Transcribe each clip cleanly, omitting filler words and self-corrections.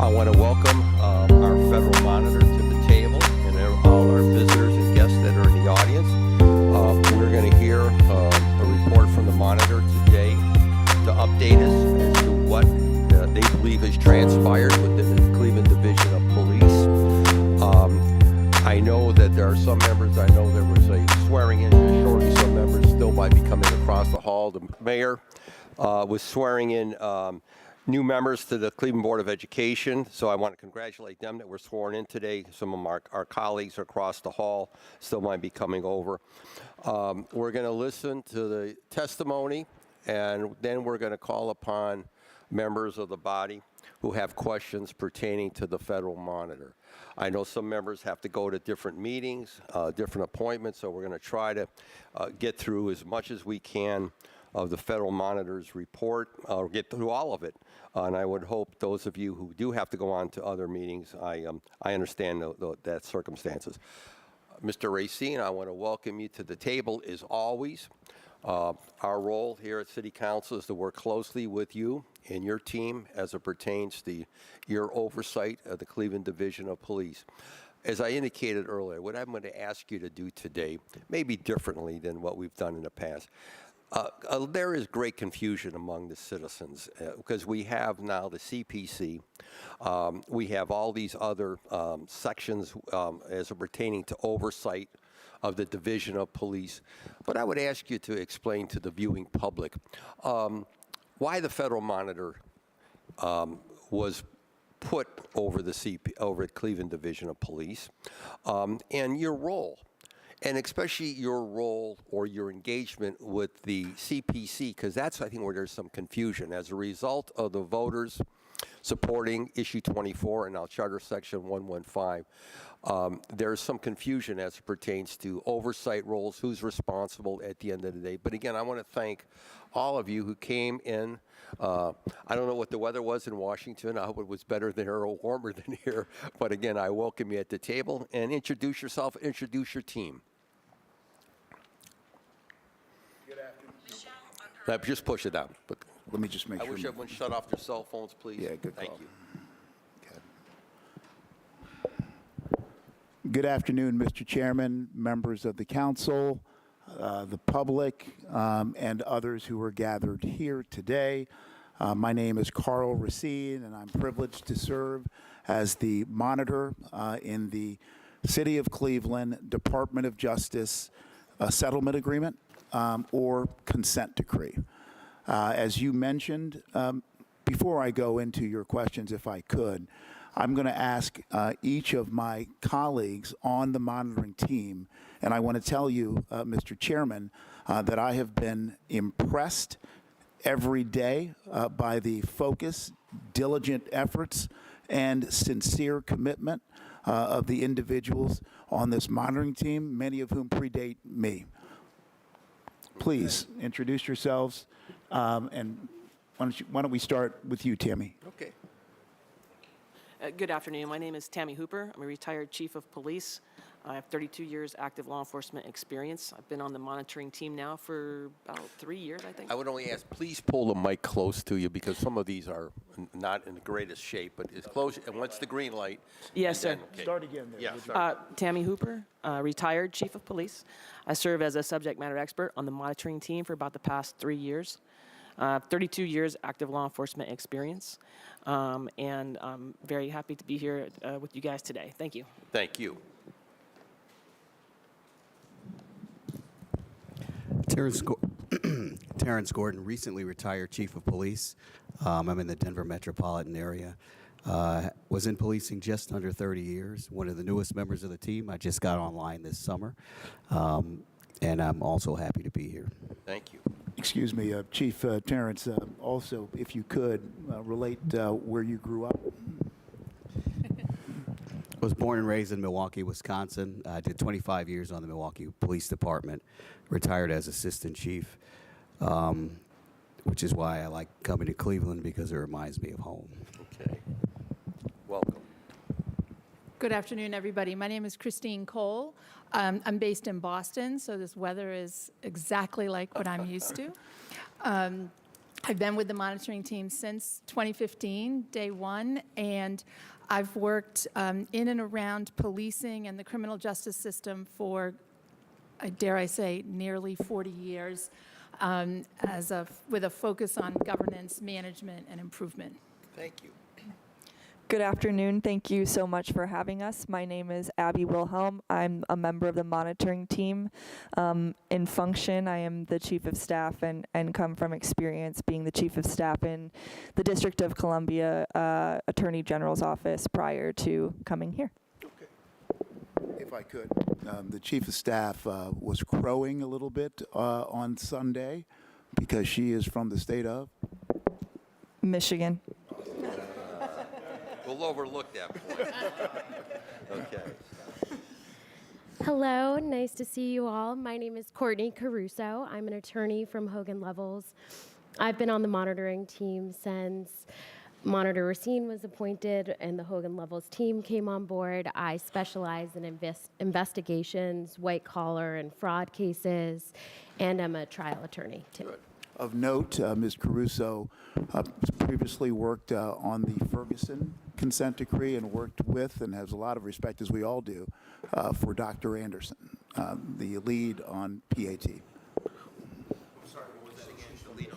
I want to welcome our federal monitor to the table and all our visitors and guests that are in the audience. We're going to hear a report from the monitor today to update us as to what they believe has transpired within the Cleveland Division of Police. I know that there are some members, I know there was a swearing in shortly, some members still might be coming across the hall. The mayor was swearing in new members to the Cleveland Board of Education, so I want to congratulate them that were sworn in today. Some of our colleagues across the hall still might be coming over. We're going to listen to the testimony, and then we're going to call upon members of the body who have questions pertaining to the federal monitor. I know some members have to go to different meetings, different appointments, so we're going to try to get through as much as we can of the federal monitor's report, or get through all of it. And I would hope those of you who do have to go on to other meetings, I understand that circumstances. Mr. Racine, I want to welcome you to the table as always. Our role here at City Council is to work closely with you and your team as it pertains to your oversight of the Cleveland Division of Police. As I indicated earlier, what I'm going to ask you to do today may be differently than what we've done in the past. There is great confusion among the citizens because we have now the CPC. We have all these other sections as pertaining to oversight of the Division of Police. But I would ask you to explain to the viewing public why the federal monitor was put over the Cleveland Division of Police, and your role. And especially your role or your engagement with the CPC, because that's, I think, where there's some confusion. As a result of the voters supporting Issue 24 and now Charter Section 115, there's some confusion as it pertains to oversight roles, who's responsible at the end of the day. But again, I want to thank all of you who came in. I don't know what the weather was in Washington. I hope it was better there or warmer than here. But again, I welcome you at the table, and introduce yourself, introduce your team. Just push it down. But let me just make sure. I wish everyone shut off their cell phones, please. Yeah, good call. Thank you. Okay. Good afternoon, Mr. Chairman, members of the council, the public, and others who are gathered here today. My name is Carl Racine, and I'm privileged to serve as the monitor in the City of Cleveland Department of Justice settlement agreement or consent decree. As you mentioned, before I go into your questions, if I could, I'm going to ask each of my colleagues on the monitoring team, and I want to tell you, Mr. Chairman, that I have been impressed every day by the focus, diligent efforts, and sincere commitment of the individuals on this monitoring team, many of whom predate me. Please introduce yourselves, and why don't we start with you, Tammy? Okay. Good afternoon. My name is Tammy Hooper. I'm a retired chief of police. I have 32 years active law enforcement experience. I've been on the monitoring team now for about 3 years, I think. I would only ask, please pull the mic close to you because some of these are not in the greatest shape, but it's close. And once the green light. Yes, sir. Okay. Start again there. Yeah, sorry. Tammy Hooper, retired chief of police. I serve as a subject matter expert on the monitoring team for about the past 3 years. 32 years active law enforcement experience, and I'm very happy to be here with you guys today. Thank you. Thank you. Terrence Gordon, recently retired chief of police. I'm in the Denver metropolitan area. Was in policing just under 30 years. One of the newest members of the team. I just got online this summer, and I'm also happy to be here. Thank you. Excuse me, Chief Terrence, also, if you could, relate where you grew up. I was born and raised in Milwaukee, Wisconsin. I did 25 years on the Milwaukee Police Department, retired as assistant chief, which is why I like coming to Cleveland, because it reminds me of home. Okay. Welcome. Good afternoon, everybody. My name is Christine Cole. I'm based in Boston, so this weather is exactly like what I'm used to. I've been with the monitoring team since 2015, day one, and I've worked in and around policing and the criminal justice system for, dare I say, nearly 40 years, with a focus on governance, management, and improvement. Thank you. Good afternoon. Thank you so much for having us. My name is Abby Wilhelm. I'm a member of the monitoring team. In function, I am the chief of staff and come from experience being the chief of staff in the District of Columbia Attorney General's office prior to coming here. If I could, the chief of staff was crowing a little bit on Sunday because she is from the state of Michigan. We'll overlook that point. Okay. Hello, nice to see you all. My name is Courtney Caruso. I'm an attorney from Hogan Levels. I've been on the monitoring team since Monitor Racine was appointed and the Hogan Levels team came on board. I specialize in investigations, white collar and fraud cases, and I'm a trial attorney too. Good. Of note, Ms. Caruso previously worked on the Ferguson consent decree and worked with and has a lot of respect, as we all do, for Dr. Anderson, the lead on PAT. Sorry, what was that again? The lead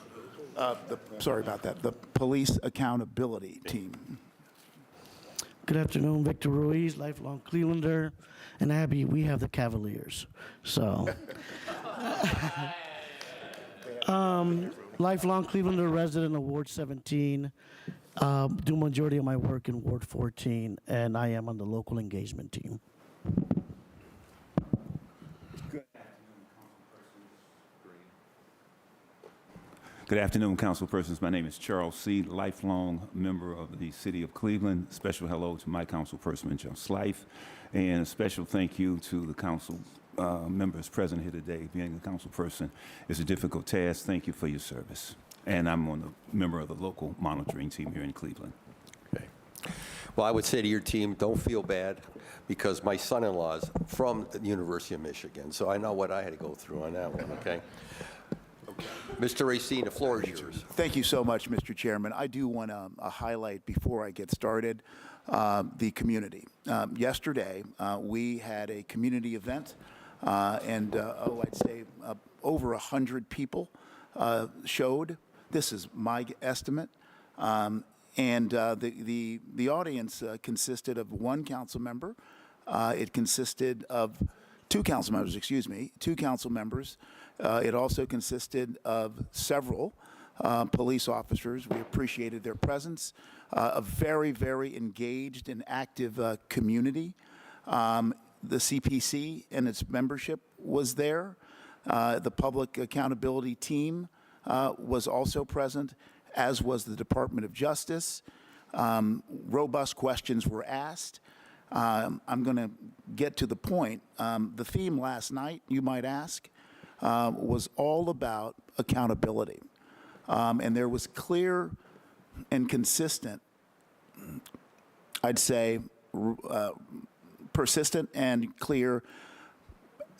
on who? Sorry about that. The Police Accountability Team. Good afternoon, Victor Ruiz, lifelong Clevelander, and Abby, we have the Cavaliers. So, lifelong Clevelander resident of Ward 17, do majority of my work in Ward 14, and I am on the local engagement team. Good afternoon, councilpersons. My name is Charles C., lifelong member of the City of Cleveland. Special hello to my councilperson, Joe Slife, and a special thank you to the council members present here today. Being a councilperson is a difficult task. Thank you for your service. And I'm a member of the local monitoring team here in Cleveland. Okay. Well, I would say to your team, don't feel bad, because my son-in-law is from the University of Michigan, so I know what I had to go through on that one, okay? Mr. Racine, the floor is yours. Thank you so much, Mr. Chairman. I do want to highlight, before I get started, the community. Yesterday, we had a community event, and I'd say over 100 people showed. This is my estimate. And the audience consisted of one council member. It consisted of two council members. It also consisted of several police officers. We appreciated their presence. A very, very engaged and active community. The CPC and its membership was there. The Public Accountability Team was also present, as was the Department of Justice. Robust questions were asked. I'm going to get to the point. The theme last night, you might ask, was all about accountability. And there was clear and consistent, I'd say, persistent and clear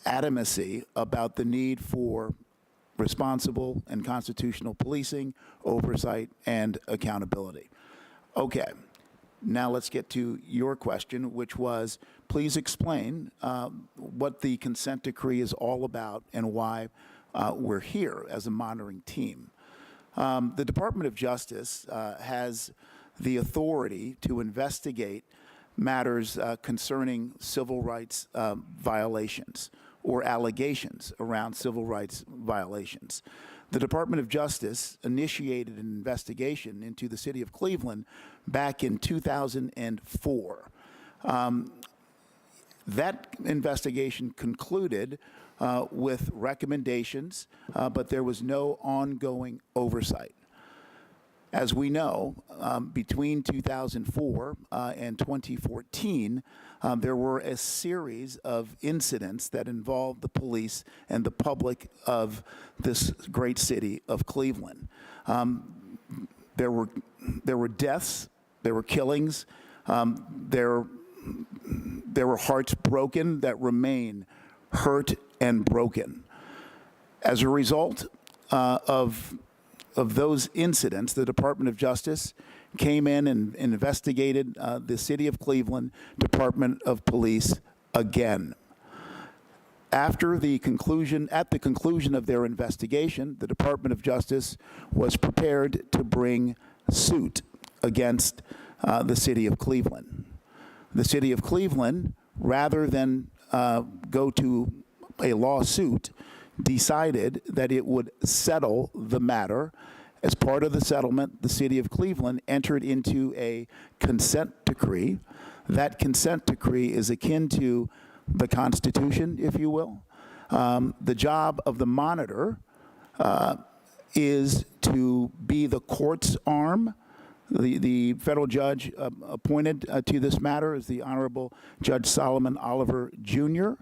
adamancy about the need for responsible and constitutional policing, oversight, and accountability. Okay, now let's get to your question, which was, please explain what the consent decree is all about and why we're here as a monitoring team. The Department of Justice has the authority to investigate matters concerning civil rights violations or allegations around civil rights violations. The Department of Justice initiated an investigation into the city of Cleveland back in 2004. That investigation concluded with recommendations, but there was no ongoing oversight. As we know, between 2004 and 2014, there were a series of incidents that involved the police and the public of this great city of Cleveland. There were deaths, there were killings, there were hearts broken that remain hurt and broken. As a result of of those incidents, the Department of Justice came in and investigated the City of Cleveland Department of Police again. At the conclusion of their investigation, the Department of Justice was prepared to bring suit against the City of Cleveland. The City of Cleveland, rather than go to a lawsuit, decided that it would settle the matter. As part of the settlement, the City of Cleveland entered into a consent decree. That consent decree is akin to the Constitution, if you will. The job of the monitor is to be the court's arm. The federal judge appointed to this matter is the Honorable Judge Solomon Oliver, Jr.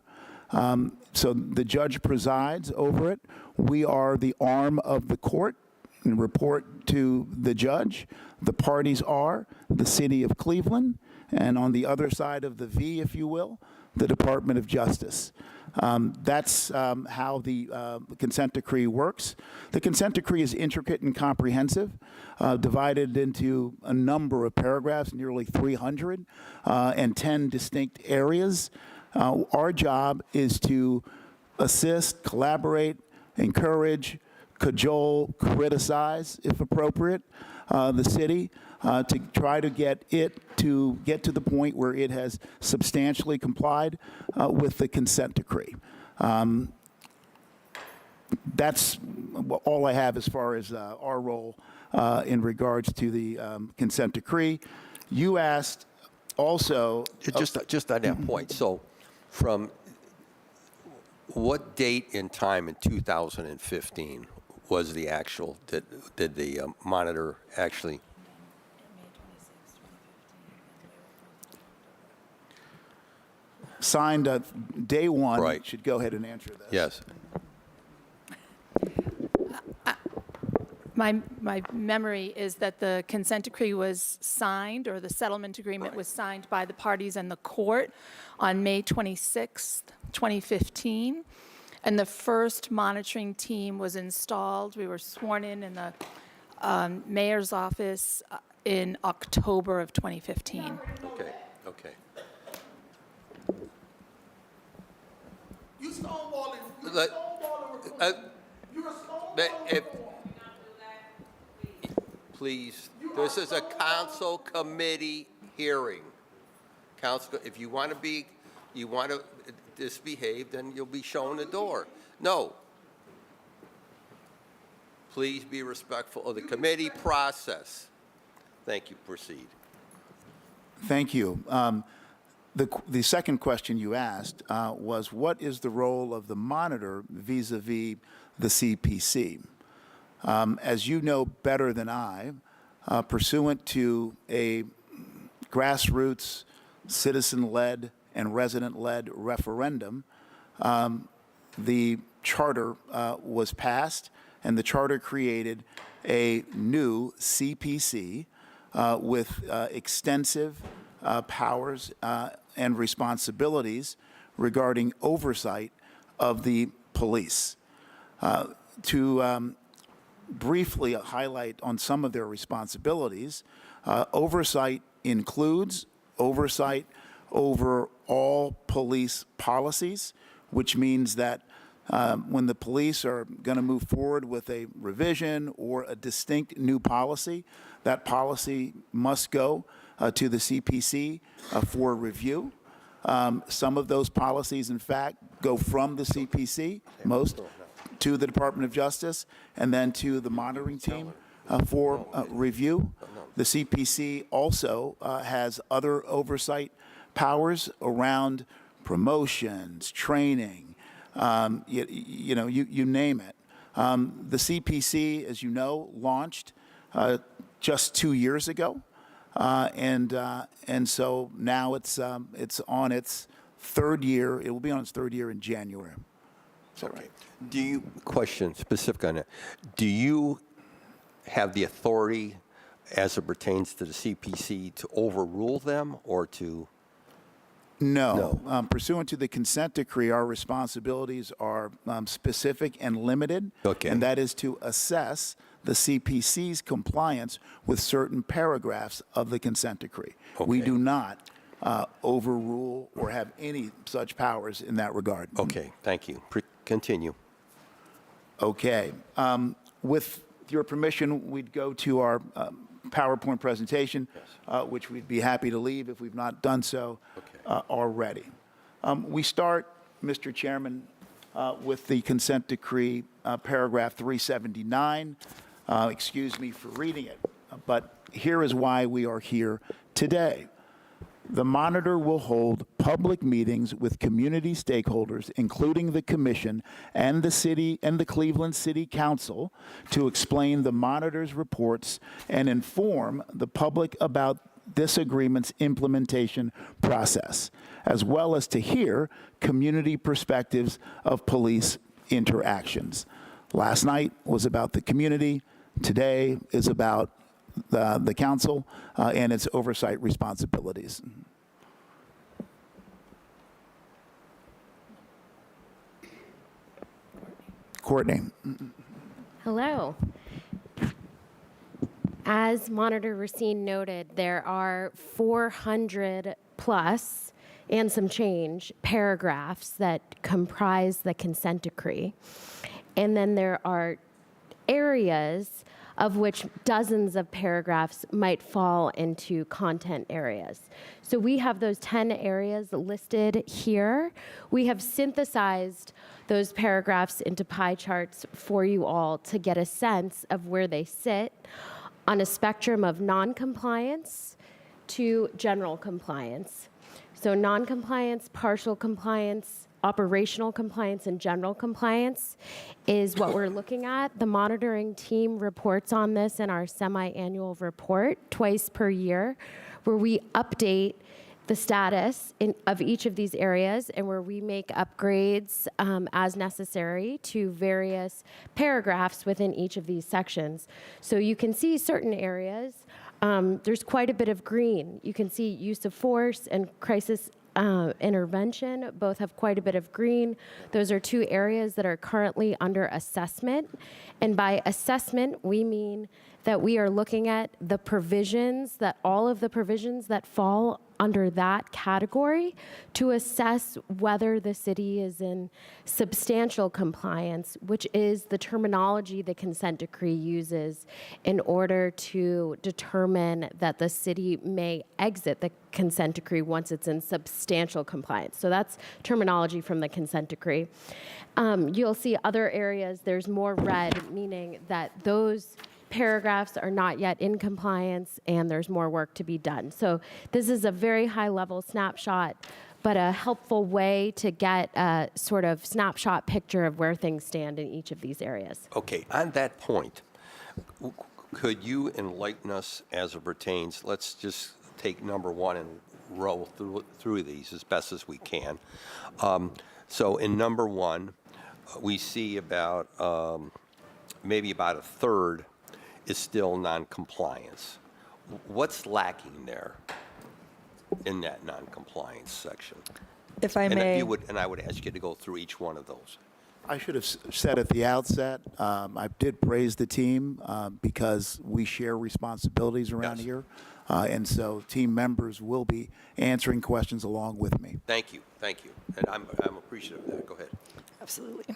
So the judge presides over it. We are the arm of the court and report to the judge. The parties are the City of Cleveland, and on the other side of the V, if you will, the Department of Justice. That's how the consent decree works. The consent decree is intricate and comprehensive, divided into a number of paragraphs, nearly 300, and 10 distinct areas. Our job is to assist, collaborate, encourage, cajole, criticize, if appropriate, the city to try to get to the point where it has substantially complied with the consent decree. That's all I have as far as our role in regards to the consent decree. You asked also... Just on that point, so from what date in time in 2015 was the actual, did the monitor actually? Signed day one. Right. Should go ahead and answer this. Yes. My memory is that the consent decree was signed, or the settlement agreement was signed by the parties and the court on May 26th, 2015. And the first monitoring team was installed. We were sworn in the mayor's office in October of 2015. Okay. Okay. You stonewalling. Let- You're a Please, this is a council committee hearing. Council, if you want to disbehave, then you'll be shown the door. No. Please be respectful of the committee process. Thank you. Proceed. Thank you. The second question you asked was, what is the role of the monitor vis-a-vis the CPC? As you know better than I, pursuant to a grassroots, citizen-led, and resident-led referendum, the charter was passed, and the charter created a new CPC with extensive powers and responsibilities regarding oversight of the police. To briefly highlight on some of their responsibilities, oversight includes oversight over all police policies, which means that when the police are going to move forward with a revision or a distinct new policy, that policy must go to the CPC for review. Some of those policies, in fact, go from the CPC, most, to the Department of Justice, and then to the monitoring team for review. The CPC also has other oversight powers around promotions, training, you name it. The CPC, as you know, launched just 2 years ago, and so now it's on its third year. It will be on its third year in January. Is that right? Do you, question specific on that, do you have the authority as it pertains to the CPC to overrule them or to? No. Pursuant to the consent decree, our responsibilities are specific and limited, Okay. and that is to assess the CPC's compliance with certain paragraphs of the consent decree. We Okay. do not overrule or have any such powers in that regard. Okay, thank you. Continue. Okay. With your permission, we'd go to our PowerPoint presentation, which we'd be happy to leave if we've not done so already. We start, Mr. Chairman, with the consent decree, paragraph 379. Excuse me for reading it, but here is why we are here today. The monitor will hold public meetings with community stakeholders, including the commission and the city and the Cleveland City Council, to explain the monitor's reports and inform the public about this agreement's implementation process, as well as to hear community perspectives of police interactions. Last night was about the community. Today is about the council and its oversight responsibilities. Courtney. Hello. As Monitor Racine noted, there are 400 plus and some change paragraphs that comprise the consent decree. And then there are areas of which dozens of paragraphs might fall into content areas. So we have those 10 areas listed here. We have synthesized those paragraphs into pie charts for you all to get a sense of where they sit on a spectrum of non-compliance to general compliance. So non-compliance, partial compliance, operational compliance, and general compliance is what we're looking at. The monitoring team reports on this in our semi-annual report twice per year, where we update the status of each of these areas and where we make upgrades as necessary to various paragraphs within each of these sections. So you can see certain areas, there's quite a bit of green. You can see use of force and crisis intervention both have quite a bit of green. Those are two areas that are currently under assessment. And by assessment, we mean that we are looking at the provisions, that all of the provisions that fall under that category to assess whether the city is in substantial compliance, which is the terminology the consent decree uses in order to determine that the city may exit the consent decree once it's in substantial compliance. So that's terminology from the consent decree. You'll see other areas, there's more red, meaning that those paragraphs are not yet in compliance and there's more work to be done. So this is a very high level snapshot, but a helpful way to get a sort of snapshot picture of where things stand in each of these areas. Okay, on that point, could you enlighten us as it pertains, let's just take number one and roll through these as best as we can. So in number one, we see about maybe about a third is still non-compliance. What's lacking there in that non-compliance section? If I And may. I would ask you to go through each one of those. I should have said at the outset, I did praise the team because we share responsibilities around Yes. here. And so team members will be answering questions along with me. Thank you, and I'm appreciative of that. Go ahead. Absolutely.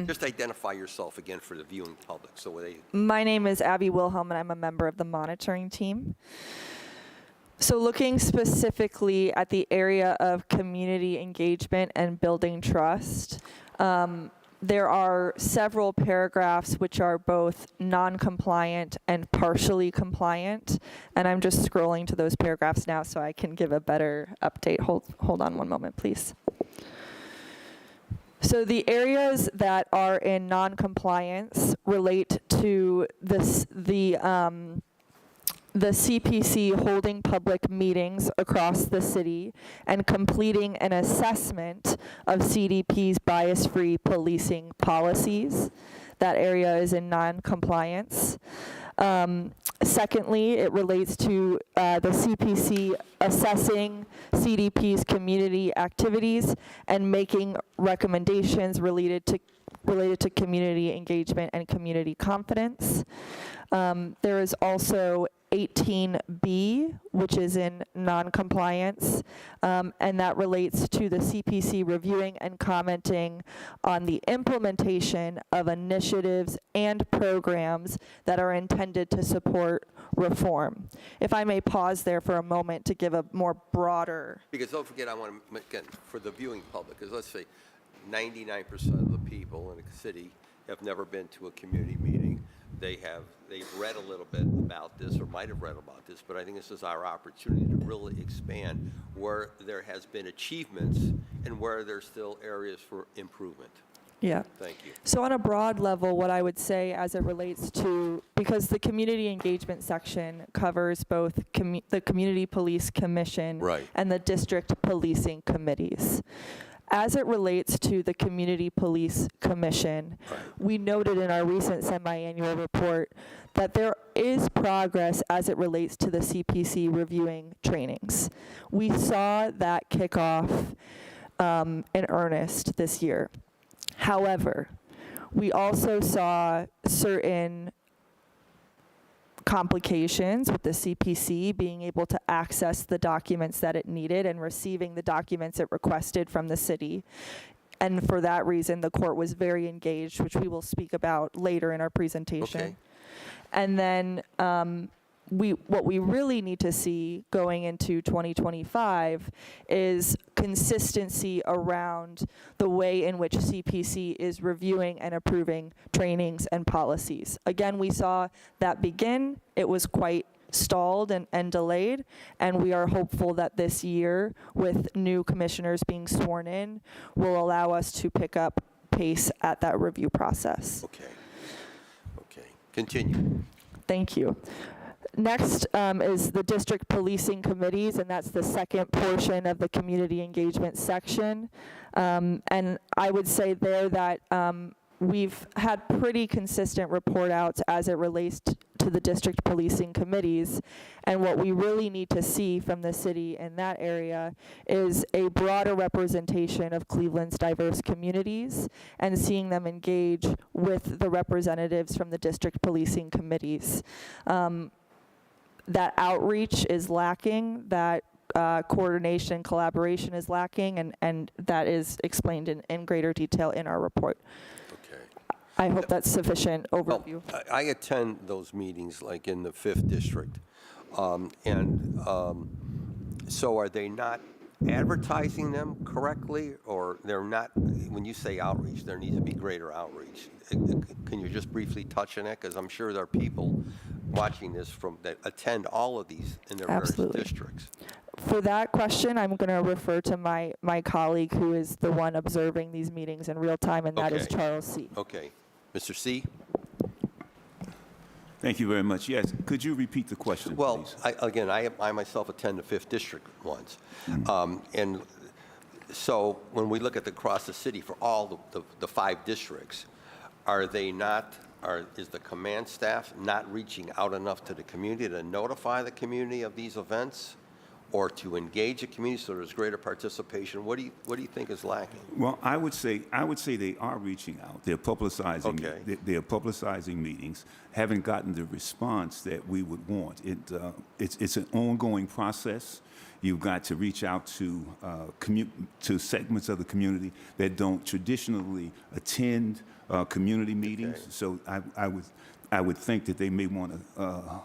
Just identify yourself again for the viewing public, so they. My name is Abby Wilhelm, and I'm a member of the monitoring team. So looking specifically at the area of community engagement and building trust, there are several paragraphs which are both non-compliant and partially compliant, and I'm just scrolling to those paragraphs now so I can give a better update. Hold on one moment, please. So the areas that are in non-compliance relate to the CPC holding public meetings across the city and completing an assessment of CDP's bias-free policing policies. That area is in non-compliance. Secondly, it relates to the CPC assessing CDP's community activities and making recommendations related to related to community engagement and community confidence. There is also 18B, which is in non-compliance, and that relates to the CPC reviewing and commenting on the implementation of initiatives and programs that are intended to support reform. If I may pause there for a moment to give a more broader. Because don't forget, I want to, again, for the viewing public, because let's say 99% of the people in a city have never been to a community meeting. They've read a little bit about this or might have read about this, but I think this is our opportunity to really expand where there has been achievements and where there's still areas for improvement. Yeah. Thank you. So on a broad level, what I would say as it relates to, because the community engagement section covers both the Community Police Commission Right. and the district policing committees. As it relates to the Community Police Commission, we noted in our recent semi-annual report that there is progress as it relates to the CPC reviewing trainings. We saw that kick off in earnest this year. However, we also saw certain complications with the CPC being able to access the documents that it needed and receiving the documents it requested from the city. And for that reason, the court was very engaged, which we will speak about later in our presentation. Okay. And then what we really need to see going into 2025 is consistency around the way in which CPC is reviewing and approving trainings and policies. Again, we saw that begin. It was quite stalled and delayed, and we are hopeful that this year, with new commissioners being sworn in, will allow us to pick up pace at that review process. Okay. Okay. Continue. Thank you. Next is the district policing committees, and that's the second portion of the community engagement section. And I would say there that we've had pretty consistent report outs as it relates to the district policing committees. And what we really need to see from the city in that area is a broader representation of Cleveland's diverse communities and seeing them engage with the representatives from the district policing committees. That outreach is lacking, that coordination and collaboration is lacking, and that is explained in greater detail in our report. Okay. I hope that's sufficient overview. Well, I attend those meetings like in the 5th District. So are they not advertising them correctly, or they're not, when you say outreach, there needs to be greater outreach? Can you just briefly touch on that? Because I'm sure there are people watching this that attend all of these in their Absolutely. various districts. For that question, I'm going to refer to my colleague who is the one observing these meetings in real time, and that is Okay. Charles C. Okay. Mr. C? Thank you very much. Yes, could you repeat the question, Well, please? I myself attend the 5th District once. And so when we look at across the city for all the 5 districts, is the command staff not reaching out enough to the community to notify the community of these events or to engage the community so there's greater participation? What do you think is lacking? Well, I would say they are reaching out. They're publicizing. Okay. They're publicizing meetings. Haven't gotten the response that we would want. It's an ongoing process. You've got to reach out to segments of the community that don't traditionally attend community meetings. Okay. So I would think that they may want to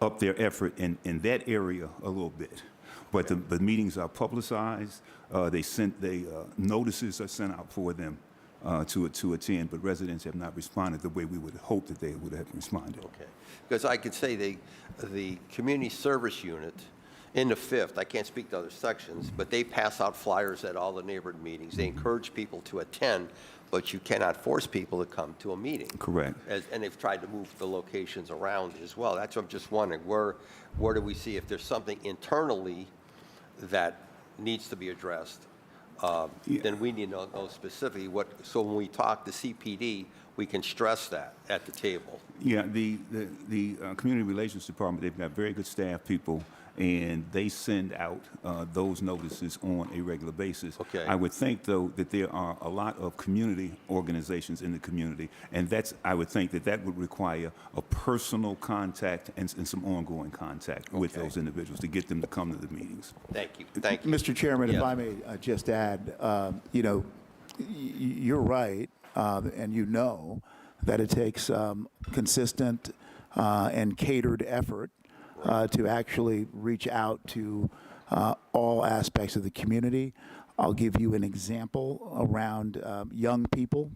up their effort in that area a little bit. But the meetings are publicized. Notices are sent out for them to attend, but residents have not responded the way we would hope that they would have responded. Okay. Because I could say the community service unit in the 5th, I can't speak to other sections, but they pass out flyers at all the neighborhood meetings. They encourage people to attend, but you cannot force people to come to a meeting. Correct. And they've tried to move the locations around as well. That's what I'm just wondering, where do we see if there's something internally that needs to be addressed? Then we need to know specifically so when we talk to CPD, we can stress that at the table. Yeah, the Community Relations Department, they've got very good staff people, and they send out those notices on a regular basis. Okay. I would think, though, that there are a lot of community organizations in the community, and I would think that would require a personal contact and some ongoing contact with Okay. those individuals to get them to come to the meetings. Thank you. Thank you. Mr. Chairman, if Yeah. I may just add, you're right, and you know that it takes consistent and catered effort to actually reach out to all aspects of the community. I'll give you an example around young people,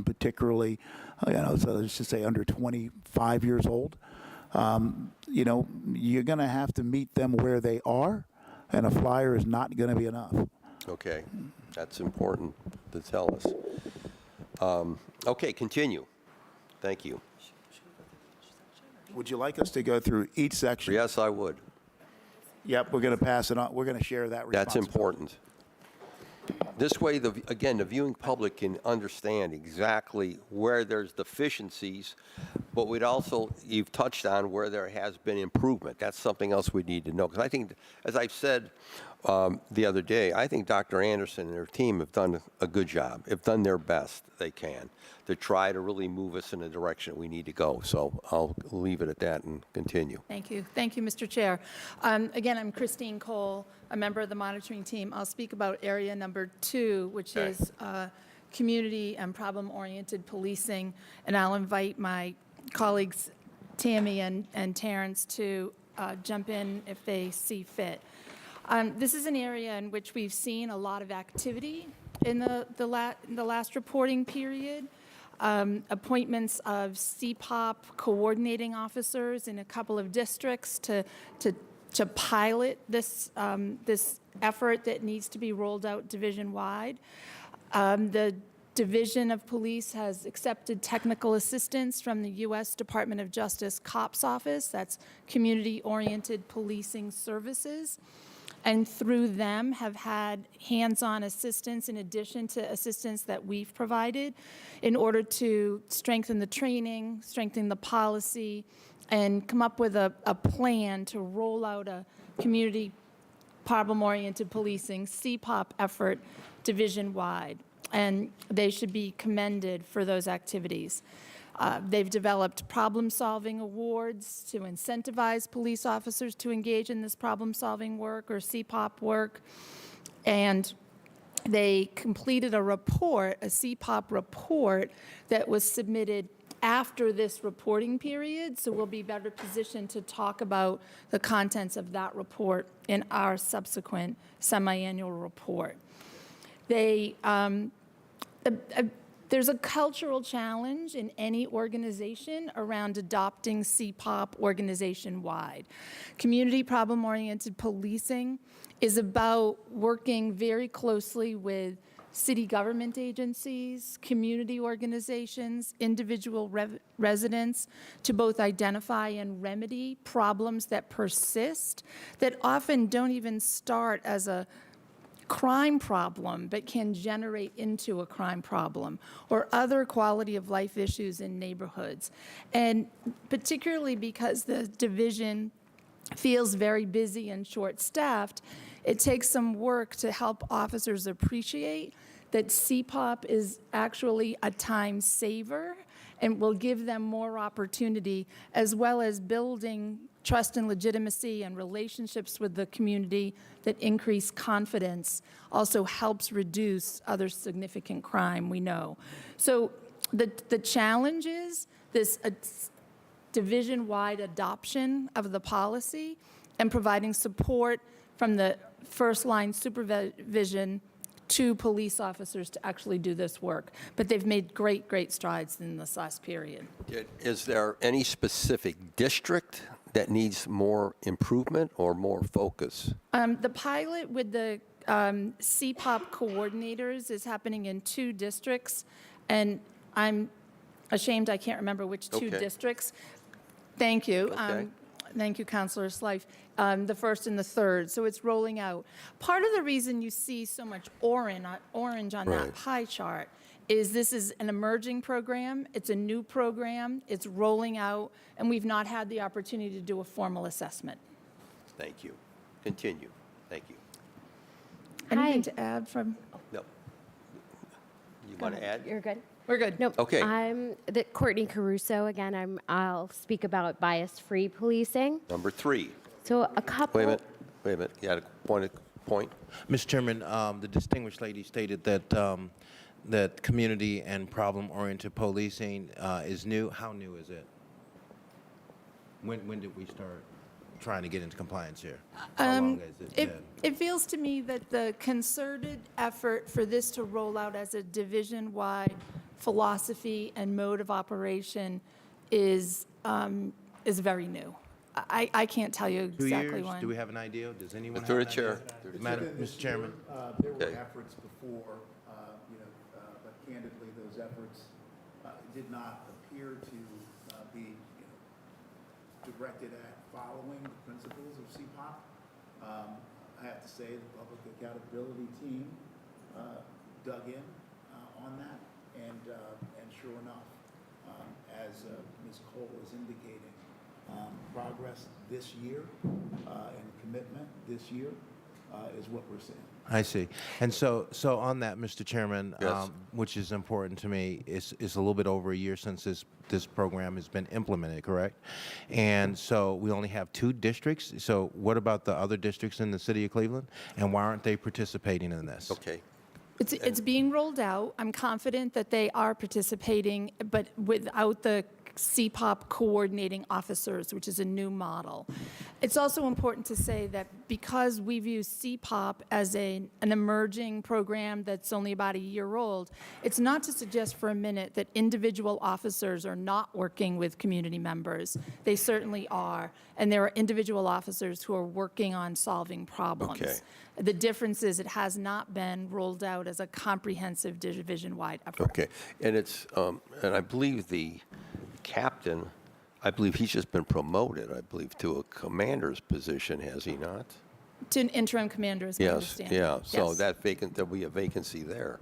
particularly, so let's just say under 25 years old. You're going to have to meet them where they are, and a flyer is not going to be enough. Okay, that's important to tell us. Okay, continue. Thank you. Would you like us to go through each section? Yes, I would. Yep, we're going to pass it on. We're going to share that That's responsibility. important. This way, again, the viewing public can understand exactly where there's deficiencies, but you've touched on where there has been improvement. That's something else we need to know. Because I think, as I've said the other day, I think Dr. Anderson and her team have done a good job, have done their best they can to try to really move us in the direction we need to go. So I'll leave it at that and continue. Thank you. Thank you, Mr. Chair. Again, I'm Christine Cole, a member of the monitoring team. I'll speak about area number 2, which Okay. is community and problem-oriented policing, and I'll invite my colleagues Tammy and Terrence to jump in if they see fit. This is an area in which we've seen a lot of activity in the last reporting period. Appointments of CPOP coordinating officers in a couple of districts to pilot this effort that needs to be rolled out division-wide. The Division of Police has accepted technical assistance from the U.S. Department of Justice COPS Office, that's Community-Oriented Policing Services, and through them have had hands-on assistance in addition to assistance that we've provided in order to strengthen the training, strengthen the policy, and come up with a plan to roll out a community problem-oriented policing CPOP effort division-wide. And they should be commended for those activities. They've developed problem-solving awards to incentivize police officers to engage in this problem-solving work or CPOP work. And they completed a report, a CPOP report, that was submitted after this reporting period, so we'll be better positioned to talk about the contents of that report in our subsequent semi-annual report. There's a cultural challenge in any organization around adopting CPOP organization-wide. Community problem-oriented policing is about working very closely with city government agencies, community organizations, individual residents to both identify and remedy problems that persist, that often don't even start as a crime problem, but can generate into a crime problem, or other quality of life issues in neighborhoods. And particularly because the division feels very busy and short-staffed, it takes some work to help officers appreciate that CPOP is actually a time saver and will give them more opportunity, as well as building trust and legitimacy and relationships with the community that increase confidence, also helps reduce other significant crime, we know. So the challenge is this division-wide adoption of the policy and providing support from the first-line supervision to police officers to actually do this work. But they've made great, great strides in this last period. Is there any specific district that needs more improvement or more focus? The pilot with the CPOP coordinators is happening in 2 districts, and I'm ashamed I can't remember which 2 Okay. districts. Thank you. Okay. Thank you, Councilor Slife. The 1st and the 3rd, so it's rolling out. Part of the reason you see so much orange on that Right. pie chart is this is an emerging program, it's a new program, it's rolling out, and we've not had the opportunity to do a formal assessment. Thank you. Continue. Thank you. Anything Hi. to add from? No. You want to add? You're good? We're good. Nope. Okay. I'm Courtney Caruso. Again, I'll speak about bias-free policing. Number 3. So a couple. Wait a minute. You had a point? Mr. Chairman, the distinguished lady stated that that community and problem-oriented policing is new. How new is it? When did we start trying to get into compliance here? How long has it been? It feels to me that the concerted effort for this to roll out as a division-wide philosophy and mode of operation is very new. I can't tell you 2 exactly years? when. Do we have an idea? Does anyone Through have the an chair. idea? Madam, Mr. Chairman. There were Okay. efforts before, but candidly, those efforts did not appear to be directed at following the principles of CPOP. I have to say, the Public Accountability Team dug in on that, and sure enough, as Ms. Cole is indicating, progress this year and commitment this year is what we're seeing. I see. And so on that, Mr. Chairman, Yes. which is important to me, is a little bit over a year since this program has been implemented, correct? And so we only have 2 districts. So what about the other districts in the city of Cleveland? And why aren't they participating in this? Okay. It's being rolled out. I'm confident that they are participating, but without the CPOP coordinating officers, which is a new model. It's also important to say that because we view CPOP as an emerging program that's only about a year old, it's not to suggest for a minute that individual officers are not working with community members. They certainly are. And there are individual officers who are working on solving problems. Okay. The difference is it has not been rolled out as a comprehensive division-wide effort. Okay. And it's, and I believe the captain, I believe he's just been promoted, I believe, to a commander's position, has he not? To an interim commander, as I Yes, understand. yeah. So Yes. there'll be a vacancy there.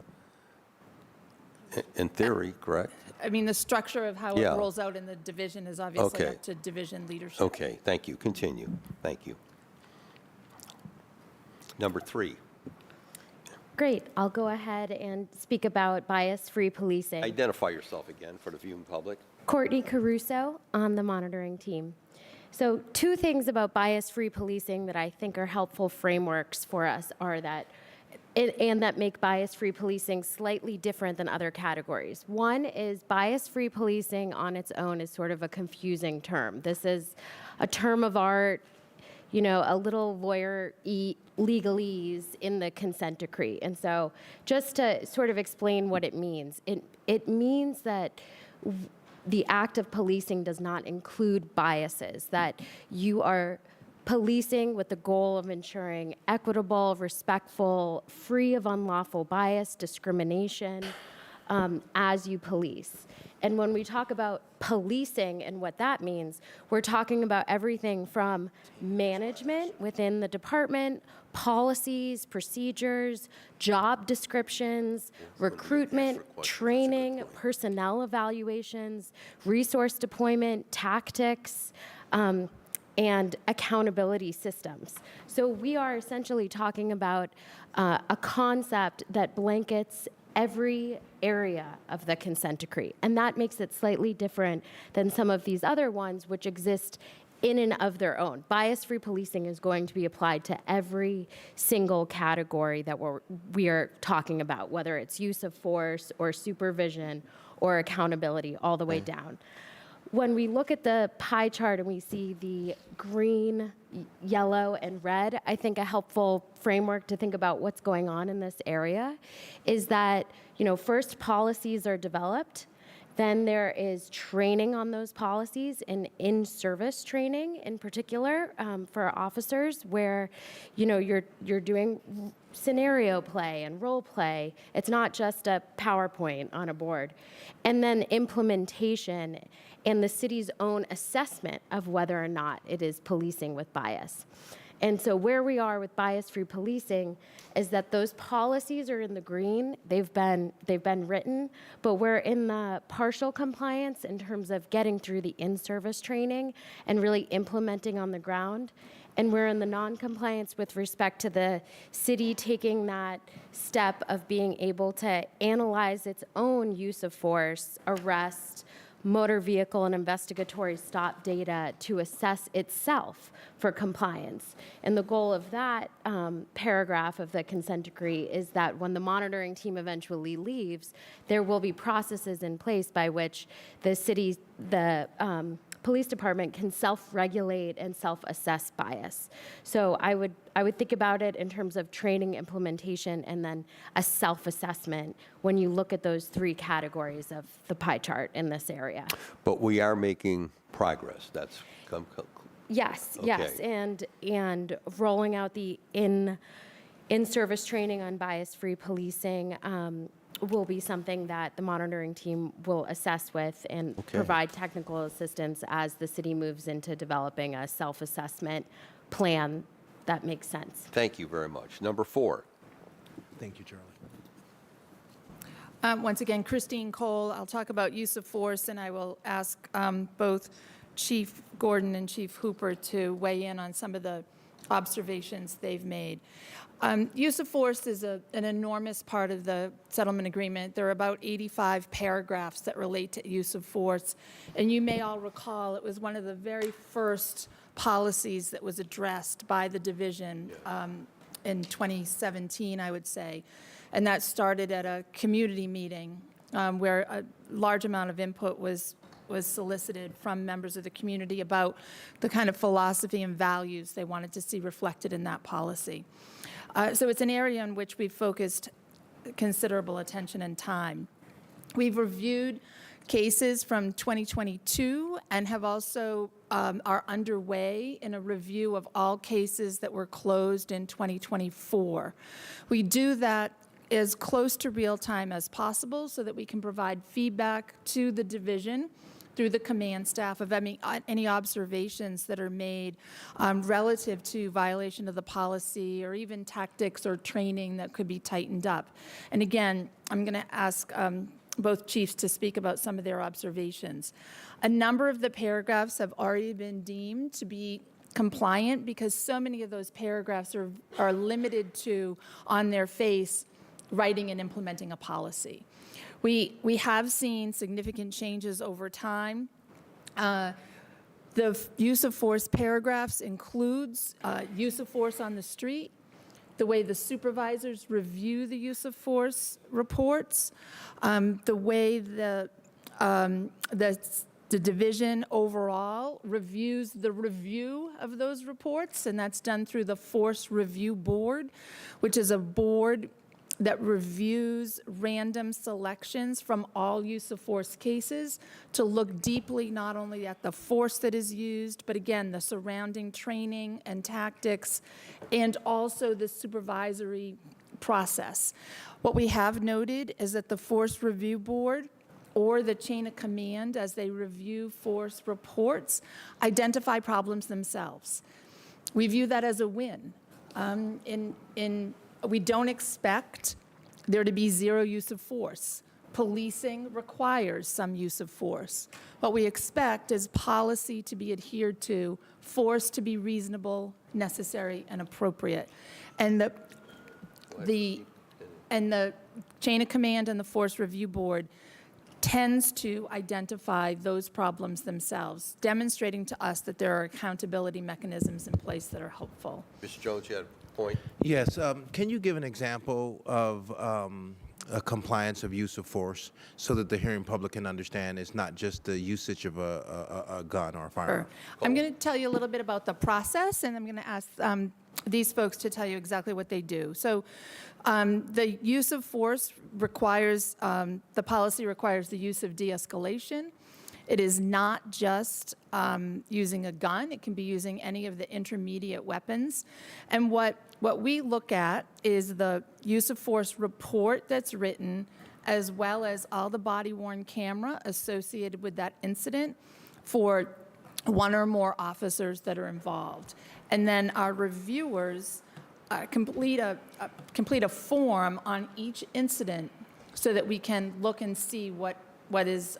In theory, correct? I mean, the structure of how Yeah. it rolls out in the division is obviously Okay. up to division leadership. Okay, thank you. Continue. Thank you. Number 3, Great. I'll go ahead and speak about bias-free policing. identify yourself again for the viewing public. Courtney Caruso on the monitoring team. So 2 things about bias-free policing that I think are helpful frameworks for us are that, and that make bias-free policing slightly different than other categories. One is bias-free policing on its own is sort of a confusing term. This is a term of art, a little legalese in the consent decree. And so just to sort of explain what it means, it means that the act of policing does not include biases, that you are policing with the goal of ensuring equitable, respectful, free of unlawful bias, discrimination, as you police. And when we talk about policing and what that means, we're talking about everything from management within the department, policies, procedures, job descriptions, recruitment, training, personnel evaluations, resource deployment, tactics, and accountability systems. So we are essentially talking about a concept that blankets every area of the consent decree. And that makes it slightly different than some of these other ones which exist in and of their own. Bias-free policing is going to be applied to every single category that we are talking about, whether it's use of force or supervision or accountability all the way down. When we look at the pie chart and we see the green, yellow, and red, I think a helpful framework to think about what's going on in this area is that, first policies are developed, then there is training on those policies and in-service training in particular for officers where, you're doing scenario play and role play. It's not just a PowerPoint on a board. And then implementation and the city's own assessment of whether or not it is policing with bias. And so where we are with bias-free policing is that those policies are in the green. They've been written, but we're in the partial compliance in terms of getting through the in-service training and really implementing on the ground. and we're in the non-compliance with respect to the city taking that step of being able to analyze its own use of force, arrest, motor vehicle and investigatory stop data to assess itself for compliance. And the goal of that paragraph of the consent decree is that when the monitoring team eventually leaves, there will be processes in place by which the police department can self-regulate and self-assess bias. So I would think about it in terms of training, implementation, and then a self-assessment when you look at those three categories of the pie chart in this area. But we are making progress. That's Yes, Okay. yes, and rolling out the in-service training on bias-free policing will be something that the monitoring team will assess with and provide technical assistance as the city moves into developing a self-assessment plan that makes sense. Thank you very much. Number 4. Thank you, Charlie. Once again, Christine Cole. I'll talk about use of force, and I will ask both Chief Gordon and Chief Hooper to weigh in on some of the observations they've made. Use of force is an enormous part of the settlement agreement. There are about 85 paragraphs that relate to use of force. And you may all recall it was one of the very first policies that was addressed by the division in 2017, I would say. And that started at a community meeting where a large amount of input was solicited from members of the community about the kind of philosophy and values they wanted to see reflected in that policy. So it's an area in which we've focused considerable attention and time. We've reviewed cases from 2022 and have also are underway in a review of all cases that were closed in 2024. We do that as close to real time as possible so that we can provide feedback to the division through the command staff of any observations that are made relative to violation of the policy or even tactics or training that could be tightened up. And again, I'm going to ask both chiefs to speak about some of their observations. A number of the paragraphs have already been deemed to be compliant because so many of those paragraphs are limited to, on their face, writing and implementing a policy. We have seen significant changes over time. The use of force paragraphs includes use of force on the street, the way the supervisors review the use of force reports, the way the division overall reviews the review of those reports, and that's done through the Force Review Board, which is a board that reviews random selections from all use of force cases to look deeply not only at the force that is used, but again, the surrounding training and tactics, and also the supervisory process. What we have noted is that the Force Review Board or the chain of command, as they review force reports, identify problems themselves. We view that as a win. We don't expect there to be zero use of force. Policing requires some use of force. What we expect is policy to be adhered to, force to be reasonable, necessary, and appropriate. And the chain of command and the Force Review Board tends to identify those problems themselves, demonstrating to us that there are accountability mechanisms in place that are helpful. Mr. Jones, you had a point? Yes. Can you give an example of a compliance of use of force so that the hearing public can understand it's not just the usage of a gun or a firearm? Sure. I'm going to tell you a little bit about the process, and I'm going to ask these folks to tell you exactly what they do. So the use of force requires, the policy requires the use of de-escalation. It is not just using a gun. It can be using any of the intermediate weapons. And what we look at is the use of force report that's written, as well as all the body-worn camera associated with that incident for one or more officers that are involved. And then our reviewers complete a form on each incident so that we can look and see what is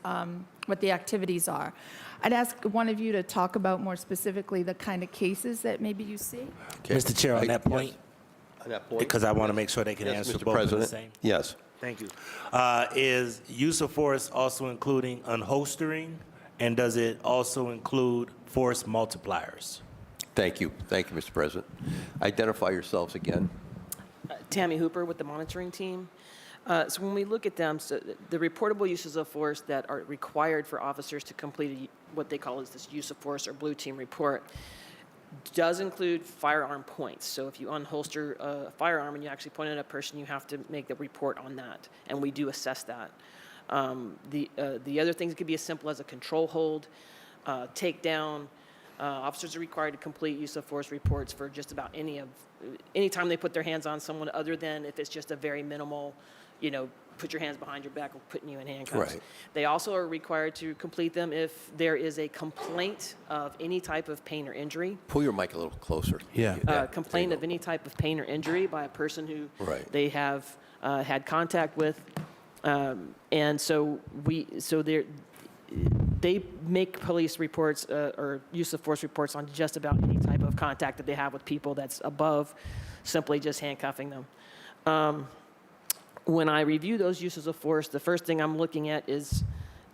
what the activities are. I'd ask one of you to talk about more specifically the kind of cases that maybe you see. Okay. Mr. Chair, on I- that point, yes. On that point? because I want to make sure they can Yes, answer Mr. both of the President. same. Yes. Thank you. Is use of force also including unholstering, and does it also include force multipliers? Thank you. Thank you, Mr. President. Identify yourselves again. Tammy Hooper with the monitoring team. So when we look at them, so the reportable uses of force that are required for officers to complete what they call is this use of force or blue team report does include firearm points. So if you unholster a firearm and you actually point at a person, you have to make the report on that, and we do assess that. The other things could be as simple as a control hold, takedown. Officers are required to complete use of force reports for just about any time they put their hands on someone, other than if it's just a very minimal, put your hands behind your back or putting you in handcuffs. Right. They also are required to complete them if there is a complaint of any type of pain or injury. Pull your mic a little closer. Yeah. Complaint of any type of pain or injury by a person who Right. they have had contact with, and so they make police reports or use of force reports on just about any type of contact that they have with people that's above simply just handcuffing them. When I review those uses of force, the first thing I'm looking at is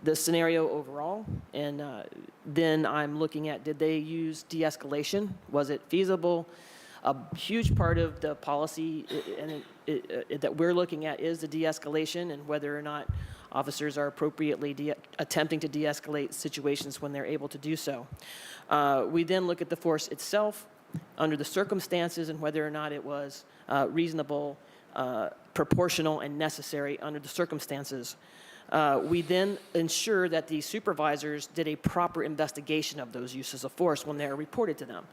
the scenario overall, and then I'm looking at, did they use de-escalation? Was it feasible? A huge part of the policy that we're looking at is the de-escalation and whether or not officers are appropriately attempting to de-escalate situations when they're able to do so. We then look at the force itself under the circumstances and whether or not it was reasonable, proportional, and necessary under the circumstances. We then ensure that the supervisors did a proper investigation of those uses of force when they're reported to them.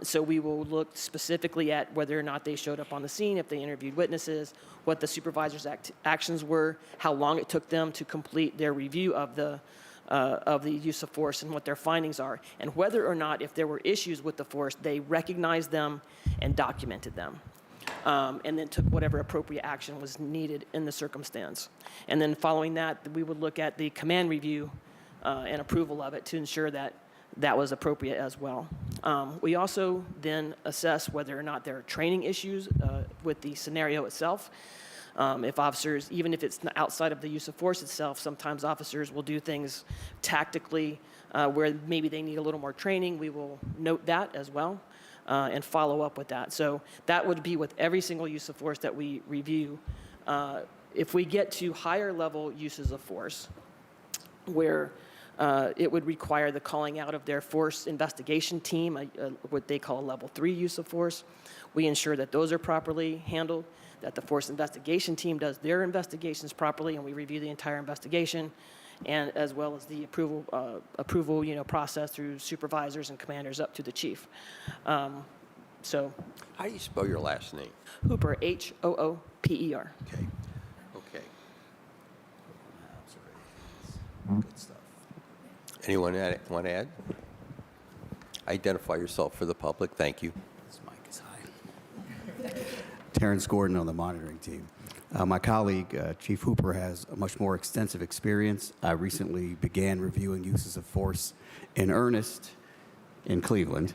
So we will look specifically at whether or not they showed up on the scene, if they interviewed witnesses, what the supervisors' actions were, how long it took them to complete their review of the use of force and what their findings are, and whether or not, if there were issues with the force, they recognized them and documented them. And then took whatever appropriate action was needed in the circumstance. And then following that, we would look at the command review and approval of it to ensure that that was appropriate as well. We also then assess whether or not there are training issues with the scenario itself. If officers, even if it's outside of the use of force itself, sometimes officers will do things tactically where maybe they need a little more training. We will note that as well. And follow up with that. So that would be with every single use of force that we review. If we get to higher level uses of force, where it would require the calling out of their force investigation team, what they call a level 3 use of force, we ensure that those are properly handled, that the force investigation team does their investigations properly, and we review the entire investigation, and as well as the approval process through supervisors and commanders up to the chief. So How do you spell your last name? Hooper, H-O-O-P-E-R. Okay. Okay. Good stuff. Anyone want to add? Identify yourself for the public. Thank you. This mic is high. Terrence Gordon on the monitoring team. My colleague, Chief Hooper, has a much more extensive experience. I recently began reviewing uses of force in earnest in Cleveland,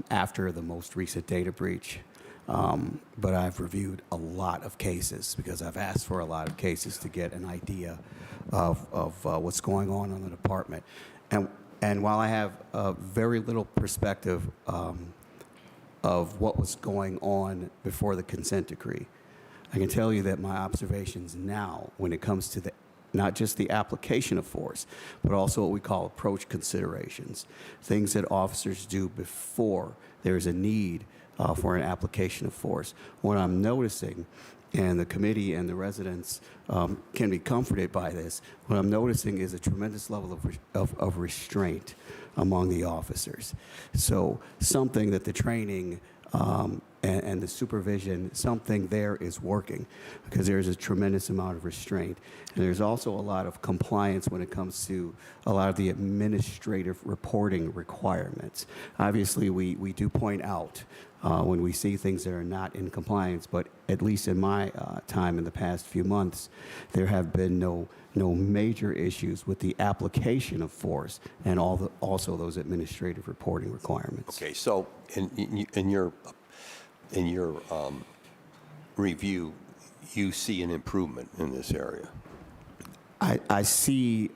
after the most recent data breach. But I've reviewed a lot of cases because I've asked for a lot of cases to get an idea of what's going on in the department. And while I have very little perspective of what was going on before the consent decree, I can tell you that my observations now, when it comes to not just the application of force, but also what we call approach considerations, things that officers do before there's a need for an application of force. What I'm noticing, and the committee and the residents can be comforted by this, what I'm noticing is a tremendous level of restraint among the officers. So something that the training and the supervision, something there is working because there's a tremendous amount of restraint. And there's also a lot of compliance when it comes to a lot of the administrative reporting requirements. Obviously, we do point out when we see things that are not in compliance, but at least in my time in the past few months, there have been no no major issues with the application of force and also those administrative reporting requirements. Okay, so in your review, you see an improvement in this area. I see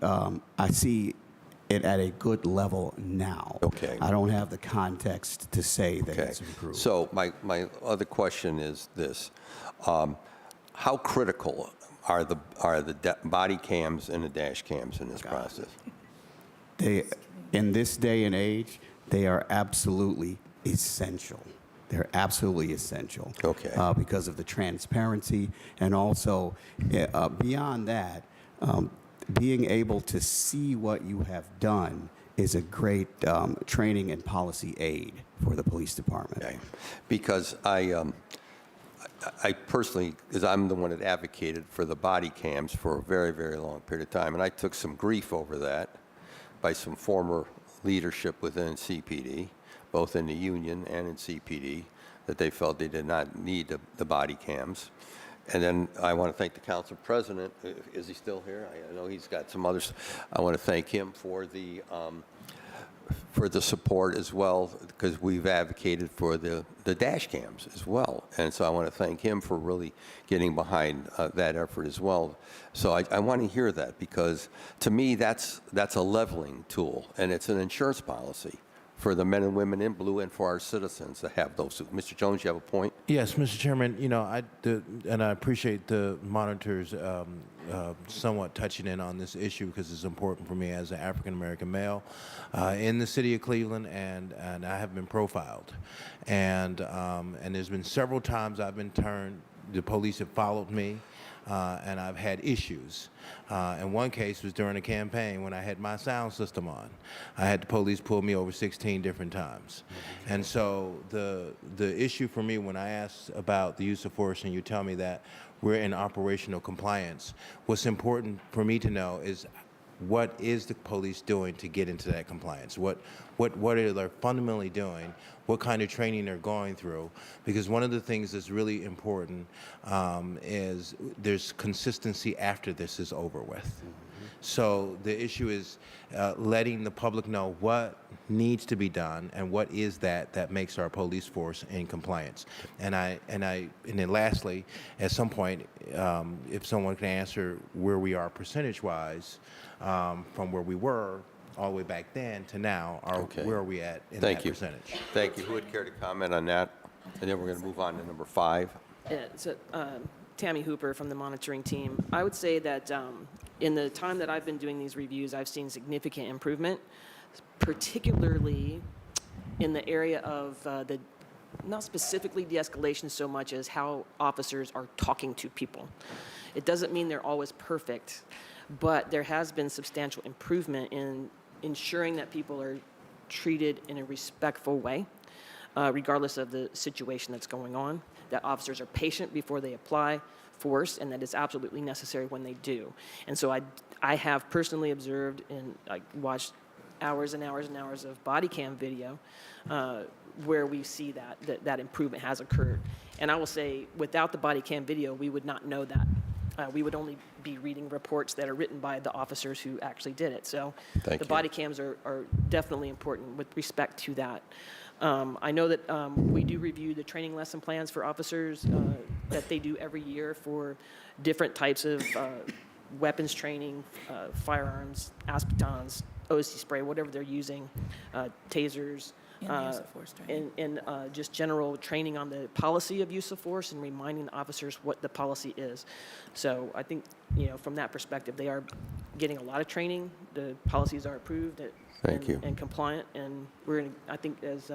it at a good level now. Okay. I don't have the context to say that Okay. it's improved. So my other question is this: how critical are the body cams and the dash cams in this process? In this day and age, they are absolutely essential. They're absolutely essential. Okay. Because of the transparency, and also beyond that, being able to see what you have done is a great training and policy aid for the police department. Okay. Because I personally, because I'm the one that advocated for the body cams for a very, very long period of time, and I took some grief over that by some former leadership within CPD, both in the union and in CPD, that they felt they did not need the body cams. And then I want to thank the council president. Is he still here? I know he's got some others. I want to thank him for the support as well, because we've advocated for the dash cams as well. And so I want to thank him for really getting behind that effort as well. So I want to hear that, because to me that's a leveling tool, and it's an insurance policy for the men and women in blue and for our citizens to have those. Mr. Jones, you have a point? Yes, Mr. Chairman, you know, and I appreciate the monitors somewhat touching in on this issue, because it's important for me as an African-American male in the city of Cleveland, and I have been profiled. And there's been several times I've been turned, the police have followed me, and I've had issues. And one case was during a campaign when I had my sound system on. I had the police pull me over 16 different times. And so the issue for me when I ask about the use of force and you tell me that we're in operational compliance, what's important for me to know is what is the police doing to get into that compliance? What are they fundamentally doing? What kind of training they're going through? Because one of the things that's really important is there's consistency after this is over with. So the issue is letting the public know what needs to be done and what is that makes our police force in compliance. And then lastly, at some point, if someone can answer where we are percentage-wise from where we were all the way back then to now, where are we at in that percentage? Thank you. Who would care to comment on that? And then we're going to move on to number 5. So, Tammy Hooper from the monitoring team. I would say that in the time that I've been doing these reviews, I've seen significant improvement, particularly in the area of not specifically de-escalation so much as how officers are talking to people. It doesn't mean they're always perfect, but there has been substantial improvement in ensuring that people are treated in a respectful way, regardless of the situation that's going on, that officers are patient before they apply force, and that it's absolutely necessary when they do. And so I have personally observed and watched hours and hours and hours of body cam video where we see that improvement has occurred. And I will say, without the body cam video, we would not know that. We would only be reading reports that are written by the officers who actually did it. So the body cams are definitely important with respect to that. I know that we do review the training lesson plans for officers that they do every year for different types of weapons training, firearms, aspetons, OC spray, whatever they're using, tasers, And use of force training. and just general training on the policy of use of force and reminding the officers what the policy is. So I think, from that perspective, they are getting a lot of training. The policies are approved and compliant, and I think, as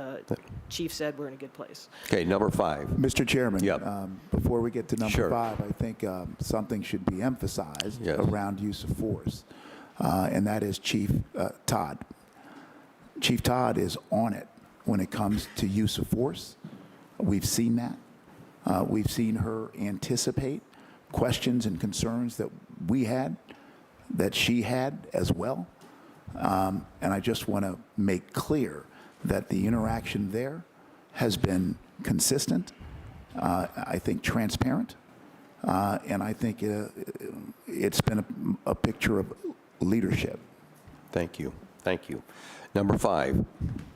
Chief said, we're in a good place. Okay, number 5. Mr. Chairman, Yep. Before we get to number Sure. 5, I think something should be emphasized Yes. around use of force, and that is Chief Todd. Chief Todd is on it when it comes to use of force. We've seen that. We've seen her anticipate questions and concerns that we had, that she had as well. And I just want to make clear that the interaction there has been consistent, I think transparent, And I think it's been a picture of leadership. Thank you. Thank you. Number 5,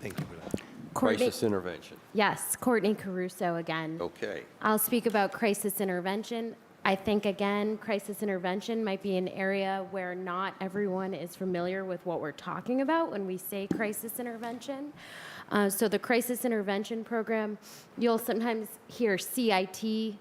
Thank you for that. crisis intervention. Yes, Courtney Caruso again. Okay. I'll speak about crisis intervention. I think, again, crisis intervention might be an area where not everyone is familiar with what we're talking about when we say crisis intervention. So the crisis intervention program, you'll sometimes hear CIT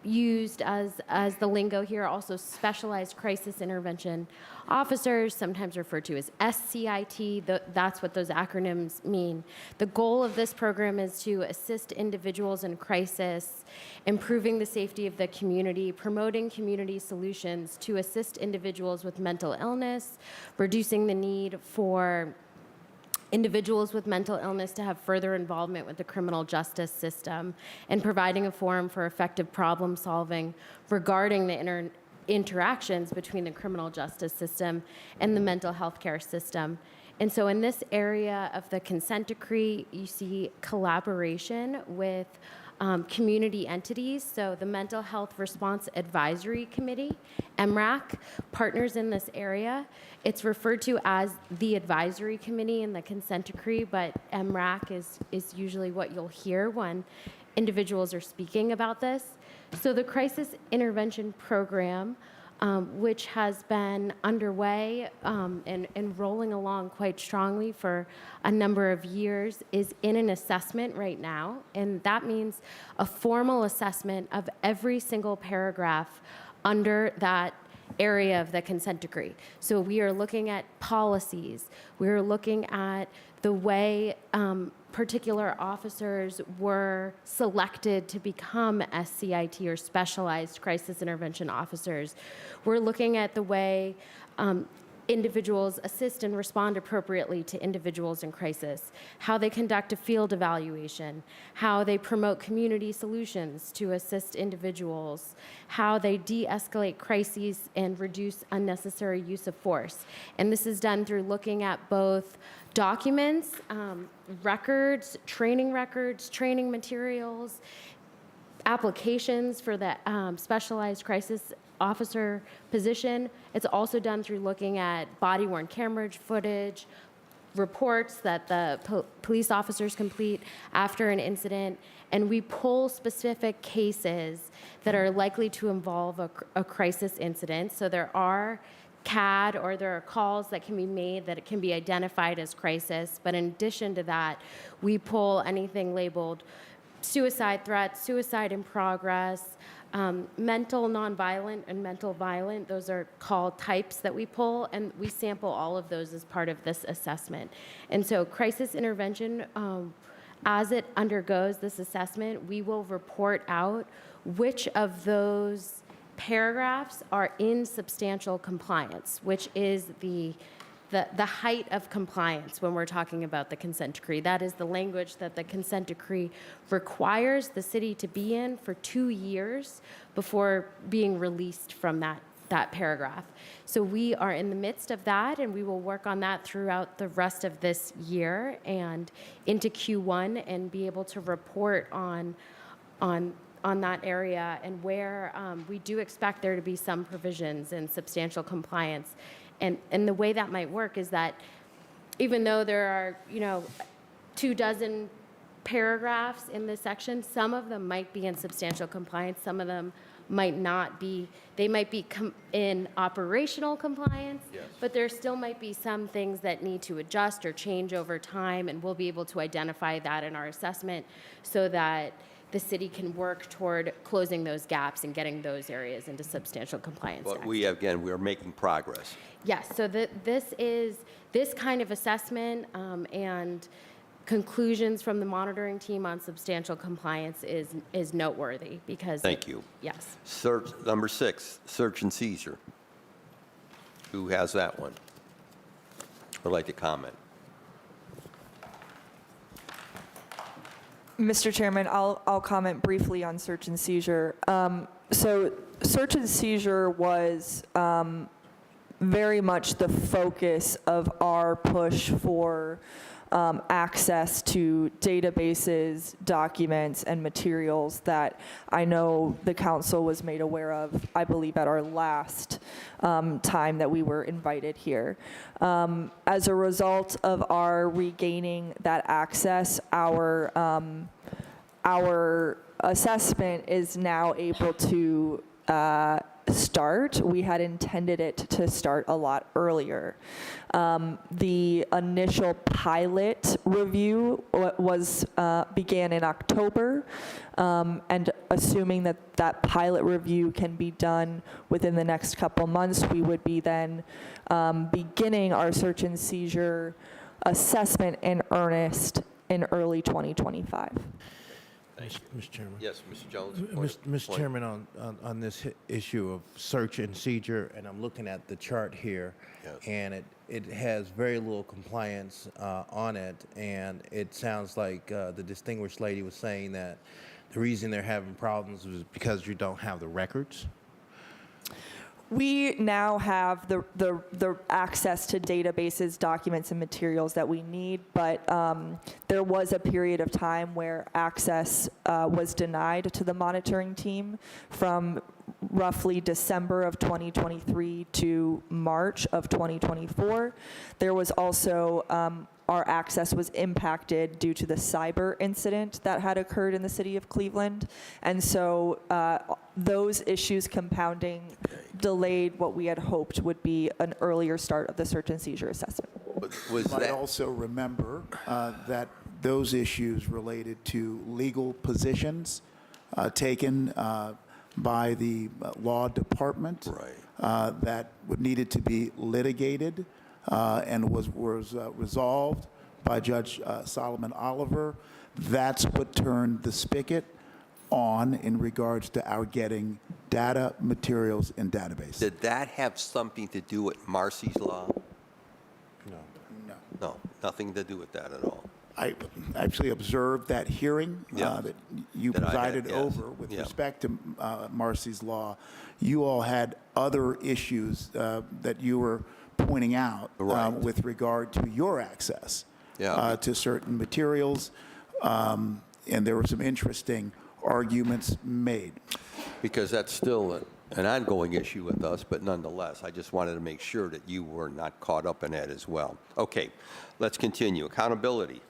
used as the lingo here, also specialized crisis intervention officers, sometimes referred to as SCIT. That's what those acronyms mean. The goal of this program is to assist individuals in crisis, improving the safety of the community, promoting community solutions to assist individuals with mental illness, reducing the need for individuals with mental illness to have further involvement with the criminal justice system, and providing a forum for effective problem solving regarding the interactions between the criminal justice system and the mental health care system. And so in this area of the consent decree, you see collaboration with community entities. So the Mental Health Response Advisory Committee, MRAC, partners in this area. It's referred to as the advisory committee in the consent decree, but MRAC is usually what you'll hear when individuals are speaking about this. So the crisis intervention program, which has been underway and rolling along quite strongly for a number of years, is in an assessment right now. And that means a formal assessment of every single paragraph under that area of the consent decree. So we are looking at policies. We are looking at the way particular officers were selected to become SCIT or specialized crisis intervention officers. We're looking at the way individuals assist and respond appropriately to individuals in crisis, how they conduct a field evaluation, how they promote community solutions to assist individuals, how they de-escalate crises and reduce unnecessary use of force. And this is done through looking at both documents, records, training materials, applications for the specialized crisis officer position. It's also done through looking at body-worn camera footage, reports that the police officers complete after an incident, and we pull specific cases that are likely to involve a crisis incident. So there are CAD or there are calls that can be made that it can be identified as crisis, but in addition to that, we pull anything labeled suicide threats, suicide in progress, mental nonviolent and mental violent. Those are call types that we pull, and we sample all of those as part of this assessment. And so crisis intervention, as it undergoes this assessment, we will report out which of those paragraphs are in substantial compliance, which is the height of compliance when we're talking about the consent decree. That is the language that the consent decree requires the city to be in for 2 years before being released from that paragraph. So we are in the midst of that, and we will work on that throughout the rest of this year and into Q1 and be able to report on that area and where we do expect there to be some provisions in substantial compliance. And the way that might work is that even though there are, 24 paragraphs in this section, some of them might be in substantial compliance, some of them might not be. They might be in operational compliance, yes, but there still might be some things that need to adjust or change over time, and we'll be able to identify that in our assessment so that the city can work toward closing those gaps and getting those areas into substantial compliance. But we are making progress. Yes, so this kind of assessment and conclusions from the monitoring team on substantial compliance is noteworthy because. Thank you. Yes. Number 6, search and seizure. Who has that one? Would like to comment? Mr. Chairman, I'll comment briefly on search and seizure. So search and seizure was very much the focus of our push for access to databases, documents, and materials that I know the council was made aware of, I believe, at our last time that we were invited here. As a result of our regaining that access, our assessment is now able to start. We had intended it to start a lot earlier. The initial pilot review began in October, and assuming that pilot review can be done within the next couple months, we would be then beginning our search and seizure assessment in earnest in early 2025. Mr. Chairman. Yes, Mr. Jones. Mr. Chairman, on this issue of search and seizure, and I'm looking at the chart here, Yes. and it has very little compliance on it, and it sounds like the distinguished lady was saying that the reason they're having problems is because you don't have the records. We now have the access to databases, documents, and materials that we need, but there was a period of time where access was denied to the monitoring team from roughly December of 2023 to March of 2024. There was also our access was impacted due to the cyber incident that had occurred in the city of Cleveland. And so those issues compounding delayed what we had hoped would be an earlier start of the search and seizure assessment. Was You might that also remember that those issues related to legal positions taken by the law department that needed to be litigated and was resolved by Judge Solomon Oliver. That's what turned the spigot on in regards to our getting data, materials, and databases. Did that have something to do with Marcy's Law? No. No. No, nothing to do with that at all. I actually observed that hearing Yeah. that you That I had, presided yes. over with Yeah. respect to Marcy's Law. You all had other issues that you were pointing out Right. with regard to your access Yeah. to certain materials, and there were some interesting arguments made. Because that's still an ongoing issue with us, but nonetheless, I just wanted to make sure that you were not caught up in that as well. Okay, let's continue. Accountability.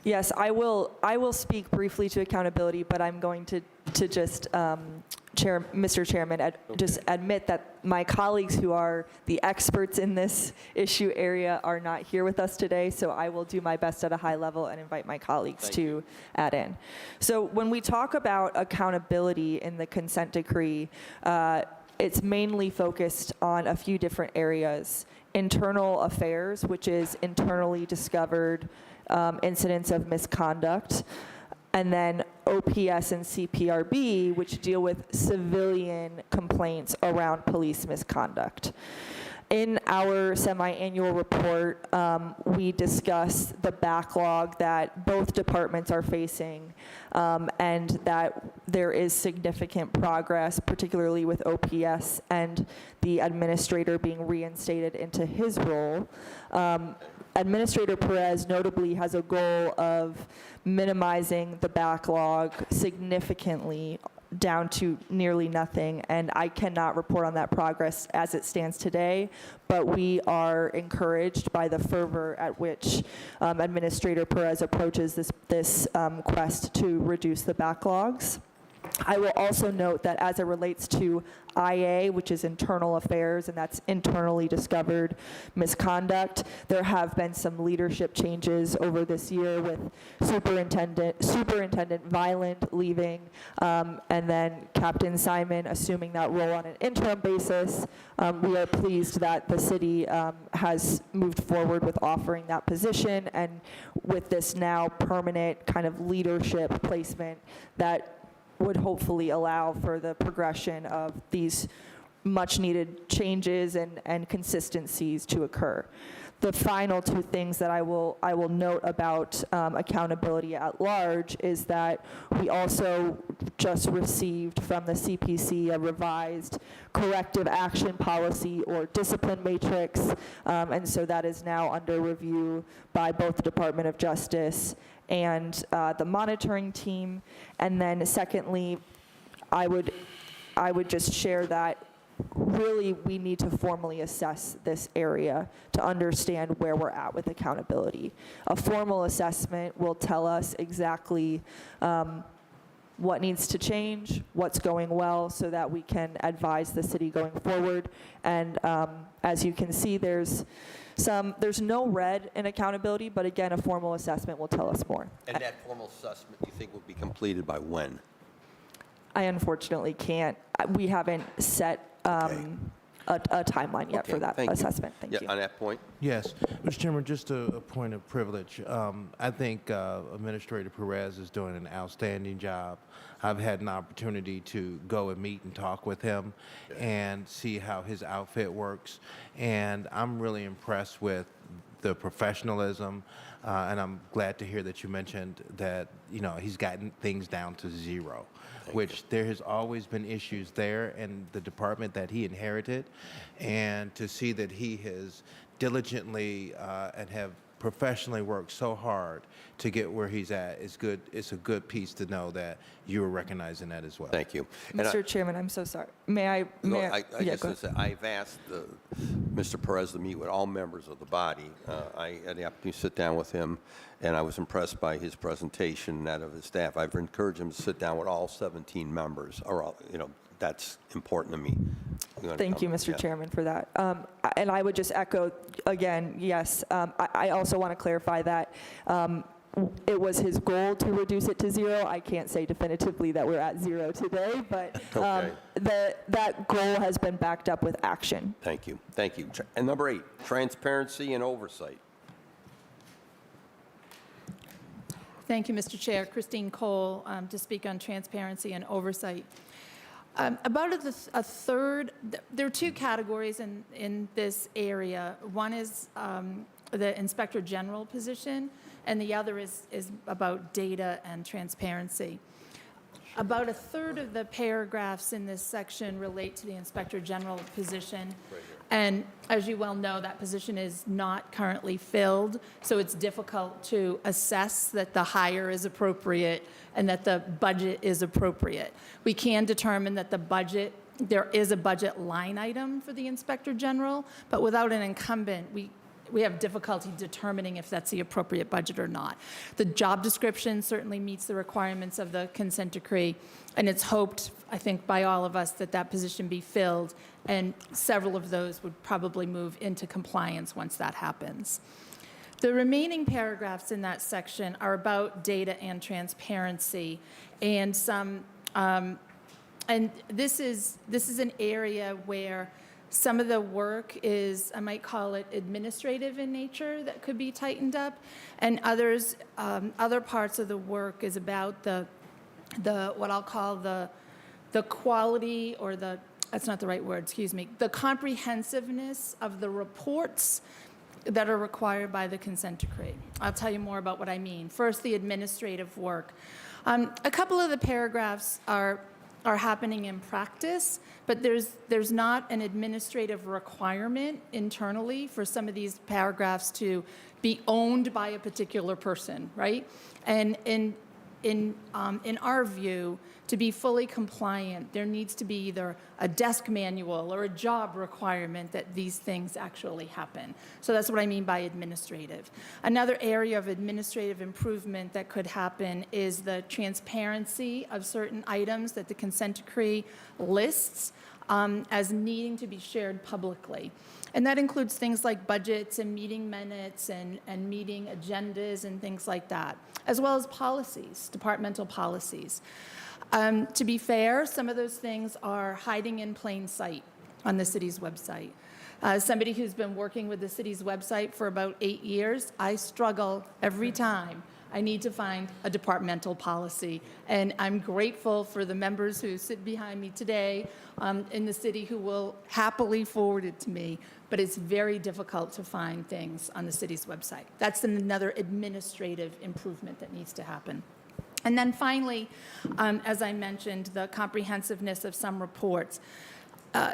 Yes, I will speak briefly to accountability, but I'm going to just, Mr. Chairman, just admit that my colleagues who are the experts in this issue area are not here with us today, so I will do my best at a high level and invite my colleagues to add in. So when we talk about accountability in the consent decree, it's mainly focused on a few different areas. Internal affairs, which is internally discovered incidents of misconduct, and then OPS and CPRB, which deal with civilian complaints around police misconduct. In our semi-annual report, we discuss the backlog that both departments are facing, and that there is significant progress, particularly with OPS and the administrator being reinstated into his role. Administrator Perez notably has a goal of minimizing the backlog significantly down to nearly nothing, and I cannot report on that progress as it stands today, but we are encouraged by the fervor at which Administrator Perez approaches this quest to reduce the backlogs. I will also note that as it relates to IA, which is internal affairs, and that's internally discovered misconduct, there have been some leadership changes over this year with Superintendent Violent leaving, and then Captain Simon assuming that role on an interim basis. We are pleased that the city has moved forward with offering that position, and with this now permanent kind of leadership placement that would hopefully allow for the progression of these much needed changes and consistencies to occur. the final two things that I will note about accountability at large is that we also just received from the CPC a revised corrective action policy or discipline matrix, and so that is now under review by both the Department of Justice and the monitoring team. And then secondly, I would just share that really we need to formally assess this area to understand where we're at with accountability. A formal assessment will tell us exactly what needs to change, what's going well, so that we can advise the city going forward. And as you can see, there's no red in accountability, but again, a formal assessment will tell us more. And that formal assessment, you think, will be completed by when? I unfortunately can't. We haven't set a timeline yet Okay, for that thank you. assessment. Thank Yeah, you. on that point? Yes, Mr. Chairman, just a point of privilege. I think Administrator Perez is doing an outstanding job. I've had an opportunity to go and meet and talk with him and see how his outfit works, and I'm really impressed with the professionalism, and I'm glad to hear that you mentioned that, you know, he's gotten things down to zero. Which there has always been issues there in the department that he inherited, and to see that he has diligently and have professionally worked so hard to get where he's at is good. It's a good piece to know that you were recognizing that as well. Thank you. And Mr. Chairman, I'm so sorry. May I? I Yeah, just go want to say, I've asked Mr. Perez to meet with all members of the body. I had the opportunity to sit down with him, and I was impressed by his presentation and that of his staff. I've encouraged him to sit down with all 17 members, or all, you know, that's important to me. Thank you, Mr. Chairman, for that. And I would just echo again, yes. I also want to clarify that it was his goal to reduce it to zero. I can't say definitively that we're at zero today, but Okay. that goal has been backed up with action. Thank you. Thank you. And number 8, transparency and oversight. Thank you, Mr. Chair. Christine Cole, to speak on transparency and oversight. About a third, there are two categories in this area. One is the Inspector General position, and the other is about data and transparency. About a third of the paragraphs in this section relate to the Inspector General position. And as you well know, that position is not currently filled, so it's difficult to assess that the hire is appropriate and that the budget is appropriate. We can determine that there is a budget line item for the Inspector General, but without an incumbent, we have difficulty determining if that's the appropriate budget or not. The job description certainly meets the requirements of the consent decree, and it's hoped, I think, by all of us that that position be filled, and several of those would probably move into compliance once that happens. The remaining paragraphs in that section are about data and transparency, and and this is an area where some of the work is, I might call it administrative in nature, that could be tightened up, and other parts of the work is about the what I'll call the quality, or that's not the right word, excuse me, the comprehensiveness of the reports that are required by the consent decree. I'll tell you more about what I mean. First, the administrative work. A couple of the paragraphs are happening in practice, but there's not an administrative requirement internally for some of these paragraphs to be owned by a particular person, right? And in our view, to be fully compliant, there needs to be either a desk manual or a job requirement that these things actually happen. So that's what I mean by administrative. Another area of administrative improvement that could happen is the transparency of certain items that the consent decree lists as needing to be shared publicly. And that includes things like budgets and meeting minutes and meeting agendas and things like that, as well as policies, departmental policies. To be fair, some of those things are hiding in plain sight on the city's website. Somebody who's been working with the city's website for about 8 years, I struggle every time I need to find a departmental policy. And I'm grateful for the members who sit behind me today in the city who will happily forward it to me. But it's very difficult to find things on the city's website. That's another administrative improvement that needs to happen. And then finally, as I mentioned, the comprehensiveness of some reports.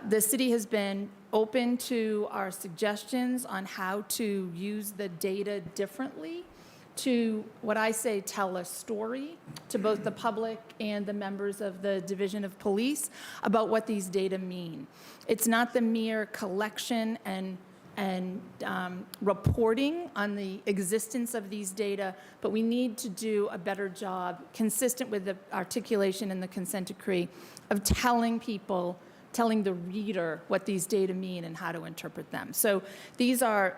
The city has been open to our suggestions on how to use the data differently to, what I say, tell a story to both the public and the members of the Division of Police about what these data mean. It's not the mere collection and reporting on the existence of these data, but we need to do a better job, consistent with the articulation in the consent decree, of telling the reader what these data mean and how to interpret them. So these are,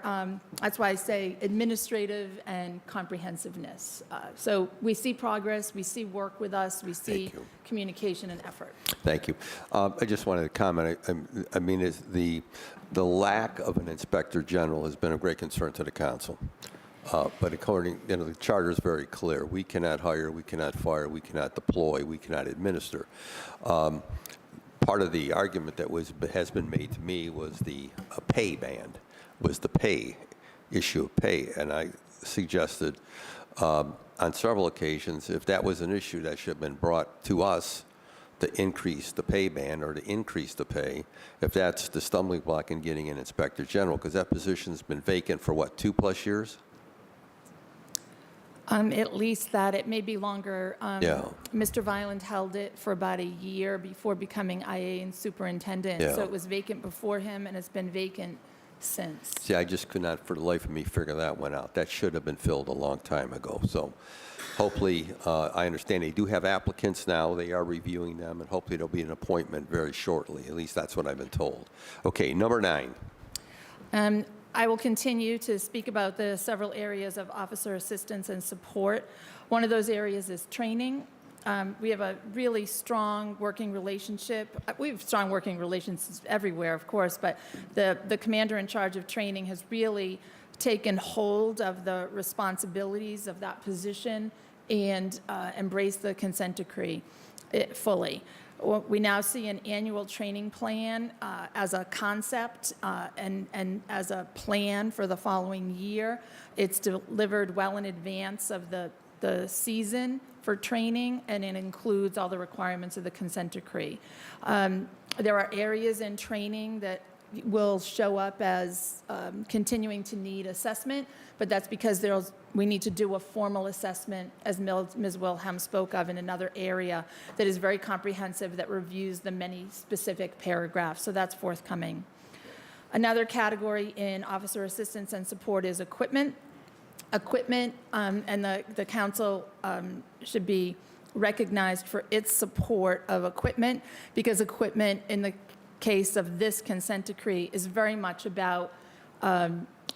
that's why I say administrative and comprehensiveness. So we see progress, we see work with us, we see communication and effort. Thank you. I just wanted to comment. I mean, is the lack of an inspector general has been a great concern to the council. But according, the charter is very clear. We cannot hire, we cannot fire, we cannot deploy, we cannot administer. Part of the argument that has been made to me was the pay band, was the pay issue of pay, and I suggested on several occasions, if that was an issue that should have been brought to us to increase the pay band or to increase the pay, if that's the stumbling block in getting an inspector general, because that position's been vacant for what, 2+ years? At least that. It may be longer. Yeah. Mr. Violent held it for about a year before becoming IA and superintendent. Yeah. So it was vacant before him, and it's been vacant since. See, I just could not, for the life of me, figure that one out. That should have been filled a long time ago. So hopefully, I understand they do have applicants now. They are reviewing them, and hopefully there'll be an appointment very shortly. At least that's what I've been told. Okay, number 9. I will continue to speak about the several areas of officer assistance and support. One of those areas is training. We have a really strong working relationship. We have strong working relations everywhere, of course, but the commander in charge of training has really taken hold of the responsibilities of that position and embraced the consent decree fully. We now see an annual training plan as a concept and as a plan for the following year. It's delivered well in advance of the season for training, and it includes all the requirements of the consent decree. There are areas in training that will show up as continuing to need assessment, but that's because we need to do a formal assessment, as Ms. Wilhelm spoke of, in another area that is very comprehensive, that reviews the many specific paragraphs. So that's forthcoming. Another category in officer assistance and support is equipment. Equipment, and the council should be recognized for its support of equipment, because equipment in the case of this consent decree is very much about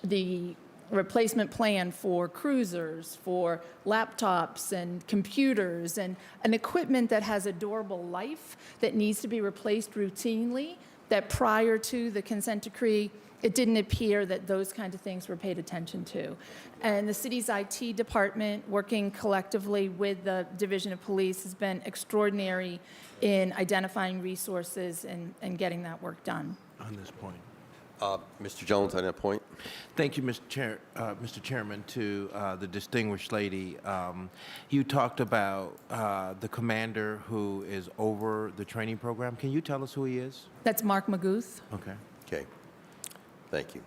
the replacement plan for cruisers, for laptops and computers, and an equipment that has a durable life that needs to be replaced routinely, that prior to the consent decree, it didn't appear that those kinds of things were paid attention to. And the city's IT department, working collectively with the Division of Police, has been extraordinary in identifying resources and getting that work done. On this point. Mr. Jones, on that point? Thank you, Mr. Chairman. To the distinguished lady, you talked about the commander who is over the training program. Can you tell us who he is? That's Mark Maguth. Okay. Okay. Thank you.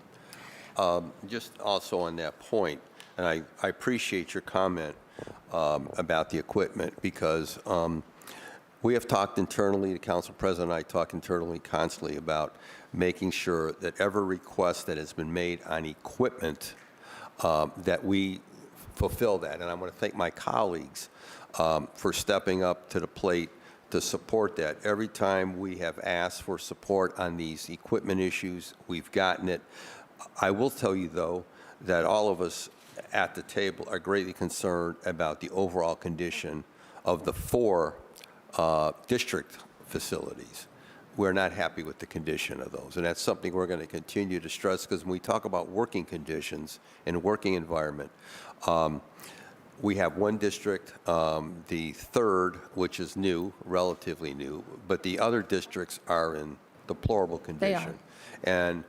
Just also on that point, and I appreciate your comment about the equipment, because we have talked internally, the council president and I talk internally constantly about making sure that every request that has been made on equipment, that we fulfill that. And I want to thank my colleagues for stepping up to the plate to support that. Every time we have asked for support on these equipment issues, we've gotten it. I will tell you, though, that all of us at the table are greatly concerned about the overall condition of the 4 district facilities. We're not happy with the condition of those, and that's something we're going to continue to stress, because when we talk about working conditions and working environment, We have one district, the third, which is new, relatively new, but the other districts are in deplorable condition. And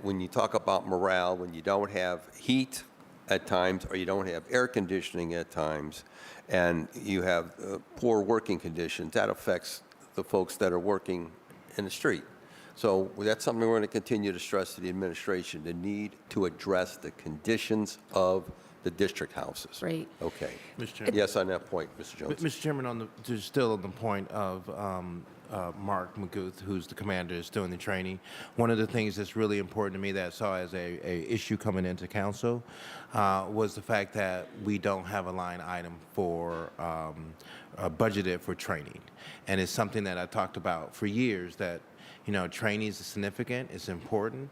when you talk about morale, when you don't have heat at times, or you don't have air conditioning at times, and you have poor working conditions, that affects the folks that are working in the street. So that's something we're going to continue to stress to the administration, the need to address the conditions of the district houses. Right. Okay. Mr. Chairman. Yes, on that point, Mr. Jones. Mr. Chairman, still on the point of Mark McGuth, who's the commander, is doing the training. One of the things that's really important to me that I saw as a issue coming into council was the fact that we don't have a line item for budgeted for training. And it's something that I talked about for years, that training is significant, it's important.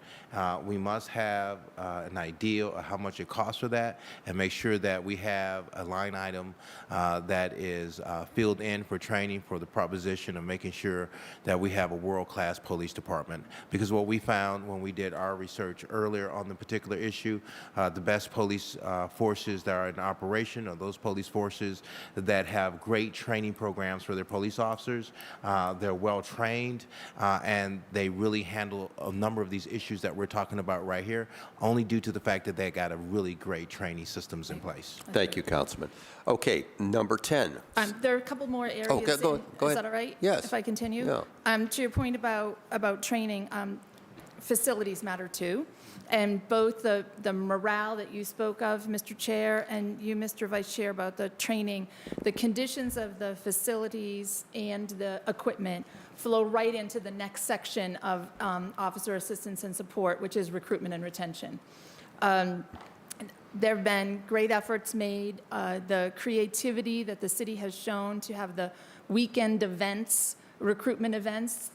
We must have an idea of how much it costs for that, and make sure that we have a line item that is filled in for training, for the proposition of making sure that we have a world-class police department. Because what we found when we did our research earlier on the particular issue, the best police forces that are in operation are those police forces that have great training programs for their police officers. They're well-trained, and they really handle a number of these issues that we're talking about right here, only due to the fact that they got a really great training systems in place. Thank you, Councilman. Okay, number 10. There are a couple more areas. Oh, go Is ahead. that all right? Yes. If I continue? Yeah. To your point about training, facilities matter too. And both the morale that you spoke of, Mr. Chair, and you, Mr. Vice Chair, about the training, the conditions of the facilities and the equipment flow right into the next section of officer assistance and support, which is recruitment and retention. There have been great efforts made. The creativity that the city has shown to have the weekend events, recruitment events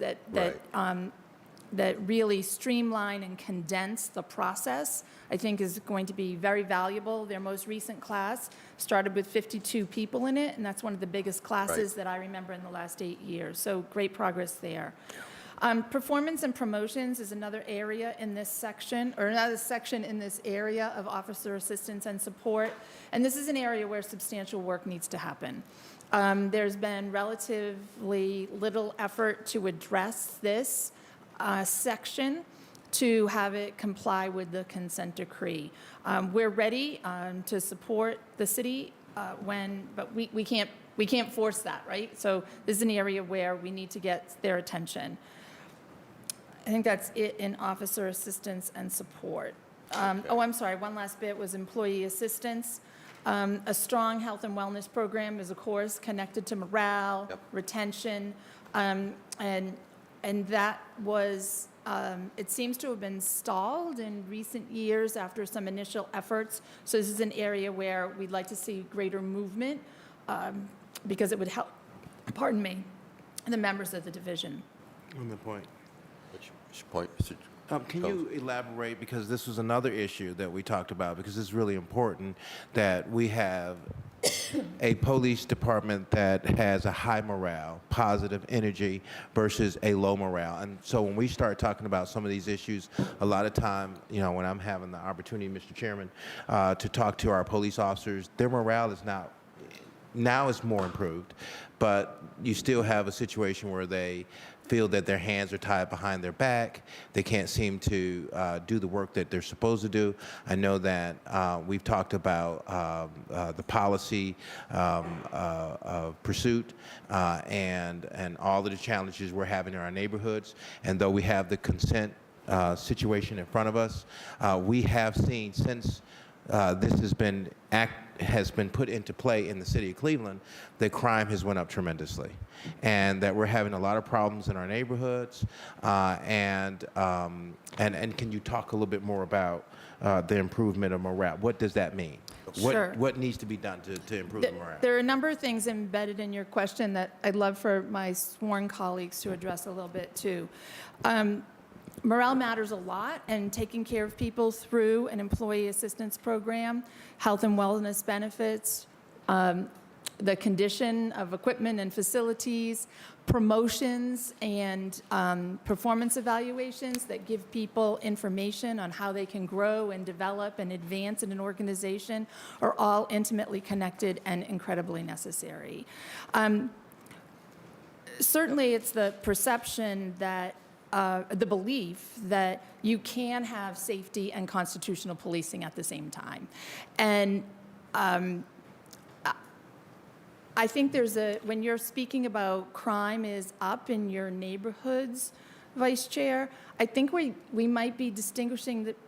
that really streamline and condense the process, I think is going to be very valuable. Their most recent class started with 52 people in it, and that's one of the biggest classes that I remember in the last 8 years. So great progress there. Performance and promotions is another area in this section, or another section in this area of officer assistance and support. And this is an area where substantial work needs to happen. There's been relatively little effort to address this section to have it comply with the consent decree. We're ready to support the city but we can't force that, right? So this is an area where we need to get their attention. I think that's it in officer assistance and support. Oh, I'm sorry, one last bit was employee assistance. A strong health and wellness program is, of course, connected to morale, retention, and that was, it seems to have been stalled in recent years after some initial efforts. So this is an area where we'd like to see greater movement because it would help, pardon me, the members of the division. On the point. Which point, Mr. Can you elaborate, because this was another issue that we talked about, because it's really important that we have a police department that has a high morale, positive energy, versus a low morale. And so when we start talking about some of these issues, a lot of time, when I'm having the opportunity, Mr. Chairman, to talk to our police officers, their morale is now it's more improved, but you still have a situation where they feel that their hands are tied behind their back. They can't seem to do the work that they're supposed to do. I know that we've talked about the policy of pursuit and all of the challenges we're having in our neighborhoods. And though we have the consent situation in front of us, we have seen since this has been put into play in the city of Cleveland, that crime has went up tremendously, and that we're having a lot of problems in our neighborhoods. And can you talk a little bit more about the improvement of morale? What does that mean? Sure. What needs to be done to improve the morale? There are a number of things embedded in your question that I'd love for my sworn colleagues to address a little bit too. Morale matters a lot, and taking care of people through an employee assistance program, health and wellness benefits, the condition of equipment and facilities, promotions and performance evaluations that give people information on how they can grow and develop and advance in an organization are all intimately connected and incredibly necessary. Certainly, it's the perception that, the belief that you can have safety and constitutional policing at the same time. And I think when you're speaking about crime is up in your neighborhoods, Vice Chair, I think we might be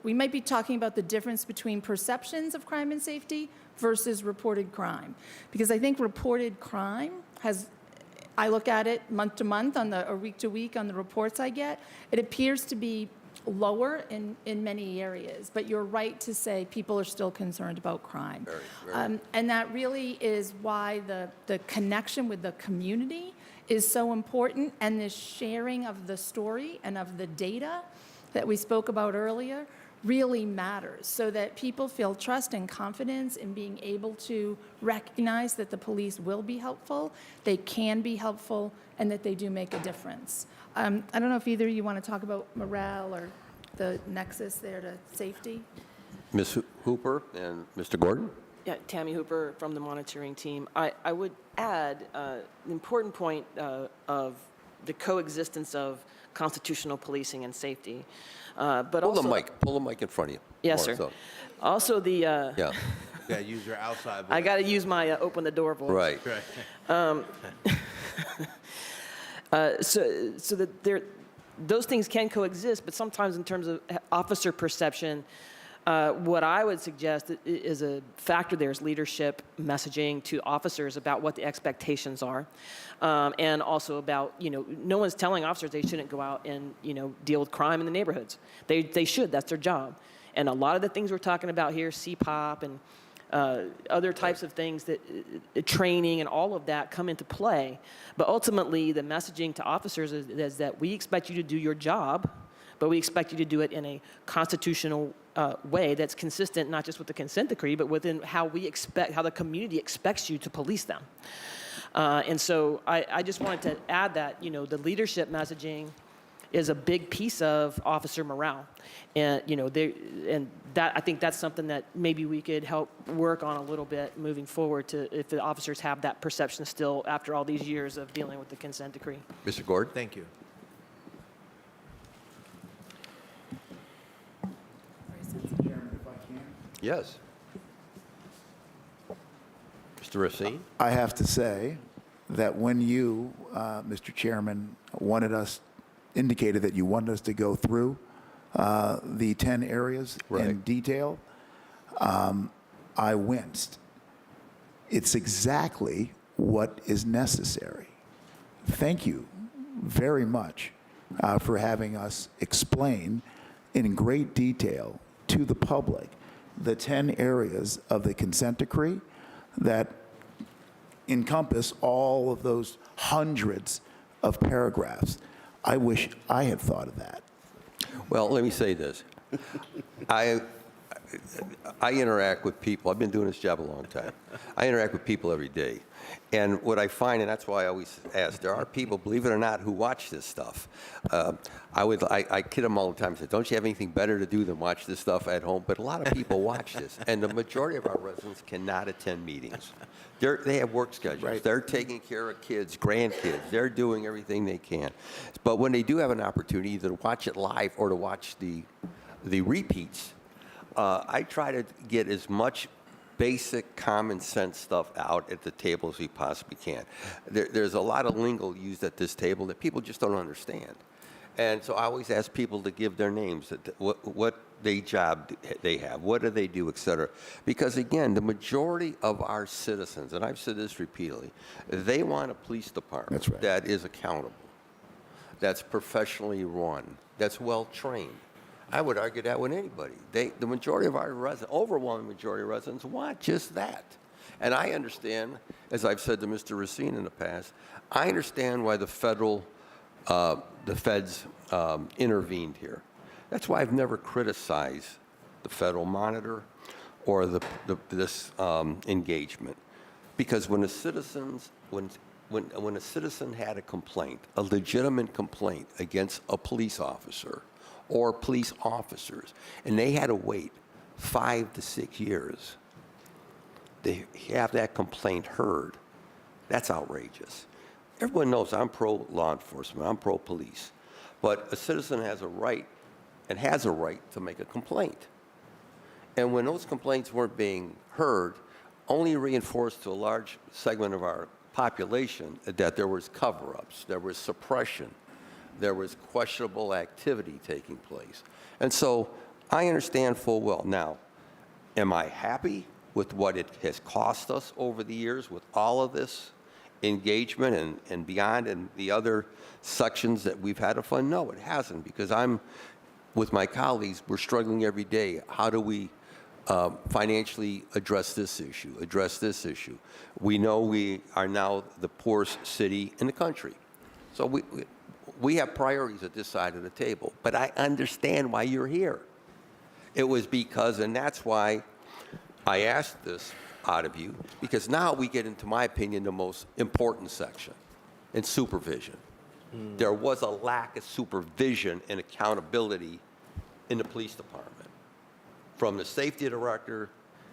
we might be talking about the difference between perceptions of crime and safety versus reported crime. Because I think reported crime I look at it month to month or week to week on the reports I get, it appears to be lower in many areas, but you're right to say people are still concerned about crime. Very. And that really is why the connection with the community is so important, and this sharing of the story and of the data that we spoke about earlier really matters, so that people feel trust and confidence in being able to recognize that the police will be helpful, they can be helpful, and that they do make a difference. I don't know if either of you want to talk about morale or the nexus there to safety. Ms. Hooper and Mr. Gordon? Yeah, Tammy Hooper from the monitoring team. I would add an important point of the coexistence of constitutional policing and safety. But Pull also, the mic in front of you. Yes, More sir. so. Also the... Yeah, You gotta use your outside voice. I got to use my open the door voice. right. So that those things can coexist, but sometimes in terms of officer perception, what I would suggest is a factor there is leadership messaging to officers about what the expectations are, and also about, no one's telling officers they shouldn't go out and, deal with crime in the neighborhoods. They should, that's their job. And a lot of the things we're talking about here, CPOP and other types of things, that training and all of that come into play. But ultimately, the messaging to officers is that we expect you to do your job, but we expect you to do it in a constitutional way that's consistent not just with the consent decree, but within how the community expects you to police them. And so I just wanted to add that, the leadership messaging is a big piece of officer morale. And, I think that's something that maybe we could help work on a little bit moving forward, if the officers have that perception still after all these years of dealing with the consent decree. Mr. Gordon? Thank you. Chairman, if I can. Yes. Mr. Racine? I have to say that when you, Mr. Chairman, indicated that you wanted us to go through the 10 areas in Right. detail, I winced. It's exactly what is necessary. Thank you very much for having us explain in great detail to the public the 10 areas of the consent decree that encompass all of those hundreds of paragraphs. I wish I had thought of that. Well, let me say this. I interact with people. I've been doing this job a long time. I interact with people every day. And what I find, and that's why I always ask, there are people, believe it or not, who watch this stuff. I kid them all the time. I say, don't you have anything better to do than watch this stuff at home? But a lot of people watch this. And the majority of our residents cannot attend meetings. They have work schedules. Right. They're taking care of kids, grandkids. They're doing everything they can. But when they do have an opportunity either to watch it live or to watch the repeats, I try to get as much basic common sense stuff out at the table as we possibly can. There's a lot of lingo used at this table that people just don't understand. And so I always ask people to give their names, what job they have, what do they do, et cetera. Because again, the majority of our citizens, and I've said this repeatedly, they want a police department That's right. that is accountable, that's professionally run, that's well-trained. I would argue that with anybody. The majority of our residents, overwhelming majority of residents, want just that. And I understand, as I've said to Mr. Racine in the past, I understand why the feds intervened here. That's why I've never criticized the federal monitor or this engagement. Because when a citizen had a complaint, a legitimate complaint against a police officer or police officers, and they had to wait 5 to 6 years to have that complaint heard, that's outrageous. Everyone knows I'm pro-law enforcement, I'm pro-police, but a citizen has a right to make a complaint. And when those complaints weren't being heard, only reinforced to a large segment of our population that there was cover-ups, there was suppression, there was questionable activity taking place. And so I understand full well. Now, am I happy with what it has cost us over the years with all of this engagement and beyond and the other sections that we've had to fund? No, it hasn't, because I'm, with my colleagues, we're struggling every day. How do we financially address this issue, We know we are now the poorest city in the country. So we have priorities at this side of the table. But I understand why you're here. It was because, and that's why I asked this out of you, because now we get into, my opinion, the most important section, in supervision. There was a lack of supervision and accountability in the police department, from the safety director,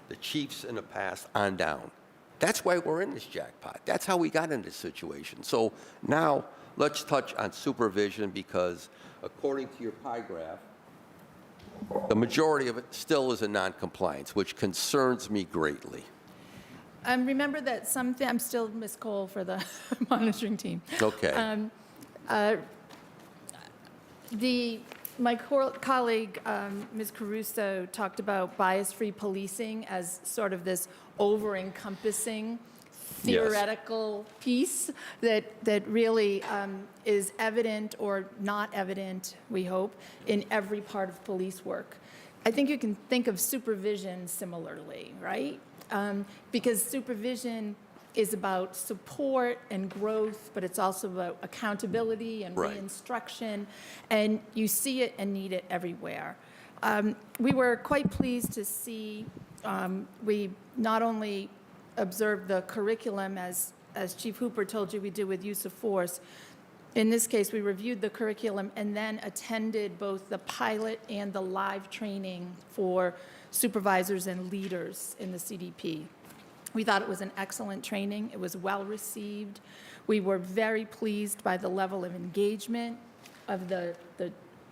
the chiefs in the past on down. That's why we're in this jackpot. That's how we got in this situation. So now let's touch on supervision, because according to your pie graph, the majority of it still is in non-compliance, which concerns me greatly. Remember that I'm still Ms. Cole for the monitoring team. Okay. My colleague, Ms. Caruso, talked about bias-free policing as sort of this over-encompassing theoretical piece that really is evident or not evident, we hope, in every part of police work. I think you can think of supervision similarly, right? Because supervision is about support and growth, but it's also about accountability and re-instruction, and you see it and need it everywhere. We were quite pleased to see we not only observed the curriculum, as Chief Hooper told you we do with use of force. In this case, we reviewed the curriculum and then attended both the pilot and the live training for supervisors and leaders in the CDP. We thought it was an excellent training. It was well received. We were very pleased by the level of engagement of the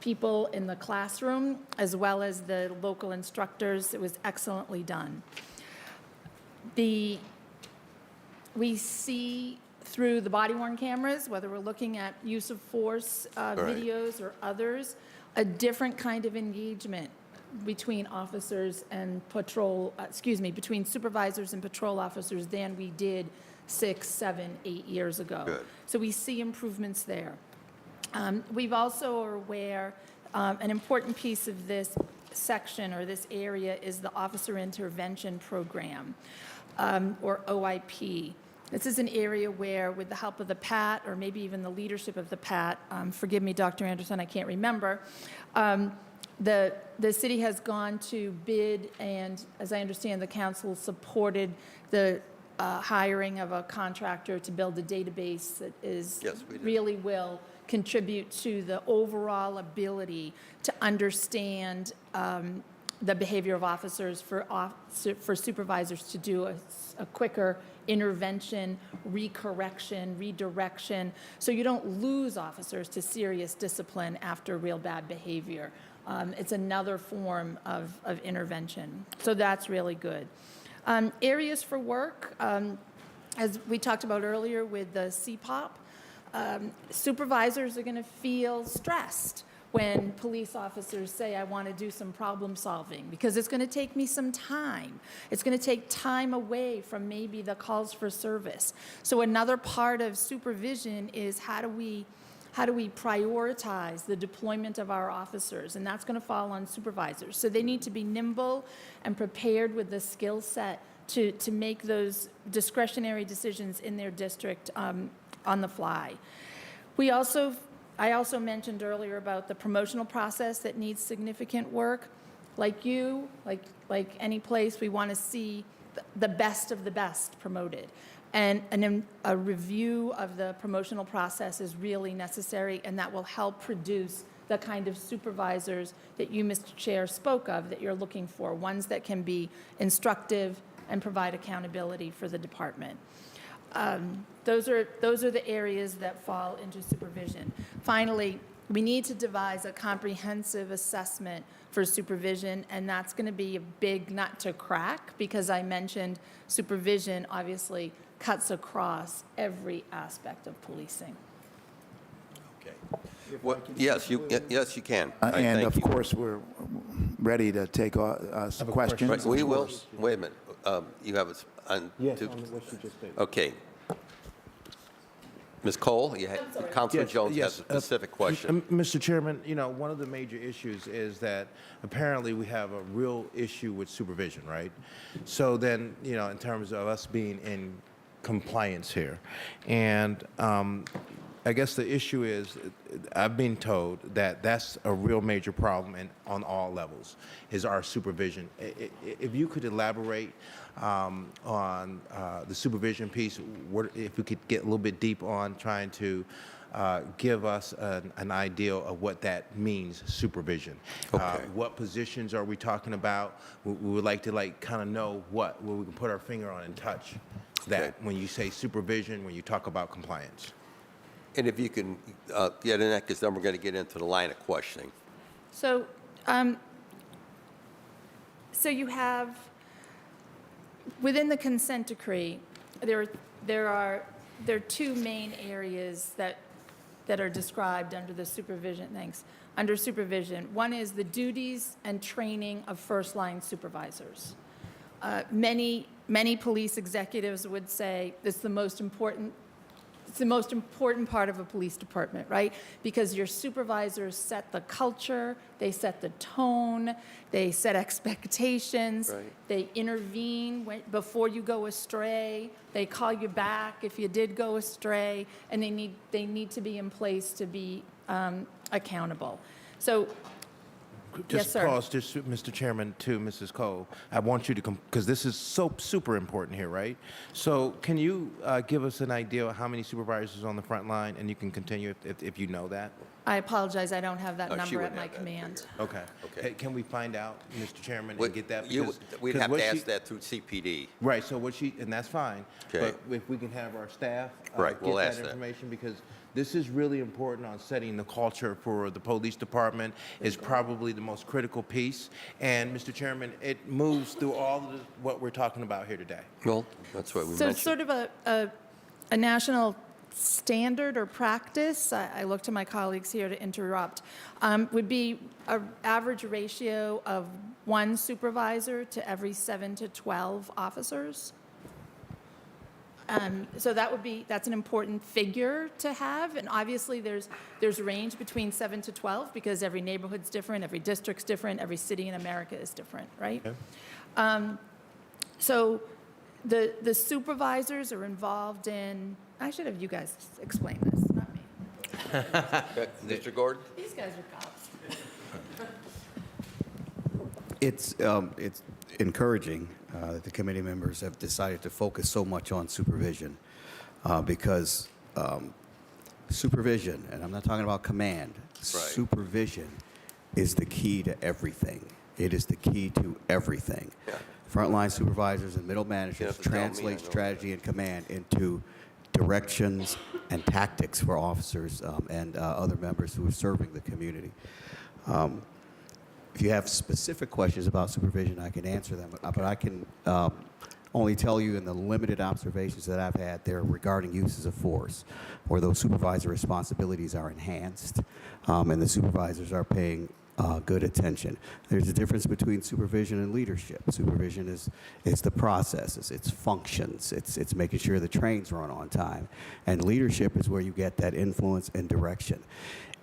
people in the classroom, as well as the local instructors. It was excellently done. We see through the body-worn cameras, whether we're looking at use of force videos or others, a different kind of engagement between officers and between supervisors and patrol officers than we did 6, 7, 8 years ago. Good. So we see improvements there. We've also are aware an important piece of this section or this area is the Officer Intervention Program, or OIP. This is an area where, with the help of the PAT, or maybe even the leadership of the PAT, forgive me, Dr. Anderson, I can't remember, the city has gone to bid, and as I understand, the council supported the hiring of a contractor to build a database that is really will contribute to the overall ability to understand the behavior of officers for supervisors to do a quicker intervention, recorrection, redirection, so you don't lose officers to serious discipline after real bad behavior. It's another form of intervention. So that's really good. Areas for work, as we talked about earlier with the CPOP, supervisors are going to feel stressed when police officers say, I want to do some problem solving, because it's going to take me some time. It's going to take time away from maybe the calls for service. So another part of supervision is how do we prioritize the deployment of our officers? And that's going to fall on supervisors. So they need to be nimble and prepared with the skill set to make those discretionary decisions in their district on the fly. I also mentioned earlier about the promotional process that needs significant work. Like any place, we want to see the best of the best promoted. And a review of the promotional process is really necessary, and that will help produce the kind of supervisors that you, Mr. Chair, spoke of that you're looking for, ones that can be instructive and provide accountability for the department. Those are the areas that fall into supervision. Finally, we need to devise a comprehensive assessment for supervision, and that's going to be a big nut to crack because I mentioned supervision obviously cuts across every aspect of policing. Okay. Well, yes, you can. And Thank of you. course, we're ready to take some questions. Right, we will. Wait a minute. You have Yes, on what you just stated. Okay. Ms. Cole, Councilman Jones has a specific question. Mr. Chairman, you know, one of the major issues is that apparently we have a real issue with supervision, right? So then, you know, in terms of us being in compliance here. And I guess the issue is, I've been told that that's a real major problem and on all levels, is our supervision. If you could elaborate on the supervision piece, if we could get a little bit deep on trying to give us an idea of what that means, supervision. Okay. What positions are we talking about? We would like to kind of know where we can put our finger on and touch that Okay. when you say supervision, when you talk about compliance. And if you can get in that, because then we're going to get into the line of questioning. So, so you have, within the consent decree, there are two main areas that are described under the supervision, under supervision. One is the duties and training of first-line supervisors. Many police executives would say it's the most important part of a police department, right? Because your supervisors set the culture, they set the tone, they set expectations, Right. they intervene before you go astray, they call you back if you did go astray, and they need to be in place to be accountable. So, yes, Just sir. pause, just Mr. Chairman, to Mrs. Cole. I want you to come, because this is so super important here, right? So can you give us an idea of how many supervisors are on the front line, and you can continue if you know that? I apologize, I don't have that No, she number wouldn't at my have that command. figure. Okay. Okay. Hey, can we find out, Mr. Chairman, Wait, and get that? We'd 'cause have what to she- ask that through CPD. Right, so and that's fine. Okay. But if we can have our staff Right, we'll get ask that that. information, because this is really important on setting the culture for the police department, is probably the most critical piece. And Mr. Chairman, it moves through all of what we're talking about here today. Well, that's what we So mentioned. it's sort of a national standard or practice, I look to my colleagues here to interrupt, would be an average ratio of 1 supervisor to every 7 to 12 officers. So that's an important figure to have, and obviously there's a range between 7 to 12 because every neighborhood's different, every district's different, every city in America is different, right? Okay. So the supervisors are involved in, I should have you guys explain this, not me. Mr. Gordon? These guys are cops. It's encouraging that the committee members have decided to focus so much on supervision because supervision, and I'm not talking about command, supervision is the key to everything. It is the key to everything. Yeah. Frontline supervisors and middle You managers have to tell me, I translate know. strategy and command into directions and tactics for officers and other members who are serving the community. If you have specific questions about supervision, I can answer them, but I can only tell you in the limited observations that I've had there regarding uses of force, where those supervisor responsibilities are enhanced and the supervisors are paying good attention. There's a difference between supervision and leadership. Supervision is the processes, it's functions, it's making sure the trains run on time. And leadership is where you get that influence and direction.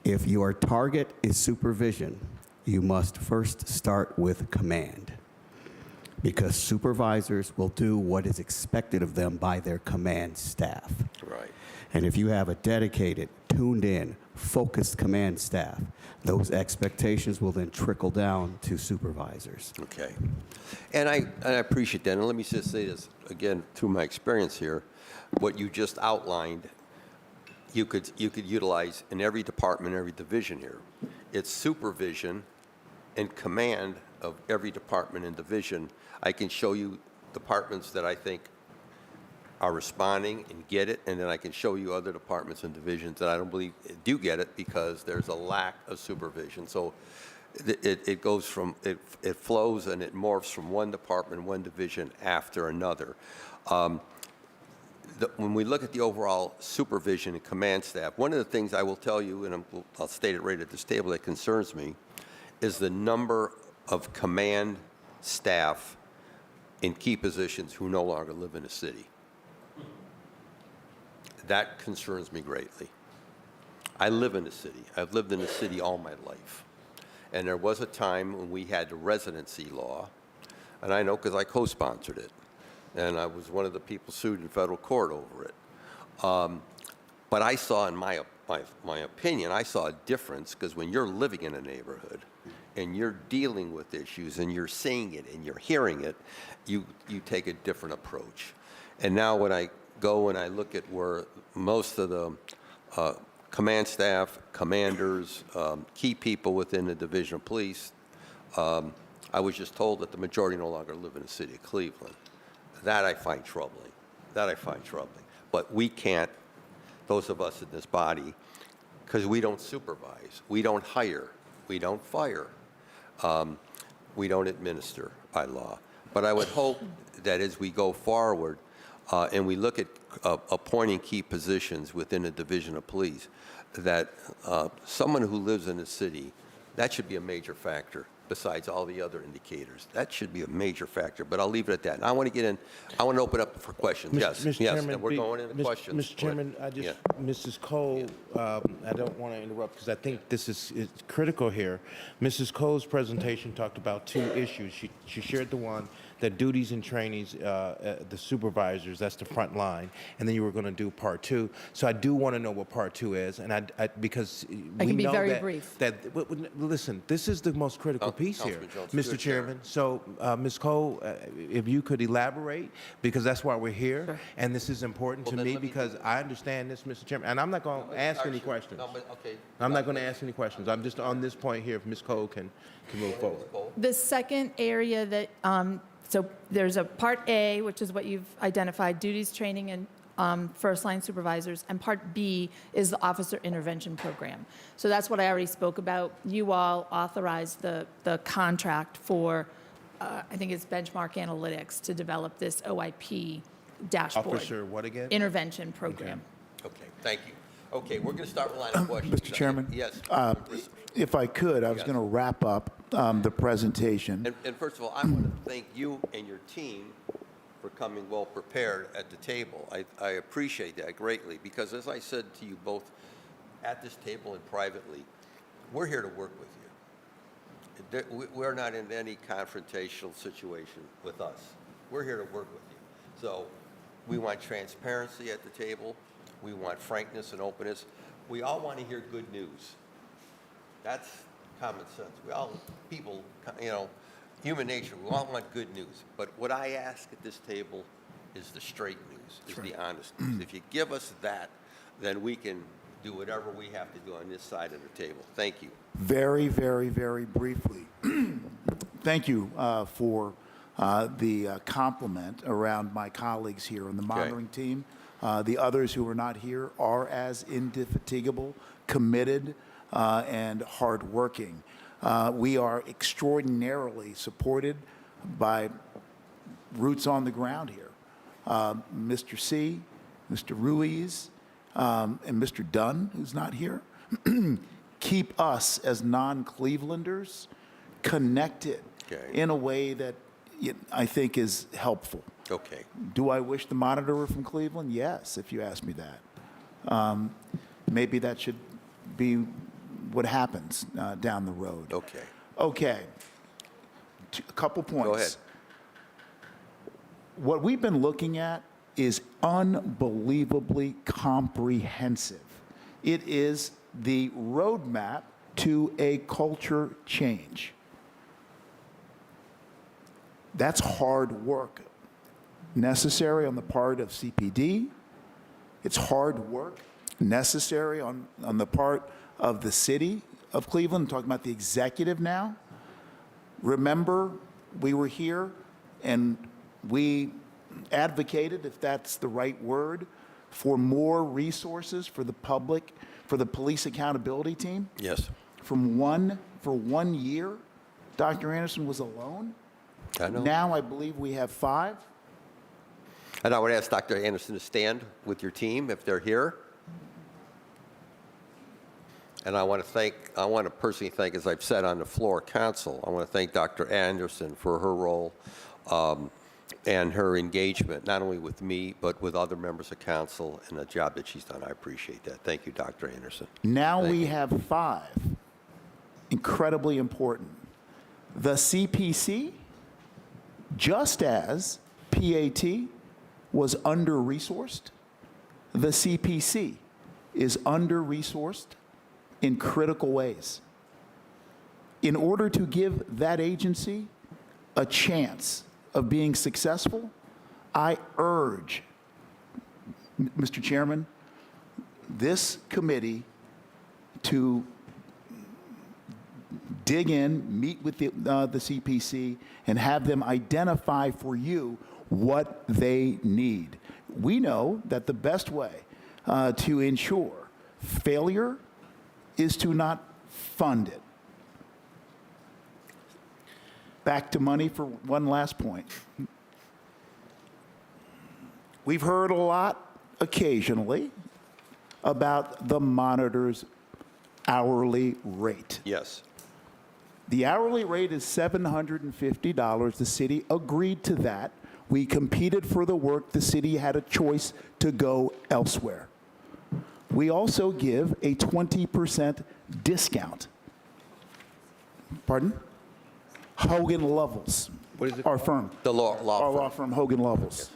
If your target is supervision, you must first start with command. because supervisors will do what is expected of them by their command staff. Right. And if you have a dedicated, tuned in, focused command staff, those expectations will then trickle down to supervisors. Okay. And I appreciate that. And let me just say this again, through my experience here, what you just outlined, you could utilize in every department, every division here. It's supervision and command of every department and division. I can show you departments that I think are responding and get it, and then I can show you other departments and divisions that I don't believe do get it because there's a lack of supervision. So it goes from, it flows and it morphs from one department, one division after another. When we look at the overall supervision and command staff, one of the things I will tell you, and I'll state it right at this table, that concerns me, is the number of command staff in key positions who no longer live in the city. That concerns me greatly. I live in the city. I've lived in the city all my life. And there was a time when we had the residency law, and I know because I co-sponsored it, and I was one of the people sued in federal court over it. But I saw, in my opinion, I saw a difference because when you're living in a neighborhood and you're dealing with issues and you're seeing it and you're hearing it, you take a different approach. And now when I go and I look at where most of the command staff, commanders, key people within the Division of Police, I was just told that the majority no longer live in the city of Cleveland. That I find troubling. That I find troubling. But we can't, those of us in this body, because we don't supervise, we don't hire, we don't fire, we don't administer by law. But I would hope that as we go forward and we look at appointing key positions within a division of police, that someone who lives in the city, that should be a major factor besides all the other indicators. That should be a major factor, but I'll leave it at that. And I want to get in, I want to open up for questions. Yes, Mr. yes, Chairman, and we're going into questions. Mr. Chairman, I just, Yeah. Mrs. Cole, I don't want to interrupt because I think this is critical here. Mrs. Cole's presentation talked about two issues. She shared the one that duties and trainings, the supervisors, that's the front line, and then you were going to do part two. So I do want to know what part two is, and I because I we can be know very that, brief. listen, this is the most critical piece here, Councilman Jones, Mr. good, Chairman. So, Ms. Cole, if you could elaborate, because that's why we're here, Sure. and this is important Well, to then me let me- because I understand this, Mr. Chairman, and I'm not going to ask any questions. No, but, okay. I'm not going to ask any questions. I'm just on this point here, if Ms. Cole can move forward. The second area that, so there's a Part A, which is what you've identified, duties, training, and first-line supervisors, and Part B is the officer intervention program. So that's what I already spoke about. You all authorized the contract for, I think it's Benchmark Analytics, to develop this OIP dashboard. Officer, what again? Intervention program. Okay, thank you. Okay, we're going to start with line of questions. Mr. Chairman? Yes. If I could, I was Yes. going to wrap up the presentation. And first of all, I want to thank you and your team for coming well prepared at the table. I appreciate that greatly because, as I said to you both at this table and privately, we're here to work with you. We're not in any confrontational situation with us. We're here to work with you. So we want transparency at the table. We want frankness and openness. We all want to hear good news. That's common sense. We all, people, human nature, we all want good news. But what I ask at this table is the straight news, is the honest news. If you give us that, then we can do whatever we have to do on this side of the table. Thank you. Very, very, very briefly, thank you for the compliment around my colleagues here on the monitoring team. The others who are not here are as indefatigable, committed, and hardworking. We are extraordinarily supported by roots on the ground here. Mr. C., Mr. Ruiz, and Mr. Dunn, who's not here, keep us as non-Clevelanders connected in a way that I think is helpful. Okay. Do I wish the monitor were from Cleveland? Yes, if you ask me that. Maybe that should be what happens down the road. Okay. Okay. A couple points. Go ahead. what we've been looking at is unbelievably comprehensive. It is the roadmap to a culture change. That's hard work, necessary on the part of CPD. It's hard work, necessary on the part of the city of Cleveland. I'm talking about the executive now. Remember, we were here and we advocated, if that's the right word, for more resources for the public, for the police accountability team. Yes. For 1 year, Dr. Anderson was alone. I know. Now I believe we have 5. And I would ask Dr. Anderson to stand with your team if they're here. And I want to personally thank, as I've said on the floor, council. I want to thank Dr. Anderson for her role and her engagement, not only with me, but with other members of council and the job that she's done. I appreciate that. Thank you, Dr. Anderson. Now Thank we you. have 5. Incredibly important. The CPC, just as PAT was under-resourced, the CPC is under-resourced in critical ways. In order to give that agency a chance of being successful, I urge, Mr. Chairman, this committee to dig in, meet with the CPC, and have them identify for you what they need. We know that the best way to ensure failure is to not fund it. Back to money for one last point. We've heard a lot occasionally about the monitor's hourly rate. Yes. The hourly rate is $750. The city agreed to that. We competed for the work. The city had a choice to go elsewhere. We also give a 20% discount. Pardon? Hogan Lovells. What is it? Our firm. The law Our law firm. firm, Hogan Lovells.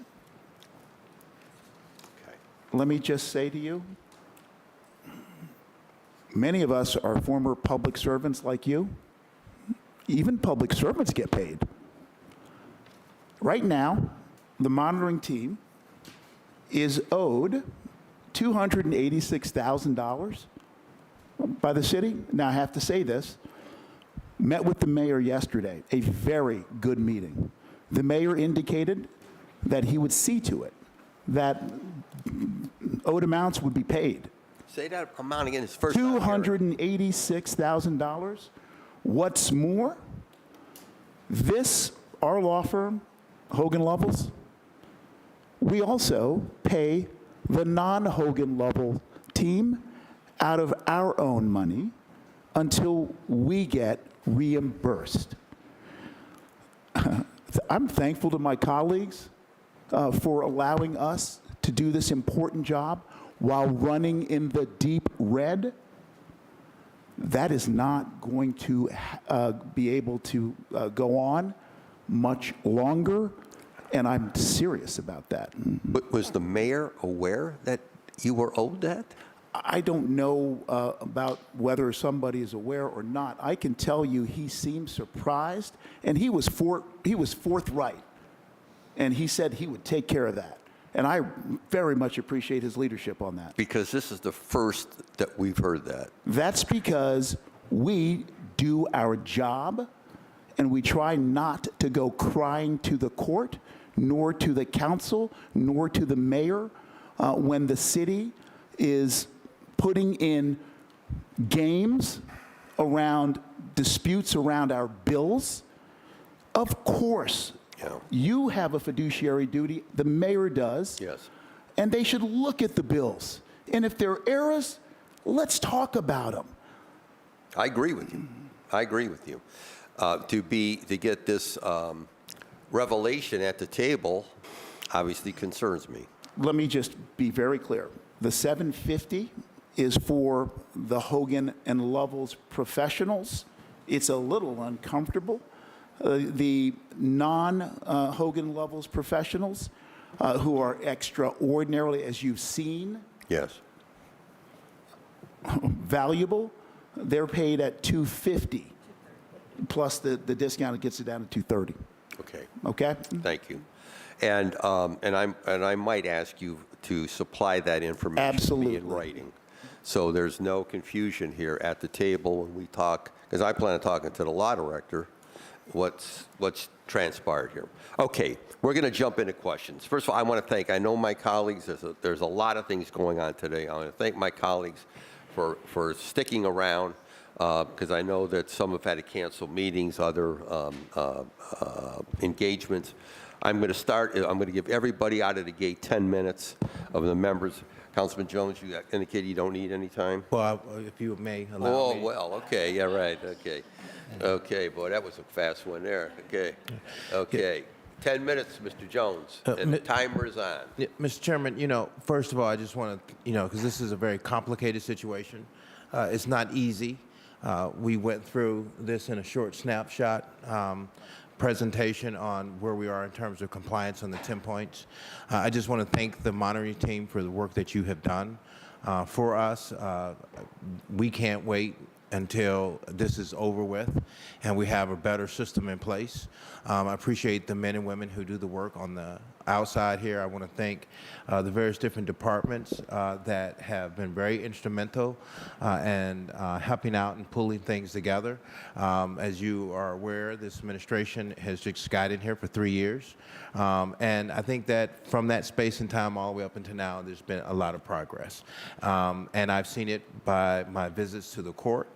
Okay. Let me just say to you, many of us are former public servants like you. Even public servants get paid. Right now, the monitoring team is owed $286,000 by the city. Now, I have to say this. Met with the mayor yesterday, a very good meeting. The mayor indicated that he would see to it that owed amounts would be paid. Say that amount again. It's first time hearing. $286,000. What's more, our law firm, Hogan Lovells, we also pay the non-Hogan Lovell team out of our own money until we get reimbursed. I'm thankful to my colleagues for allowing us to do this important job while running in the deep red. That is not going to be able to go on much longer, and I'm serious about that. But was the mayor aware that you were owed that? I don't know about whether somebody is aware or not. I can tell you he seemed surprised, and he was forthright, and he said he would take care of that. And I very much appreciate his leadership on that. Because this is the first that we've heard that. That's because we do our job, and we try not to go crying to the court, nor to the council, nor to the mayor when the city is putting in games around disputes around our bills. Of course, Yeah. you have a fiduciary duty, the mayor does. Yes. And they should look at the bills. And if there are errors, let's talk about them. I agree with you. I agree with you. To get this revelation at the table obviously concerns me. Let me just be very clear. The $750 is for the Hogan and Lovells professionals. It's a little uncomfortable The non-Hogan Levels professionals who are extraordinarily, as you've seen, Yes. valuable, they're paid at $250, plus the discount gets it down to $230. Okay. Okay? Thank you. And I might ask you to supply that information to me Absolutely. in writing, so there's no confusion here at the table when we talk, because I plan on talking to the law director, what's transpired here. Okay, we're going to jump into questions. First of all, I want to thank, I know my colleagues, there's a lot of things going on today. I want to thank my colleagues for sticking around, because I know that some have had to cancel meetings, other engagements. I'm going to give everybody out of the gate 10 minutes of the members. Councilman Jones, you indicated you don't need any time? Well, if you may allow Oh, me. well, okay, yeah, right, okay. Okay, boy, that was a fast one there, okay. Okay, 10 minutes, Mr. Jones, and the timer is on. Yeah, Mr. Chairman, first of all, I just want to, because this is a very complicated situation. It's not easy. We went through this in a short snapshot presentation on where we are in terms of compliance on the 10 points. I just want to thank the monitoring team for the work that you have done for us. We can't wait until this is over with and we have a better system in place. I appreciate the men and women who do the work on the outside here. I want to thank the various different departments that have been very instrumental and helping out and pulling things together. As you are aware, this administration has just guided here for 3 years. And I think that from that space and time all the way up until now, there's been a lot of progress. And I've seen it by my visits to the court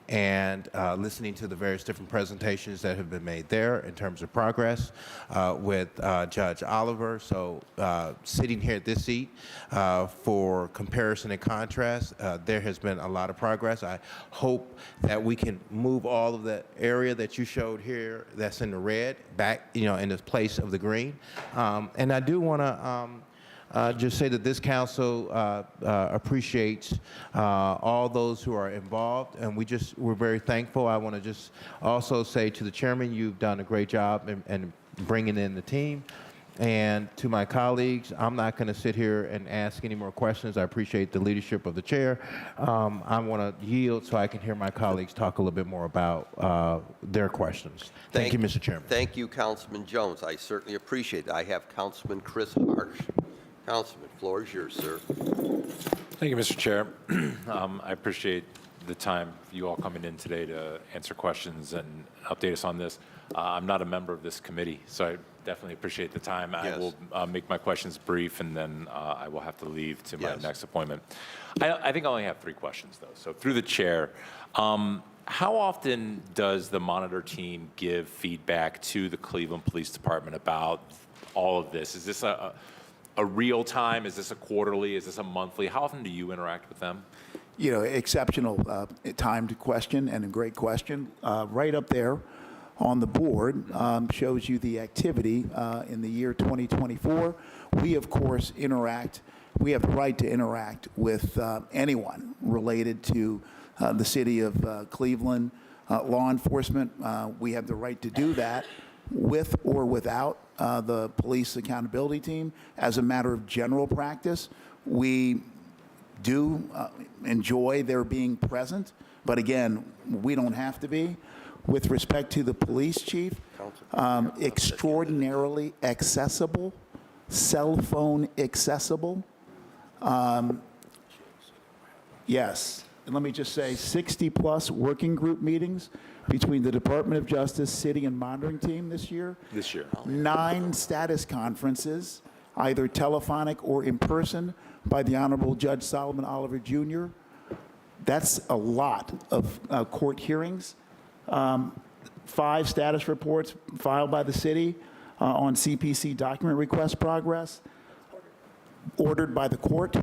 and listening to the various different presentations that have been made there in terms of progress with Judge Oliver. So sitting here at this seat for comparison and contrast, there has been a lot of progress. I hope that we can move all of the area that you showed here that's in the red back, in the place of the green. And I do want to just say that this council appreciates all those who are involved, and we're very thankful. I want to just also say to the chairman, you've done a great job in bringing in the team. And to my colleagues, I'm not going to sit here and ask any more questions. I appreciate the leadership of the chair. I want to yield so I can hear my colleagues talk a little bit more about their questions. Thank you, Mr. Chairman. Thank you, Councilman Jones. I certainly appreciate it. I have Councilman Chris Harsh. Councilman, floor is yours, sir. Thank you, Mr. Chair. I appreciate the time you all coming in today to answer questions and update us on this. I'm not a member of this committee, so I definitely appreciate the time. Yes. I will make my questions brief, and then I will have to leave to my Yes. next appointment. I think I only have 3 questions, though. So through the chair, how often does the monitor team give feedback to the Cleveland Police Department about all of this? Is this a real time? Is this a quarterly? Is this a monthly? How often do you interact with them? Exceptional timed question and a great question. Right up there on the board shows you the activity in the year 2024. We, of course, we have the right to interact with anyone related to the city of Cleveland law enforcement. We have the right to do that with or without the police accountability team. As a matter of general practice, we do enjoy their being present, but again, we don't have to be. With respect to the police chief, extraordinarily accessible, cell phone accessible. Yes, and let me just say 60+ working group meetings between the Department of Justice, city, and monitoring team this year. 9 status conferences, either telephonic or in person, by the Honorable Judge Solomon Oliver Jr. That's a lot of court hearings. 5 status reports filed by the city on CPC document request progress, ordered by the court.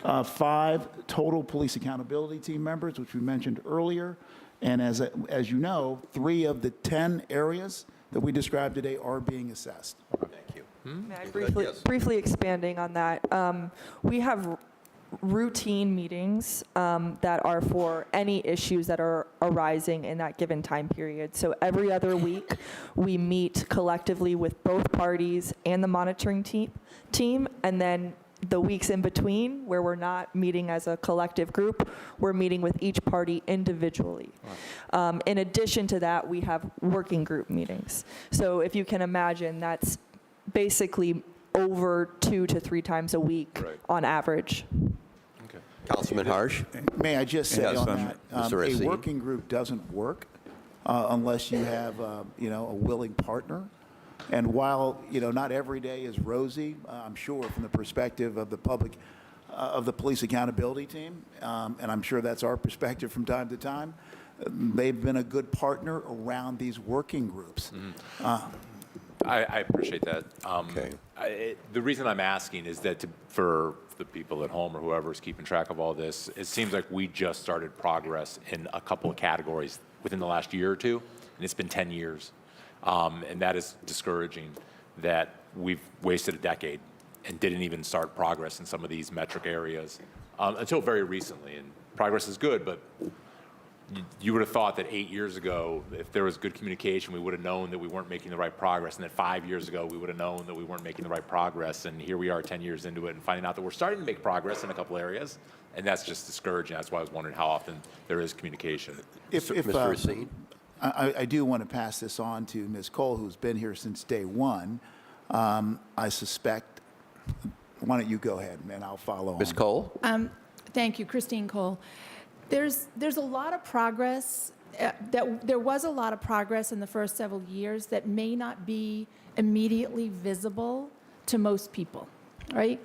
5 total police accountability team members, which we mentioned earlier. And as you know, 3 of the 10 areas that we described today are being assessed. Thank you. May I briefly expanding on that, we have routine meetings that are for any issues that are arising in that given time period. So every other week, we meet collectively with both parties and the monitoring team, and then the weeks in between, where we're not meeting as a collective group, we're meeting with each party individually. In addition to that, we have working group meetings. So if you can imagine, that's basically over 2 to 3 times a week on average. Okay. Councilman Harsh? May I just say Yes, on that, Mr. a Racine. working group doesn't work unless you have, a willing partner. And while, not every day is rosy, I'm sure from the perspective of the public, of the police accountability team, and I'm sure that's our perspective from time to time, they've been a good partner around these working groups. I appreciate that. Okay. The reason I'm asking is that for the people at home or whoever's keeping track of all this, it seems like we just started progress in a couple of categories within the last year or two, and it's been 10 years. And that is discouraging that we've wasted a decade and didn't even start progress in some of these metric areas until very recently. And progress is good, but you would have thought that 8 years ago, if there was good communication, we would have known that we weren't making the right progress, and that 5 years ago, we would have known that we weren't making the right progress. And here we are 10 years into it and finding out that we're starting to make progress in a couple areas, and that's just discouraging. That's why I was wondering how often there is communication. Mr. Racine? I do want to pass this on to Ms. Cole, who's been here since day one. I suspect, why don't you go ahead, and I'll follow on. Ms. Cole? Thank you, Christine Cole. There's a lot of progress. There was a lot of progress in the first several years that may not be immediately visible to most people, right?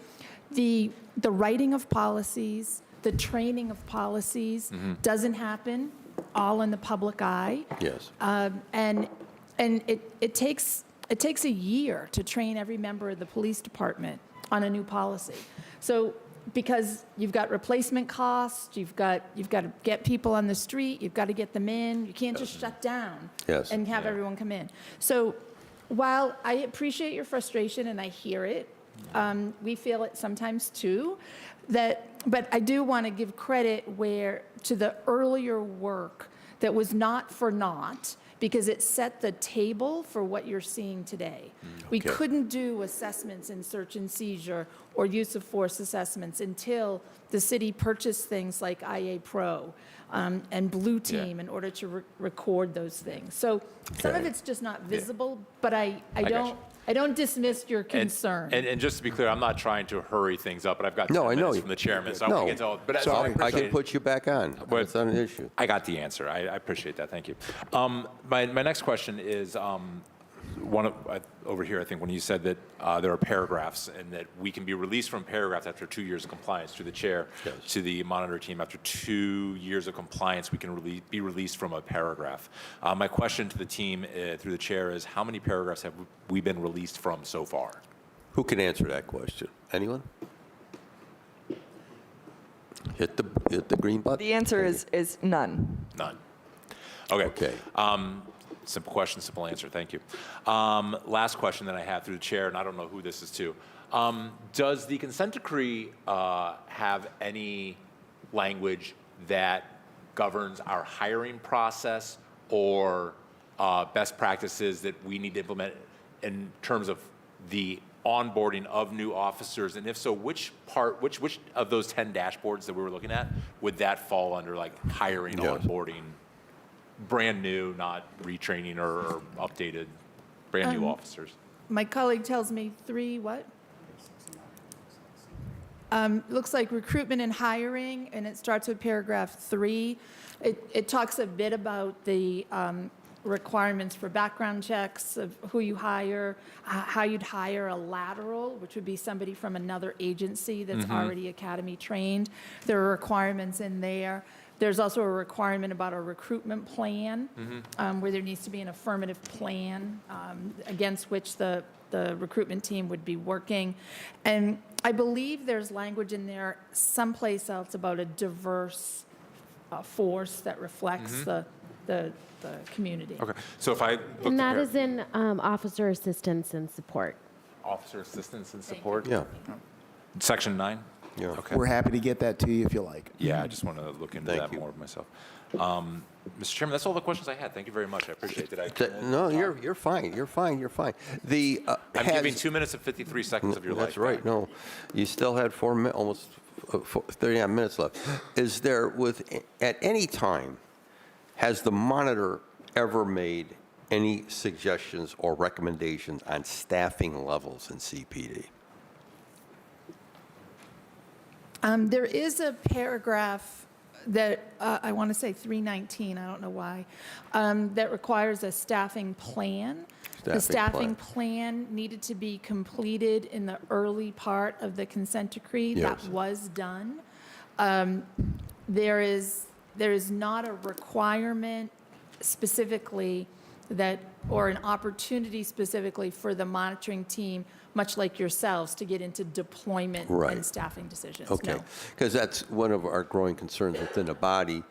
The writing of policies, the training of policies doesn't happen all in the public eye. Yes. And it takes a year to train every member of the police department on a new policy. So because you've got replacement costs, you've got to get people on the street, you've got to get them in. You can't just shut down and have everyone come in. So while I appreciate your frustration and I hear it, we feel it sometimes too, but I do want to give credit to the earlier work that was not for naught, because it set the table for what you're seeing today. We couldn't do assessments in search and seizure or use of force assessments until the city purchased things like IA Pro and Blue Team in order to record those things. So some of it's just not visible, but I don't dismiss your concern. And just to be clear, I'm not trying to hurry things up, but I've got 10 No, I know minutes you. from the chairman, so I No. want to get to all. But So I can appreciate- put you back on. But- It's not an issue. I got the answer. I appreciate that. Thank you. My next question is over here, I think, when you said that there are paragraphs and that we can be released from paragraphs after 2 years of compliance, through the chair to the monitor team. After 2 years of compliance, we can be released from a paragraph. My question to the team through the chair is, how many paragraphs have we been released from so far? Who can answer that question? Anyone? Hit the green button. The answer is none. None. Okay. Okay. Simple question, simple answer. Thank you. Last question that I have through the chair, and I don't know who this is to. Does the consent decree have any language that governs our hiring process or best practices that we need to implement in terms of the onboarding of new officers? And if so, which of those 10 dashboards that we were looking at would that fall under, like hiring, onboarding? Brand new, not retraining or updated, brand new officers. My colleague tells me 3 what? Looks like recruitment and hiring, and it starts with paragraph 3. It talks a bit about the requirements for background checks of who you hire, how you'd hire a lateral, which would be somebody from another agency that's already academy trained. There are requirements in there. There's also a requirement about a recruitment plan, where there needs to be an affirmative plan against which the recruitment team would be working. And I believe there's language in there someplace else about a diverse force that reflects the community. Okay, so if I look And that at is in officer assistance and support. officer assistance and support, Yeah. section 9. Yeah. Okay. We're happy to get that to you if you like. Yeah, I just want to look into Thank that you. more myself. Mr. Chairman, that's all the questions I had. Thank you very much. I appreciate that. No, you're fine. You're fine. You're fine. The I'm giving 2 minutes and 53 seconds of your life. That's right. back. No, you still had almost 39 minutes left. Is there at any time has the monitor ever made any suggestions or recommendations on staffing levels in CPD? There is a paragraph that I want to say 319, I don't know why, that requires a staffing plan. The staffing plan needed to be completed in the early part of the consent decree. Yes. That was done. There is not a requirement specifically that, or an opportunity specifically for the monitoring team, much like yourselves, to get into deployment Right. and staffing decisions. Okay, No. because that's one of our growing concerns within the body,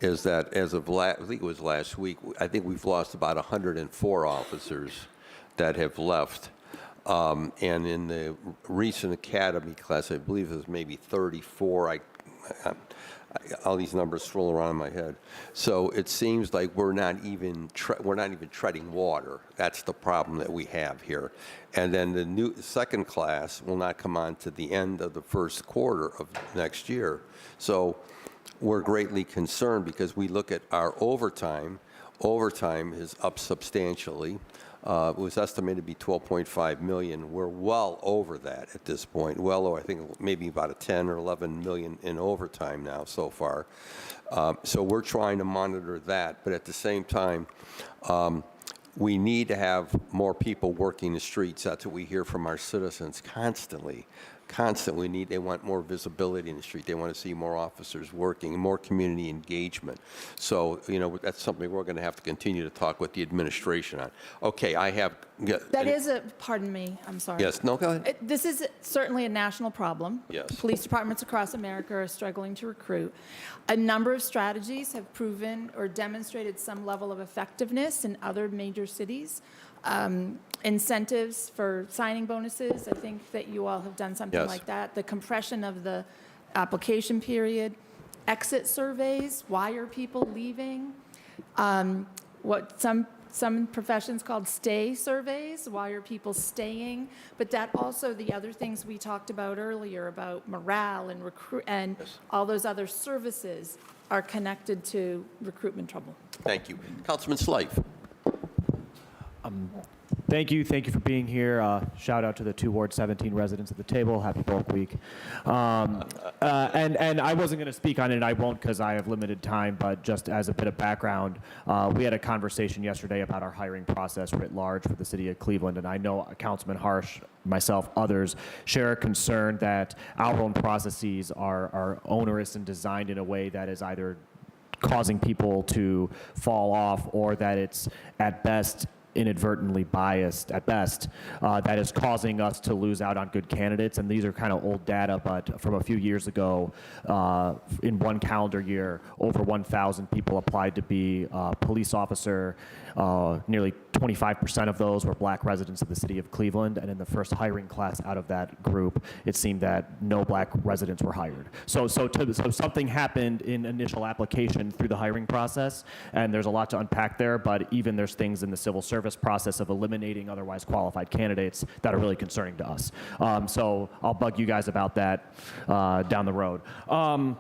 is that as of I think it was last week, I think we've lost about 104 officers that have left. And in the recent academy class, I believe it was maybe 34. All these numbers swirl around in my head. So it seems like we're not even treading water. That's the problem that we have here. And then the new second class will not come on to the end of the first quarter of next year. So we're greatly concerned because we look at our overtime. Overtime is up substantially. It was estimated to be 12.5 million. We're well over that at this point. Well over, I think maybe about a 10 or 11 million in overtime now so far. So we're trying to monitor that, but at the same time, we need to have more people working the streets. That's what we hear from our citizens constantly. They want more visibility in the street. They want to see more officers working, more community engagement. So, that's something we're going to have to continue to talk with the administration on. Okay, Pardon me, I'm sorry. Yes, no, go ahead. This is certainly a national problem. Yes. Police departments across America are struggling to recruit. A number of strategies have proven or demonstrated some level of effectiveness in other major cities. Incentives for signing bonuses, I think that you all have done something Yes. like that. The compression of the application period, exit surveys, why are people leaving? What some professions called stay surveys, why are people staying? But that also, the other things we talked about earlier about morale and all those other services are connected to recruitment trouble. Thank you. Councilman Slife. Thank you for being here. Shout out to the 2 Ward 17 residents at the table. Happy Bulk Week. And I wasn't going to speak on it, and I won't because I have limited time, but just as a bit of background, we had a conversation yesterday about our hiring process writ large for the city of Cleveland, and I know Councilman Harsh, myself, others share a concern that our own processes are onerous and designed in a way that is either causing people to fall off or that it's at best inadvertently biased at best, that is causing us to lose out on good candidates. And these are kind of old data, but from a few years ago, in one calendar year, over 1,000 people applied to be a police officer. Nearly 25% of those were black residents of the city of Cleveland, and in the first hiring class out of that group, it seemed that no black residents were hired. So something happened in initial application through the hiring process, and there's a lot to unpack there, but even there's things in the civil service process of eliminating otherwise qualified candidates that are really concerning to us. So I'll bug you guys about that down the road. I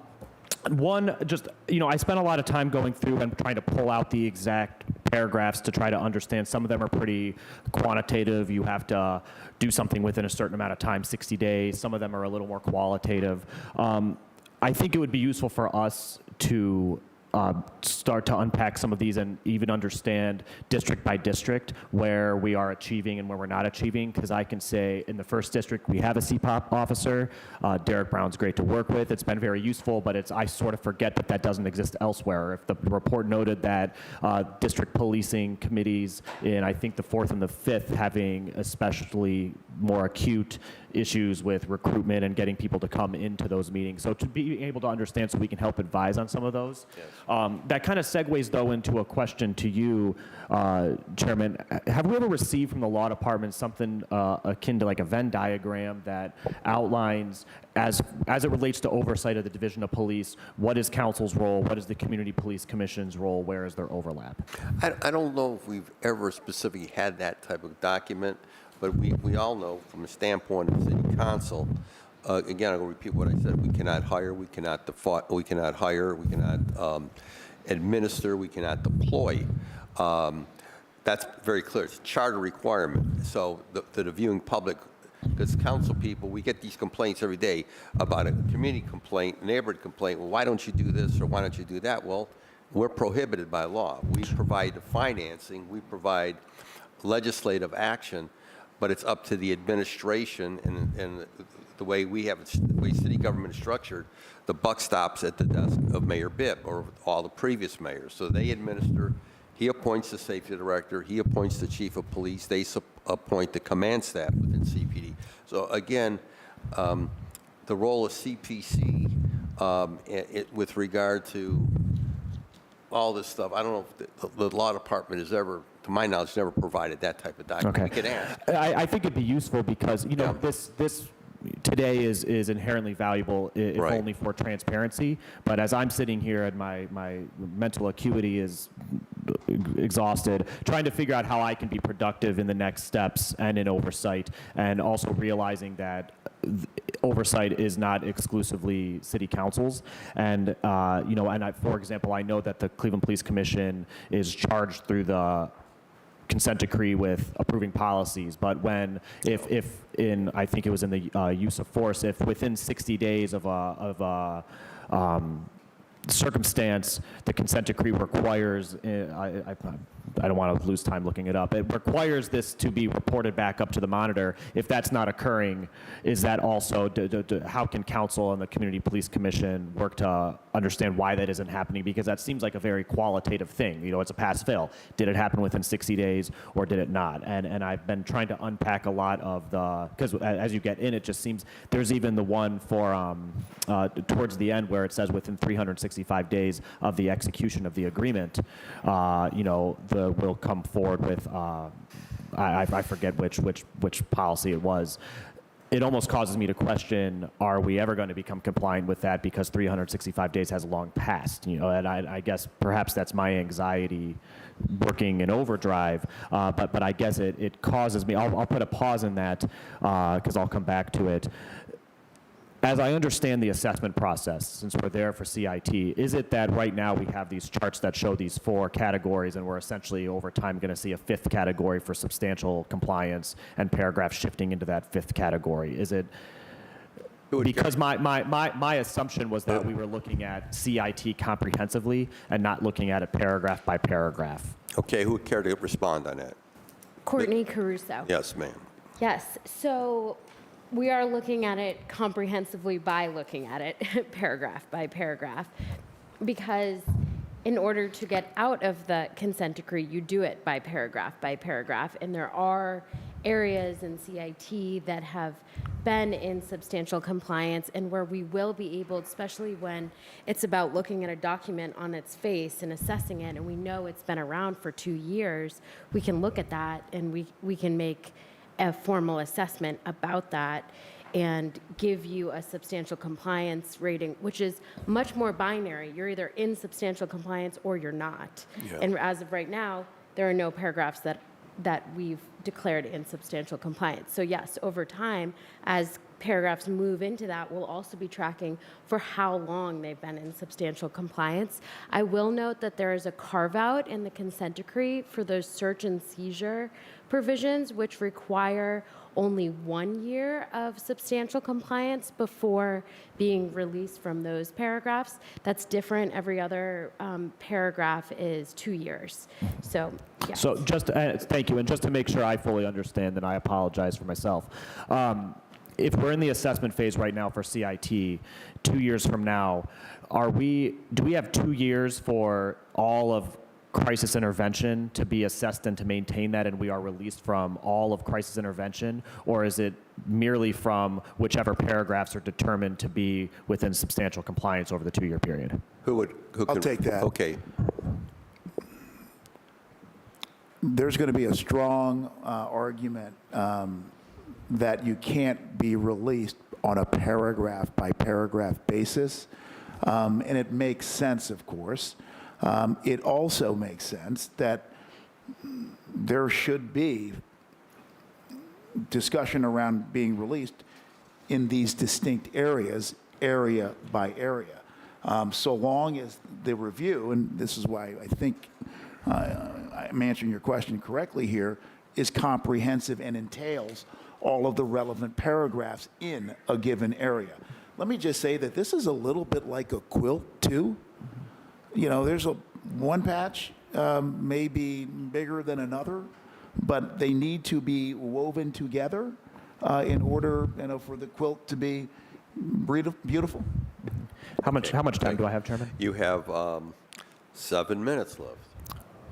spent a lot of time going through and trying to pull out the exact paragraphs to try to understand. Some of them are pretty quantitative. You have to do something within a certain amount of time, 60 days. Some of them are a little more qualitative. I think it would be useful for us to start to unpack some of these and even understand district by district where we are achieving and where we're not achieving, because I can say in the first district we have a CPOP officer. Derek Brown's great to work with. It's been very useful, but I sort of forget that doesn't exist elsewhere. If the report noted that district policing committees in, I think, the 4th and the 5th having especially more acute issues with recruitment and getting people to come into those meetings. So to be able to understand so we can help advise on some of those. That kind of segues, though, into a question to you, Chairman. Have we ever received from the law department something akin to like a Venn diagram that outlines, as it relates to oversight of the Division of Police, what is council's role, what is the Community Police Commission's role, where is their overlap? I don't know if we've ever specifically had that type of document, but we all know from a standpoint of city council, again, I'll repeat what I said, we cannot hire, we cannot default, we cannot hire, we cannot administer, we cannot deploy. That's very clear. It's a charter requirement. So the viewing public, because council people, we get these complaints every day about a community complaint, neighborhood complaint. Well, why don't you do this or why don't you do that? Well, we're prohibited by law. We provide the financing, we provide legislative action, but it's up to the administration and the way we have it, the way city government is structured. The buck stops at the desk of Mayor Bibb or all the previous mayors. So they administer. He appoints the safety director. He appoints the chief of police. They appoint the command staff within CPD. So again, the role of CPC with regard to all this stuff, I don't know if the law department has ever, to my knowledge, never provided that type of document. Okay. We could ask. I think it'd be useful because, you know, this today is inherently valuable if Right. only for transparency. But as I'm sitting here and my mental acuity is exhausted, trying to figure out how I can be productive in the next steps and in oversight, and also realizing that oversight is not exclusively city councils. And, you know, and for example, I know that the Cleveland Police Commission is charged through the consent decree with approving policies, but when, if in, I think it was in the use of force, if within 60 days of a circumstance, the consent decree requires, I don't want to lose time looking it up, it requires this to be reported back up to the monitor. If that's not occurring, is that also, how can council and the Community Police Commission work to understand why that isn't happening? Because that seems like a very qualitative thing. You know, it's a pass-fail. Did it happen within 60 days or did it not? And I've been trying to unpack a lot of the, because as you get in, it just seems, there's even the one for, towards the end where it says within 365 days of the execution of the agreement, you know, will come forward with, I forget which policy it was. It almost causes me to question, are we ever going to become compliant with that, because 365 days has long passed, you know, and I guess perhaps that's my anxiety working in overdrive, but I guess it causes me, I'll put a pause in that because I'll come back to it. As I understand the assessment process, since we're there for CIT, is it that right now we have these charts that show these 4 categories, and we're essentially over time going to see a 5th category for substantial compliance and paragraphs shifting into that 5th category? Is it, because my assumption was that we were looking at CIT comprehensively and not looking at it paragraph by paragraph. Okay, who would care to respond on that? Courtney Caruso. Yes, ma'am. Yes, so we are looking at it comprehensively by looking at it paragraph by paragraph, because in order to get out of the consent decree, you do it by paragraph, and there are areas in CIT that have been in substantial compliance and where we will be able, especially when it's about looking at a document on its face and assessing it, and we know it's been around for 2 years, we can look at that and we can make a formal assessment about that and give you a substantial compliance rating, which is much more binary. You're either in substantial compliance or you're not. Yeah. And as of right now, there are no paragraphs that we've declared in substantial compliance. So yes, over time, as paragraphs move into that, we'll also be tracking for how long they've been in substantial compliance. I will note that there is a carve-out in the consent decree for those search and seizure provisions, which require only 1 year of substantial compliance before being released from those paragraphs. That's different. Every other paragraph is 2 years. So, yeah. So just, thank you, and just to make sure I fully understand, and I apologize for myself. If we're in the assessment phase right now for CIT, 2 years from now, do we have 2 years for all of crisis intervention to be assessed and to maintain that, and we are released from all of crisis intervention, or is it merely from whichever paragraphs are determined to be within substantial compliance over the 2-year period? Who I'll can? take that. Okay. There's going to be a strong argument that you can't be released on a paragraph by paragraph basis. And it makes sense, of course. It also makes sense that there should be discussion around being released in these distinct areas, area by area. So long as the review, and this is why I think I'm answering your question correctly here, is comprehensive and entails all of the relevant paragraphs in a given area. Let me just say that this is a little bit like a quilt, too. You know, there's one patch may be bigger than another, but they need to be woven together in order, for the quilt to be beautiful. How much time do I have, Chairman? You have 7 minutes left.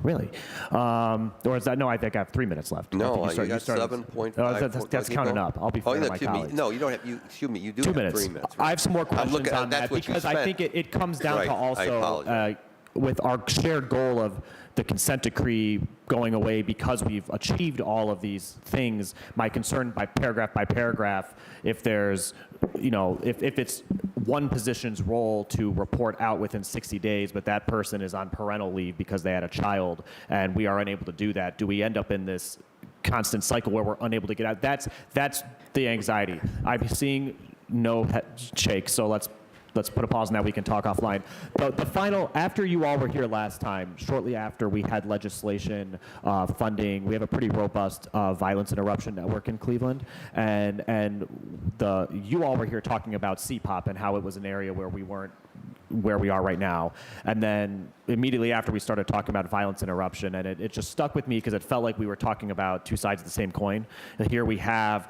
Really? Or is that, no, I think I have 3 minutes left. No, I think you got started- 7.5. Oh, that's counting up. I'll be fair to my colleagues. No, you don't have, excuse me, you do 2 have minutes. 3 minutes. I have some more questions looking- on that's that what you because I spent. think it comes down Right, to I also apologize. with our shared goal of the consent decree going away because we've achieved all of these things. My concern by paragraph, if there's, if it's one position's role to report out within 60 days, but that person is on parental leave because they had a child and we are unable to do that, do we end up in this constant cycle where we're unable to get out? That's the anxiety. I'm seeing no head shake, so let's put a pause on that. We can talk offline. But the final, after you all were here last time, shortly after we had legislation funding, we have a pretty robust violence interruption network in Cleveland, and you all were here talking about CPOP and how it was an area where we weren't where we are right now. And then immediately after we started talking about violence interruption, and it just stuck with me because it felt like we were talking about two sides of the same coin. And here we have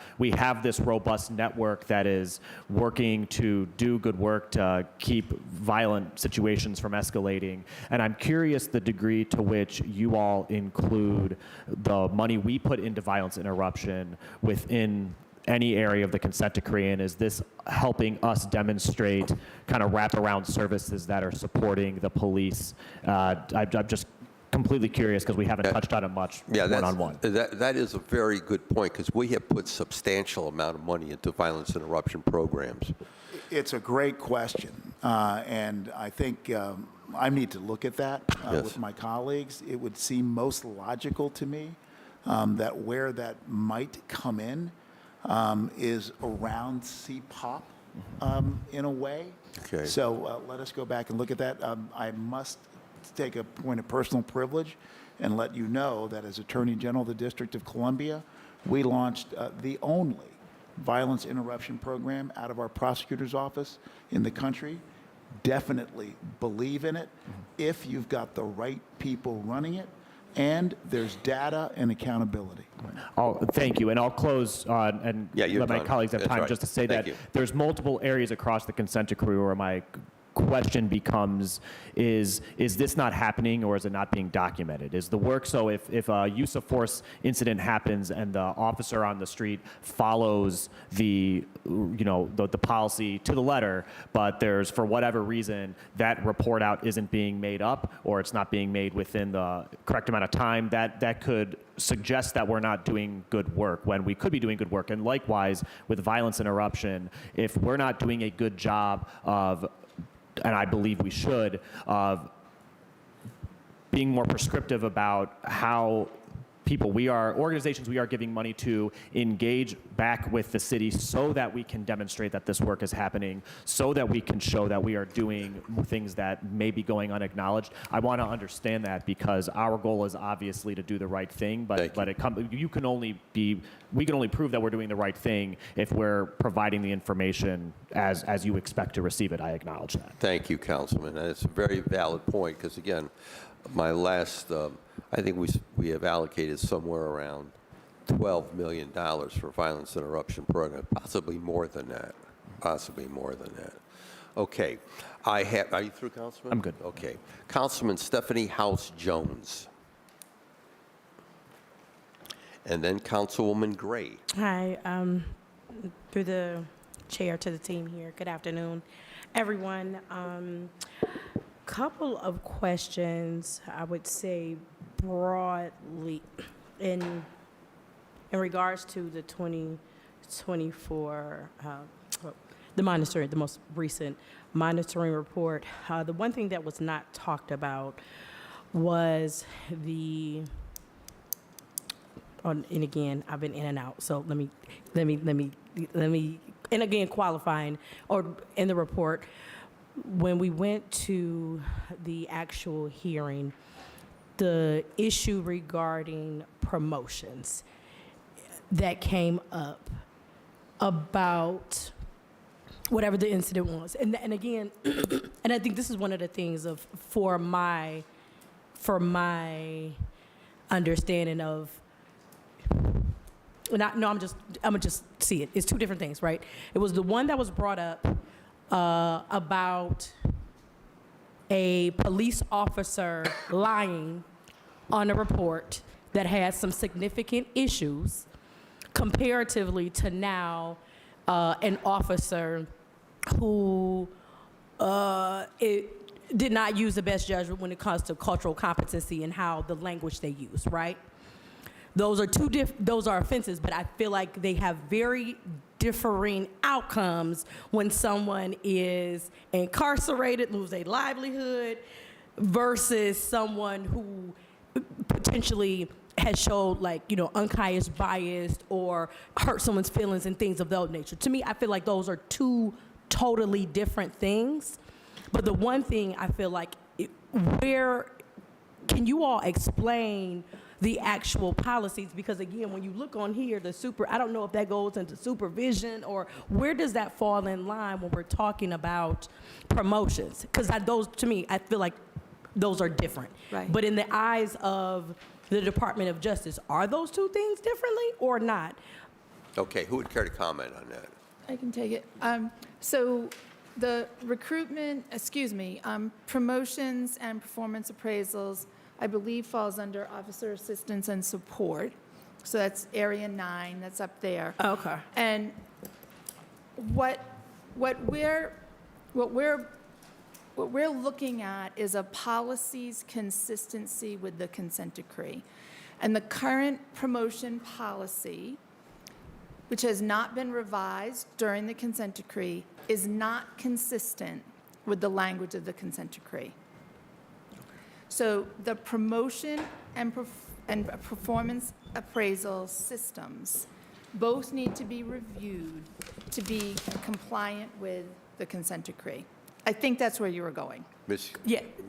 this robust network that is working to do good work to keep violent situations from escalating. And I'm curious the degree to which you all include the money we put into violence interruption within any area of the consent decree, and is this helping us demonstrate kind of wraparound services that are supporting the police? I'm just completely curious because we haven't touched on it much one-on-one. That is a very good point because we have put substantial amount of money into violence interruption programs. It's a great question, and I think I need to look at that with my colleagues. It would seem most logical to me that where that might come in is around CPOP in a way. Okay. So let us go back and look at that. I must take a point of personal privilege and let you know that as Attorney General of the District of Columbia, we launched the only violence interruption program out of our prosecutor's office in the country. Definitely believe in it if you've got the right people running it and there's data and accountability. Thank you, and I'll close and let my colleagues have time just to say that there's multiple areas across the consent decree where my question becomes, is this not happening or is it not being documented? Is the work, so if a use of force incident happens and the officer on the street follows the policy to the letter, but there's, for whatever reason, that report out isn't being made up or it's not being made within the correct amount of time, that could suggest that we're not doing good work when we could be doing good work. And likewise, with violence interruption, if we're not doing a good job of, and I believe we should, of being more prescriptive about how organizations we are giving money to engage back with the city so that we can demonstrate that this work is happening, so that we can show that we are doing things that may be going unacknowledged. I want to understand that because our goal is obviously to do the right thing, but we can only prove that we're doing the right thing if we're providing the information as you expect to receive it. I acknowledge that. Thank you, Councilman. That's a very valid point because, again, my last, I think we have allocated somewhere around $12 million for violence interruption program, possibly more than that. Okay. Are you through, Councilman? I'm good. Okay. Councilman Stephanie House Jones. And then Councilwoman Gray. Hi, through the chair to the team here. Good afternoon, everyone. Couple of questions, I would say broadly, in regards to the 2024, the most recent monitoring report. The one thing that was not talked about was and again, I've been in and out, so let me, and again, qualifying, or in the report, when we went to the actual hearing, the issue regarding promotions that came up about whatever the incident was. And again, and I think this is one of the things for my understanding of, I'm gonna just see it. It's two different things, right? It was the one that was brought up about a police officer lying on a report that had some significant issues comparatively to now an officer who did not use the best judgment when it comes to cultural competency and how the language they use, right? Those are those are offenses, but I feel like they have very differing outcomes when someone is incarcerated, lose their livelihood, versus someone who potentially has showed unconscious bias or hurt someone's feelings and things of that nature. To me, I feel like those are two totally different things. But the one thing I feel like, where can you all explain the actual policies? Because again, when you look on here, I don't know if that goes into supervision, or where does that fall in line when we're talking about promotions? Because those, to me, I feel like those are different. Right. But in the eyes of the Department of Justice, are those two things differently or not? Okay, who would care to comment on that? I can take it. So the promotions and performance appraisals, I believe, falls under officer assistance and support. So that's area 9, that's up there. Okay. And what we're looking at is a policy's consistency with the consent decree. And the current promotion policy, which has not been revised during the consent decree, is not consistent with the language of the consent decree. So the promotion and performance appraisal systems both need to be reviewed to be compliant with the consent decree. I think that's where you were going. Ms.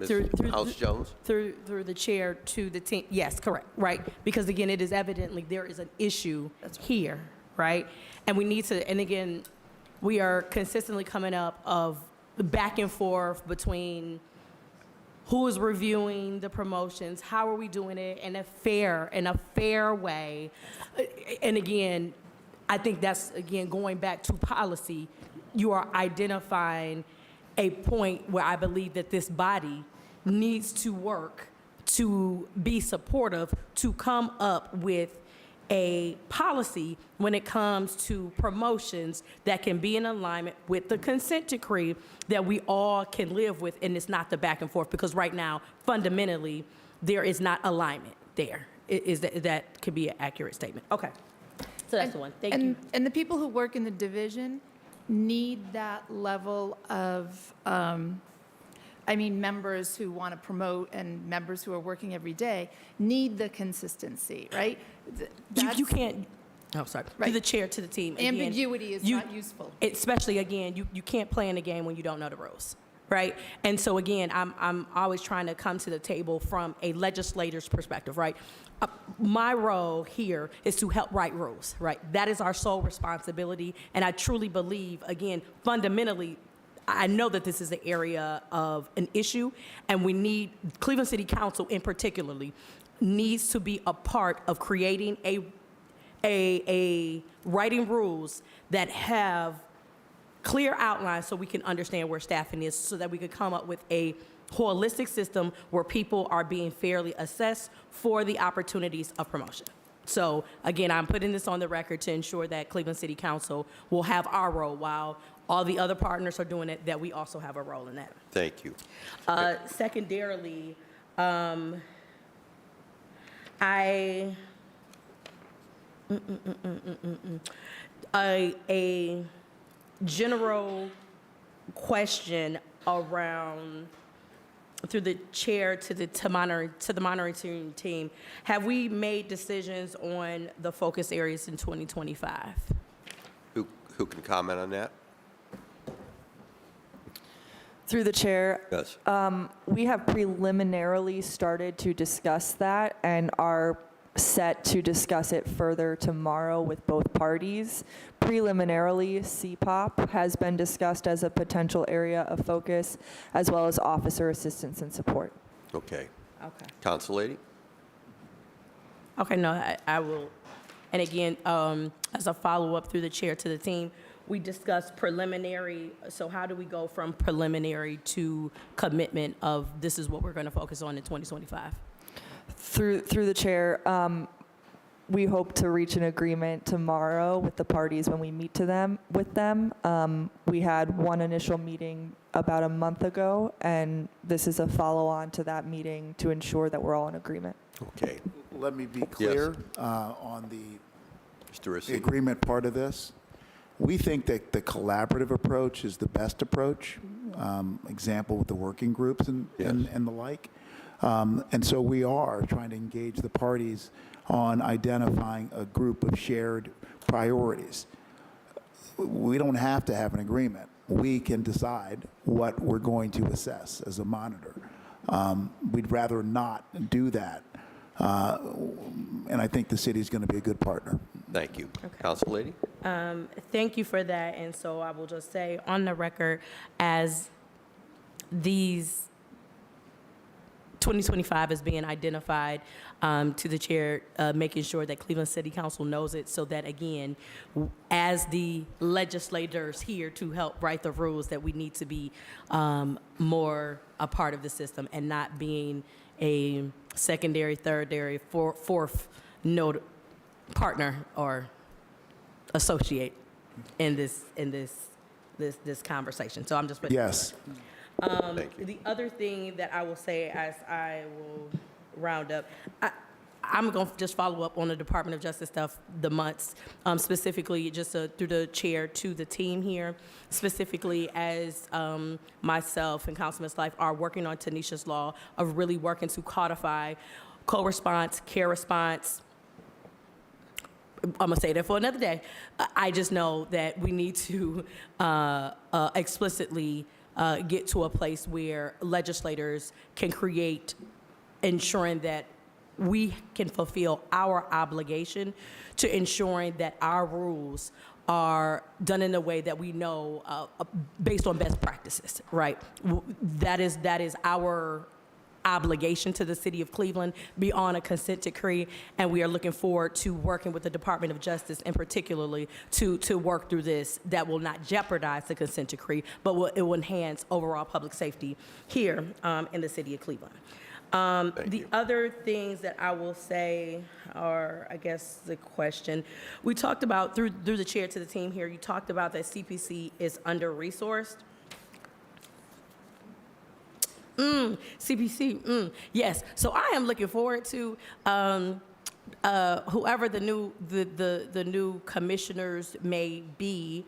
Through House Jones? Through the chair to the team. Yes, correct, right? Because again, it is evidently there is an issue here, right? And we need to, and again, we are consistently coming up of the back and forth between who is reviewing the promotions, how are we doing it in a fair way. And again, I think that's, again, going back to policy, you are identifying a point where I believe that this body needs to work to be supportive, to come up with a policy when it comes to promotions that can be in alignment with the consent decree that we all can live with, and it's not the back and forth, because right now, fundamentally, there is not alignment there. That could be an accurate statement. Okay, so that's the one. Thank you. And the people who work in the division need that level of, members who want to promote and members who are working every day need the consistency, right? You can't, sorry, Right. to the chair, to the team. Again, Ambiguity is not useful. Especially, again, you can't play in a game when you don't know the rules, right? And so, again, I'm always trying to come to the table from a legislator's perspective, right? My role here is to help write rules, right? That is our sole responsibility, and I truly believe, again, fundamentally, I know that this is an area of an issue, and we need, Cleveland City Council in particularly, needs to be a part of creating a writing rules that have clear outline so we can understand where staffing is, so that we could come up with a holistic system where people are being fairly assessed for the opportunities of promotion. So again, I'm putting this on the record to ensure that Cleveland City Council will have our role while all the other partners are doing it, that we also have a role in that. Thank you. Secondarily, a general question around, through the chair to the monitoring team, have we made decisions on the focus areas in 2025? Who can comment on that? Through the chair, Yes. we have preliminarily started to discuss that and are set to discuss it further tomorrow with both parties. Preliminarily, CPOP has been discussed as a potential area of focus, as well as officer assistance and support. Okay. Okay. Council lady? Okay, no, I will. And again, as a follow-up through the chair to the team, we discussed preliminary, so how do we go from preliminary to commitment of this is what we're going to focus on in 2025? Through the chair, we hope to reach an agreement tomorrow with the parties when we meet with them. We had one initial meeting about a month ago, and this is a follow-on to that meeting to ensure that we're all in agreement. Okay. Let me be clear on Mr. the Racine? agreement part of this. We think that the collaborative approach is the best approach, example with the working groups and the like. And so we are trying to engage the parties on identifying a group of shared priorities. We don't have to have an agreement. We can decide what we're going to assess as a monitor. We'd rather not do that. And I think the city is going to be a good partner. Thank you. Okay. Council lady? Thank you for that. And so I will just say on the record, as these 2025 is being identified, to the chair, making sure that Cleveland City Council knows it, so that again, as the legislators here to help write the rules, that we need to be more a part of the system and not being a secondary, thirdary, fourth node partner or associate in this conversation. So I'm just putting Yes. The other thing that I will say as I will round up, I'm going to just follow up on the Department of Justice stuff, the months, specifically just through the chair to the team here, specifically as myself and Councilman Slife are working on Tanisha's law of really working to codify co-response, care response. I'm going to say that for another day. I just know that we need to explicitly get to a place where legislators can create, ensuring that we can fulfill our obligation to ensuring that our rules are done in a way that we know based on best practices, right? That is our obligation to the city of Cleveland beyond a consent decree, and we are looking forward to working with the Department of Justice and particularly to work through this that will not jeopardize the consent decree, but it will enhance overall public safety here in the city of Cleveland. Other things that I will say are, I guess, the question. We talked about, through the chair to the team here, you talked about that CPC is under-resourced. CPC, yes. So I am looking forward to whoever the new commissioners may be,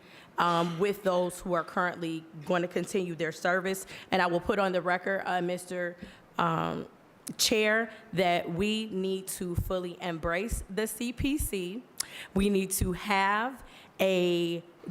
with those who are currently going to continue their service. And I will put on the record, Mr. Chair, that we need to fully embrace the CPC. We need to have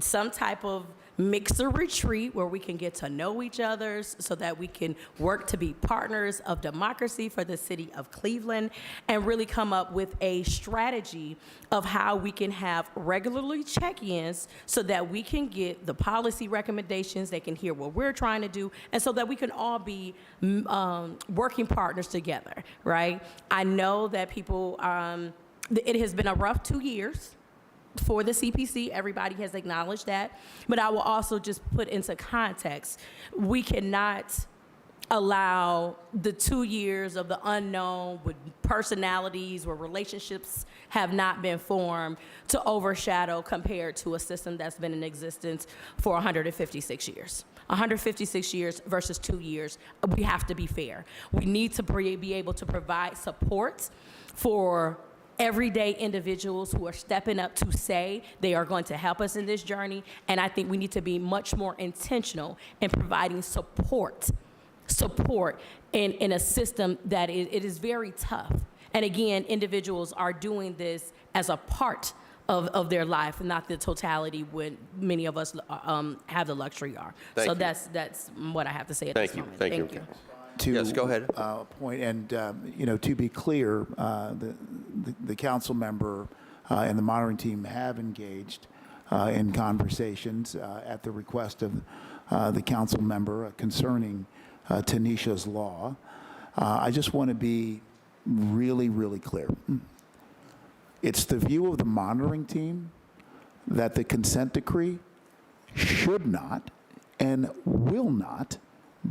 some type of mixer retreat where we can get to know each other so that we can work to be partners of democracy for the city of Cleveland and really come up with a strategy of how we can have regularly check-ins so that we can get the policy recommendations, they can hear what we're trying to do, and so that we can all be working partners together, right? I know that people, it has been a rough 2 years. for the CPC. Everybody has acknowledged that. But I will also just put into context, we cannot allow the 2 years of the unknown with personalities where relationships have not been formed to overshadow compared to a system that's been in existence for 156 years. 156 years versus 2 years. We have to be fair. We need to be able to provide support for everyday individuals who are stepping up to say they are going to help us in this journey. And I think we need to be much more intentional in providing support in a system that it is very tough. And again, individuals are doing this as a part of their life, not the totality when many of us have the luxury are. Thank so you. that's what I have to say at Thank this you. moment. Thank you. To Yes, go ahead. point, and to be clear, the council member and the monitoring team have engaged in conversations at the request of the council member concerning Tanisha's law. I just want to be really, really clear. It's the view of the monitoring team that the consent decree should not and will not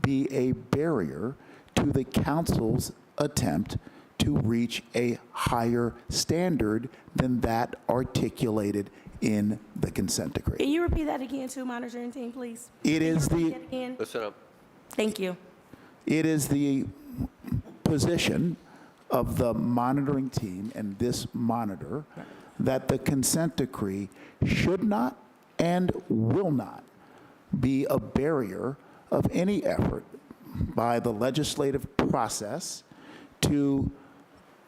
be a barrier to the council's attempt to reach a higher standard than that articulated in the consent decree. Can you repeat that again to monitoring team, please? It is Repeat the that again? Listen up. Thank you. it is the position of the monitoring team and this monitor that the consent decree should not and will not be a barrier of any effort by the legislative process to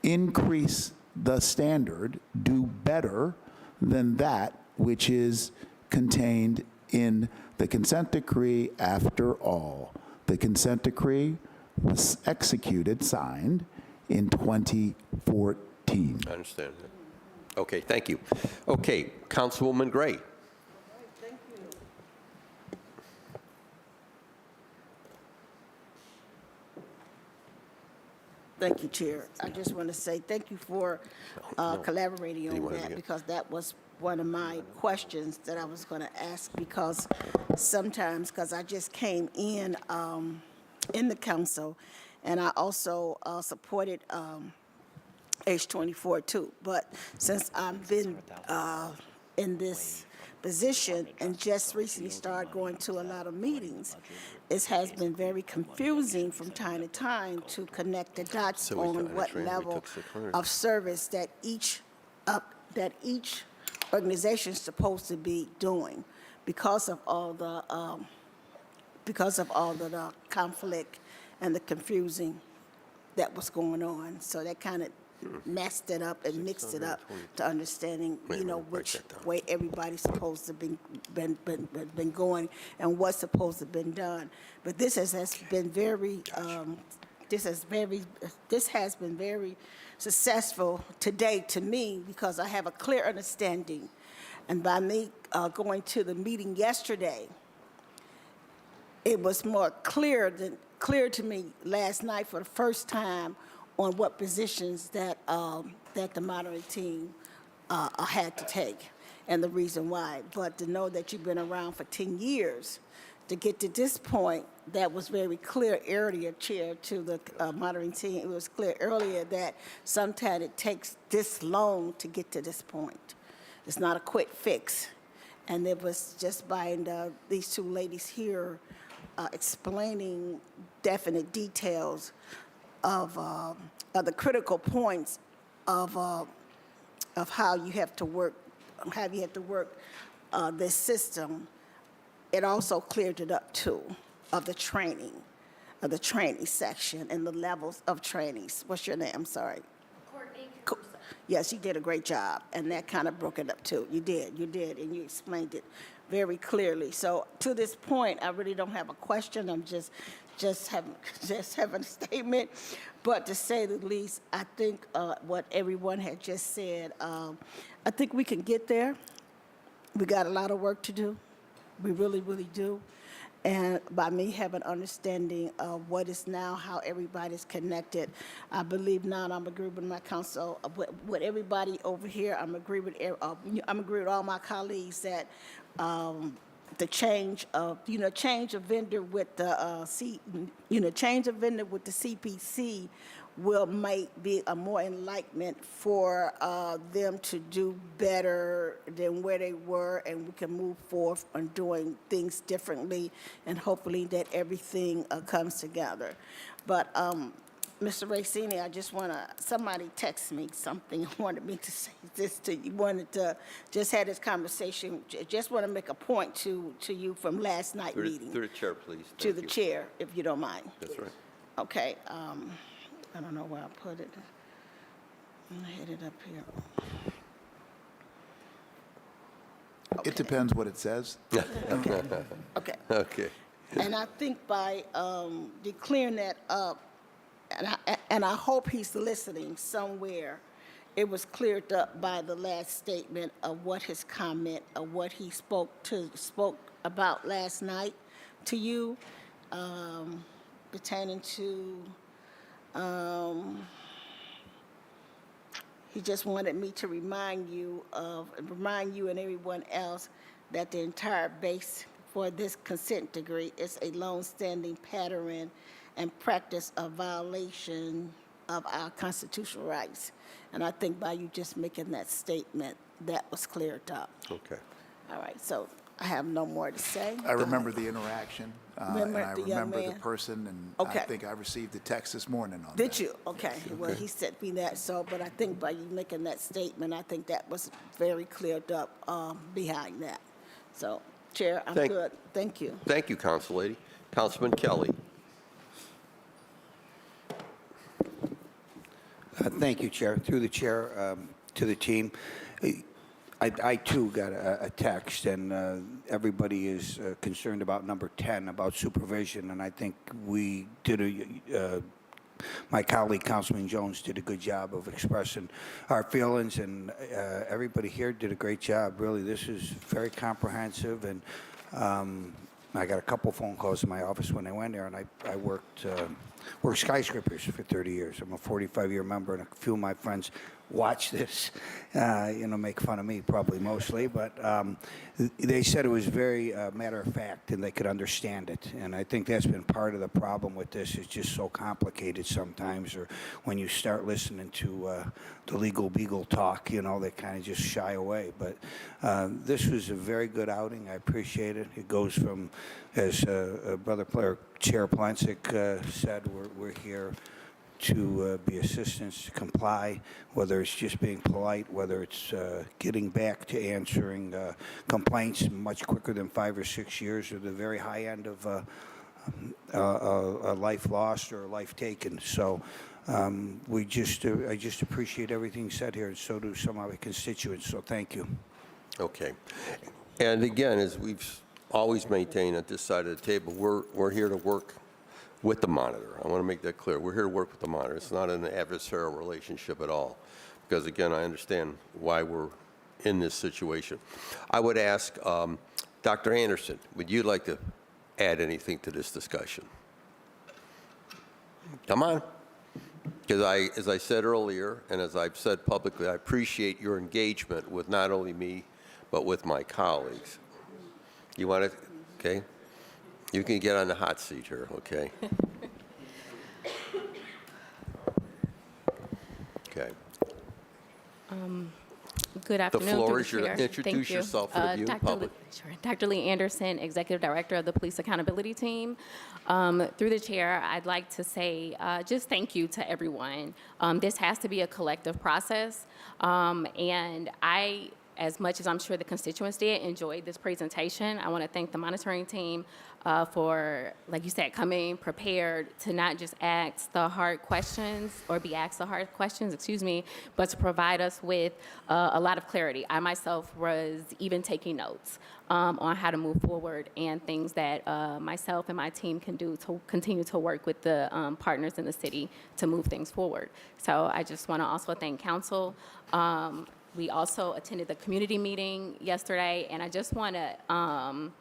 increase the standard, do better than that which is contained in the consent decree. After all, the consent decree was executed, signed in 2014. I understand that. Okay, thank you. Okay, Councilwoman Gray. Thank you, Chair. I just want to say thank you for collaborating on that, because that was one of my questions that I was going to ask, because sometimes, because I just came in the council, and I also supported H24 too. But since I've been in this position and just recently started going to a lot of meetings, it has been very confusing from time to time to connect the dots on what level of service that each organization is supposed to be doing, because of all the conflict and the confusing that was going on. So that kind of messed it up and mixed it up to understanding, which way everybody's supposed to be been going and what's supposed to have been done. But this has been very successful today to me, because I have a clear understanding. And by me going to the meeting yesterday, it was more clear to me last night for the first time on what positions that the monitoring team had to take and the reason why. But to know that you've been around for 10 years, to get to this point, that was very clear earlier, Chair, to the monitoring team. It was clear earlier that sometimes it takes this long to get to this point. It's not a quick fix. And it was just by these two ladies here explaining definite details of the critical points of how you have to work, this system. It also cleared it up too, of the training section and the levels of trainings. What's your name? I'm sorry. Courtney. Yes, you did a great job, and that kind of broke it up too. You did, and you explained it very clearly. So to this point, I really don't have a question. I'm just having a statement. But to say the least, I think what everyone had just said, I think we can get there. We got a lot of work to do. We really, really do. And by me having understanding of what is now, how everybody's connected, I believe now I'm agreeing with my council, with everybody over here. I'm agreeing with all my colleagues that the change of vendor with the change of vendor with the CPC will be a more enlightenment for them to do better than where they were, and we can move forth on doing things differently, and hopefully that everything comes together. But Mr. Racini, I just want to, somebody text me something, wanted me to say this to you, wanted to just had this conversation, just want to make a point to you from last night meeting. Through the chair, please. To the chair, if you don't mind. That's right. Okay, I don't know where I put it. I'm gonna hit it up here. It depends what it says. Okay. Okay. And I think by declaring that up, and I hope he's listening somewhere, it was cleared up by the last statement of what his comment, of what he spoke about last night to you, pertaining to, he just wanted me to remind you and everyone else that the entire base for this consent decree is a long-standing pattern and practice of violation of our constitutional rights. And I think by you just making that statement, that was cleared up. Okay. All right, so I have no more to say. I remember the interaction, and Remember I the young remember the man? person, and Okay. I think I received a text this morning on that. Did you? Okay. Well, he sent me that, so, but I think by you making that statement, I think that was very cleared up behind that. So, Chair, I'm good. Thank you. Thank you, Council Lady. Councilman Kelly. Thank you, Chair. Through the chair, to the team. I too got a text, and everybody is concerned about number 10, about supervision, and I think we did my colleague, Councilman Jones, did a good job of expressing our feelings, and everybody here did a great job. Really, this is very comprehensive, and I got a couple phone calls in my office when I went there, and I worked skyscrapers for 30 years. I'm a 45-year member, and a few of my friends watch this, make fun of me probably mostly, but they said it was very matter of fact and they could understand it. And I think that's been part of the problem with this. It's just so complicated sometimes, or when you start listening to the legal beagle talk, they kind of just shy away. But this was a very good outing. I appreciate it. It goes from, as Brother Player Chair Plancic said, we're here to be assistance, to comply, whether it's just being polite, whether it's getting back to answering complaints much quicker than 5 or 6 years, or the very high end of a life lost or a life taken. So I just appreciate everything said here, and so do some of my constituents. So thank you. Okay. And again, as we've always maintained at this side of the table, we're here to work with the monitor. I want to make that clear. We're here to work with the monitor. It's not an adversarial relationship at all, because again, I understand why we're in this situation. I would ask Dr. Anderson, would you like to add anything to this discussion? Come on. Because as I said earlier, and as I've said publicly, I appreciate your engagement with not only me, but with my colleagues. You want to, okay? You can get on the hot seat here, okay? Okay. Good afternoon. The floor through is yours. chair. Introduce Thank you. yourself for the viewing public. Sure. Dr. Lee Anderson, Executive Director of the Police Accountability Team. Through the chair, I'd like to say just thank you to everyone. This has to be a collective process, and I, as much as I'm sure the constituents did, enjoyed this presentation. I want to thank the monitoring team for, like you said, coming prepared to not just ask the hard questions or be asked the hard questions, but to provide us with a lot of clarity. I myself was even taking notes on how to move forward and things that myself and my team can do to continue to work with the partners in the city to move things forward. So I just want to also thank council. We also attended the community meeting yesterday, and I just want to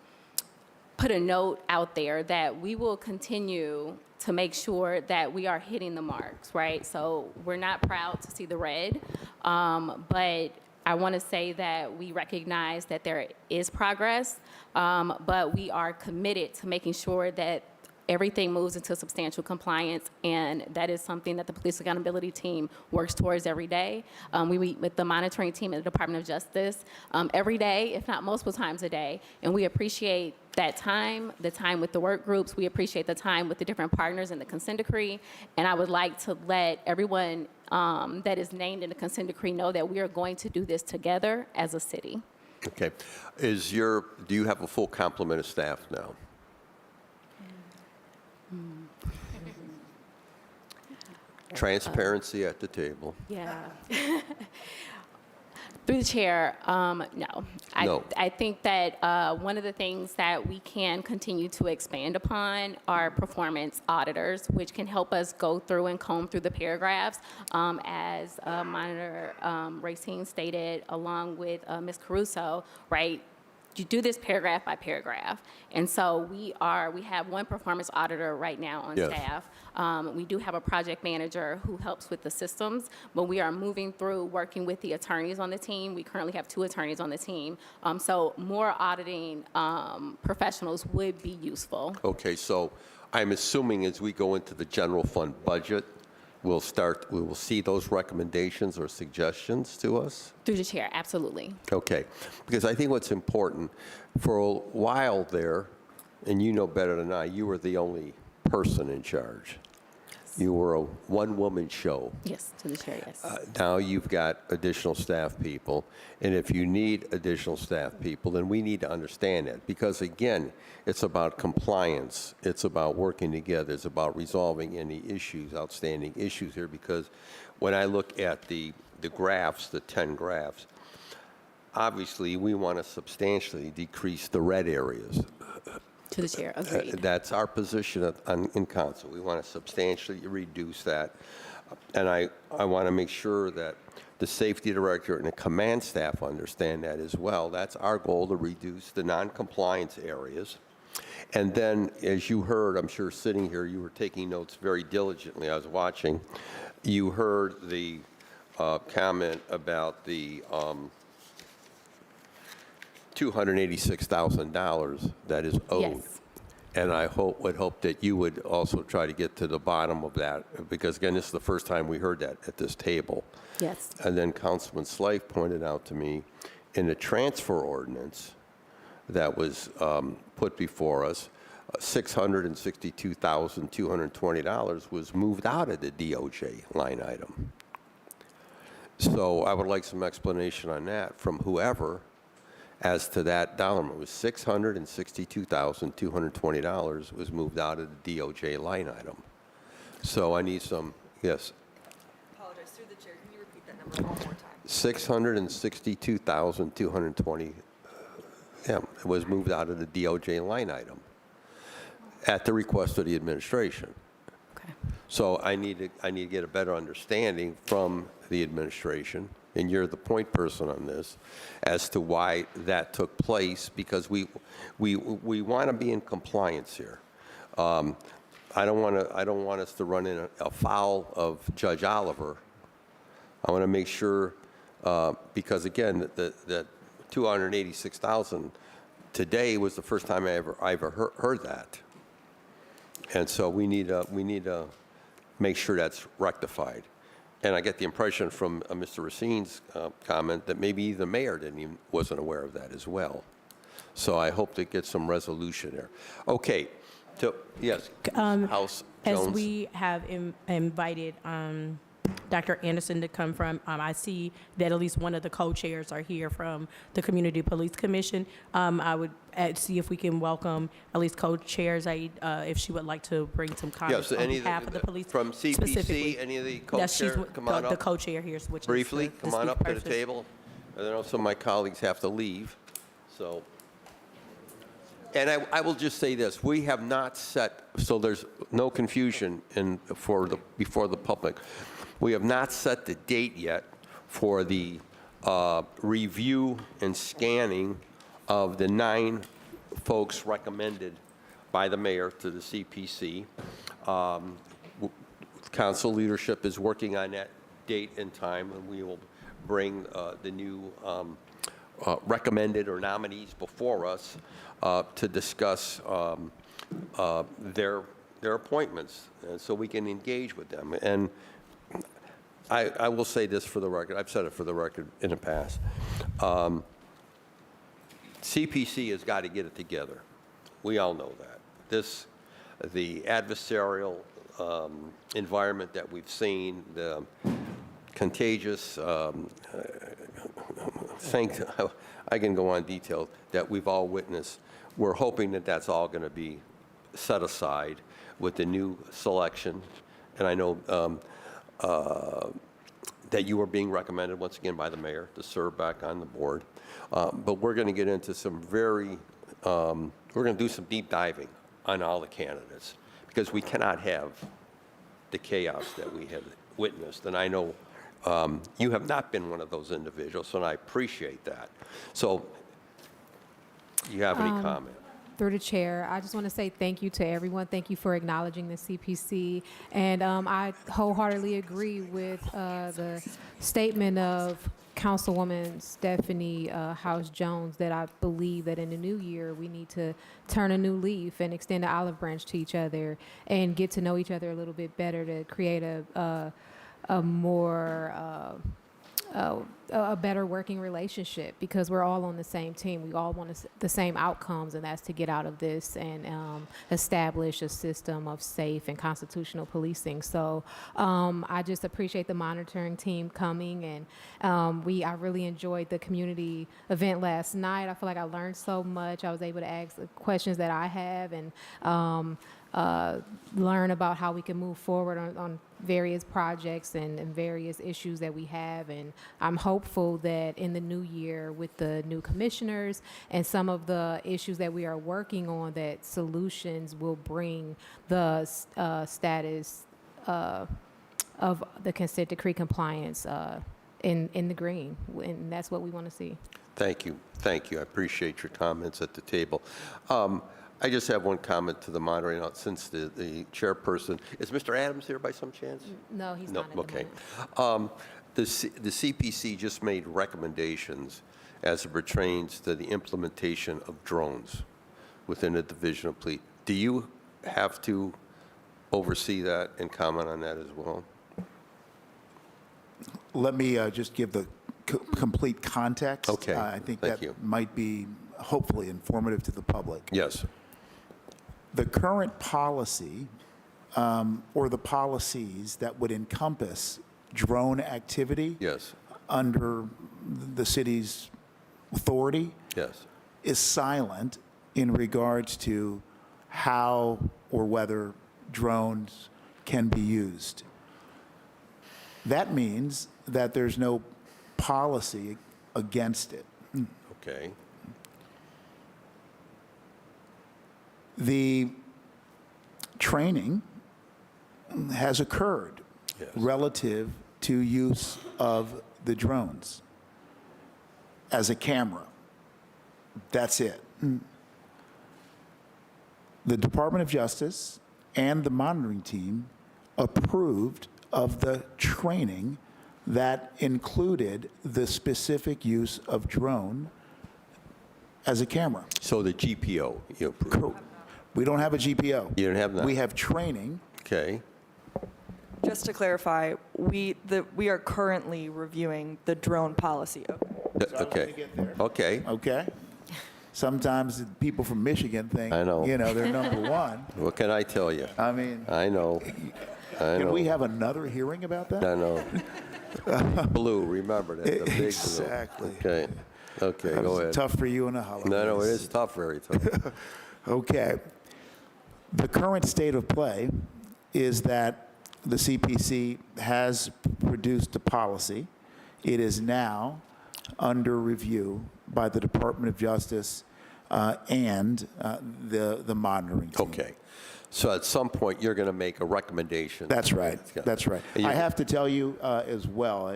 put a note out there that we will continue to make sure that we are hitting the marks, right? So we're not proud to see the red, but I want to say that we recognize that there is progress, but we are committed to making sure that everything moves into substantial compliance, and that is something that the police accountability team works towards every day. We meet with the monitoring team at the Department of Justice every day, if not multiple times a day, and we appreciate that time, the time with the work groups. We appreciate the time with the different partners in the consent decree, and I would like to let everyone that is named in the consent decree know that we are going to do this together as a city. Okay. Do you have a full complement of staff now? Transparency at the table. Yeah. Through the chair, no. No. I think that one of the things that we can continue to expand upon are performance auditors, which can help us go through and comb through the paragraphs, as Monitor Racine stated, along with Ms. Caruso, right? You do this paragraph by paragraph. And so we have one performance auditor right now on Yes. staff. We do have a project manager who helps with the systems, but we are moving through working with the attorneys on the team. We currently have 2 attorneys on the team. So more auditing professionals would be useful. Okay, so I'm assuming as we go into the general fund budget, we will see those recommendations or suggestions to us? Through the chair, absolutely. Okay, because I think what's important, for a while there, and you know better than I, you were the only person in charge. You were a one-woman show. Yes, to the chair, yes. Now you've got additional staff people, and if you need additional staff people, then we need to understand that. Because again, it's about compliance, it's about working together, it's about resolving any issues, outstanding issues here, because when I look at the graphs, the 10 graphs, obviously we want to substantially decrease the red areas. To the chair, agreed. That's our position in council. We want to substantially reduce that. And I want to make sure that the safety director and the command staff understand that as well. That's our goal, to reduce the non-compliance areas. And then, as you heard, I'm sure sitting here, you were taking notes very diligently. I was watching. You heard the comment about the $286,000 that is owed. Yes. And I would hope that you would also try to get to the bottom of that, because again, this is the first time we heard that at this table. Yes. And then Councilman Slife pointed out to me, in the transfer ordinance that was put before us, $662,220 was moved out of the DOJ line item. So I would like some explanation on that from whoever as to that dollar amount. It was $662,220 was moved out of the DOJ line item. So I need some, yes. Apologize, through the chair, can you repeat that number one more time? $662,220, it was moved out of the DOJ line item at the request of the administration. Okay. So I need to get a better understanding from the administration, and you're the point person on this, as to why that took place, because we want to be in compliance here. I don't want us to run in afoul of Judge Oliver. I want to make sure, because again, that $286,000 today was the first time I ever heard that, and so we need to make sure that's rectified. And I get the impression from Mr. Racine's comment that maybe the mayor wasn't aware of that as well. So I hope to get some resolution there. Okay, yes, House Jones. As we have invited Dr. Anderson to come from, I see that at least one of the co-chairs are here from the Community Police Commission. I would see if we can welcome at least co-chairs, if she would like to bring some comments on behalf of the police. From CPC, specifically. any of the Yes, she's co-chairs, come on the up. co-chair here, which Briefly, is come on up to the table. I know some of my colleagues have to leave, so. And I will just say this, we have not set, so there's no confusion before the public. We have not set the date yet for the review and scanning of the 9 folks recommended by the mayor to the CPC. Council leadership is working on that date and time, and we will bring the new recommended or nominees before us to discuss their appointments, so we can engage with them. And I will say this for the record. I've said it for the record in the past. CPC has got to get it together. We all know that. The adversarial environment that we've seen, the contagious things, I can go on detail, that we've all witnessed. We're hoping that that's all going to be set aside with the new selection. And I know that you are being recommended once again by the mayor to serve back on the board. But we're going to get into some we're going to do some deep diving on all the candidates, because we cannot have the chaos that we have witnessed. And I know you have not been one of those individuals, and I appreciate that. So, you have any comment? Through the chair, I just want to say thank you to everyone. Thank you for acknowledging the CPC. And I wholeheartedly agree with the statement of Councilwoman Stephanie House-Jones, that I believe that in the new year we need to turn a new leaf and extend the olive branch to each other and get to know each other a little bit better to create a more a better working relationship, because we're all on the same team. We all want the same outcomes, and that's to get out of this and establish a system of safe and constitutional policing. So I just appreciate the monitoring team coming, and I really enjoyed the community event last night. I feel like I learned so much. I was able to ask the questions that I have and learn about how we can move forward on various projects and various issues that we have. And I'm hopeful that in the new year, with the new commissioners and some of the issues that we are working on, that solutions will bring the status of the consent decree compliance in the green. And that's what we want to see. Thank you. Thank you. I appreciate your comments at the table. I just have one comment to the moderator. Now, since the chairperson, is Mr. Adams here by some chance? No, he's not at the okay. moment. The CPC just made recommendations as it pertains to the implementation of drones within the Division of Police. Do you have to oversee that and comment on that as well? Let me just give the complete context. Okay. I think Thank that you. might be hopefully informative to the public. Yes. The current policy or the policies that would encompass drone activity Yes. under the city's authority Yes. is silent in regards to how or whether drones can be used. That means that there's no policy against it. Okay. The training has occurred Yes. relative to use of the drones as a camera. That's it. The Department of Justice and the monitoring team approved of the training that included the specific use of drone as a camera. So the GPO, you approve? We don't have a GPO. You don't have that? We have training. Okay. Just to clarify, we are currently reviewing the drone policy. Okay. Okay. Okay. Sometimes people from Michigan think, I know. they're number one. What can I tell you? I mean, I know. I can know. we have another hearing about that? I know. Blue, remember that, the big blue. Exactly. Okay. Okay, That go was ahead. tough for you in the holidays. No, it is tough, very tough. Okay. The current state of play is that the CPC has produced a policy. It is now under review by the Department of Justice and the monitoring team. Okay. So at some point, you're going to make a recommendation. That's right. That's right. And you- I have to tell you as well,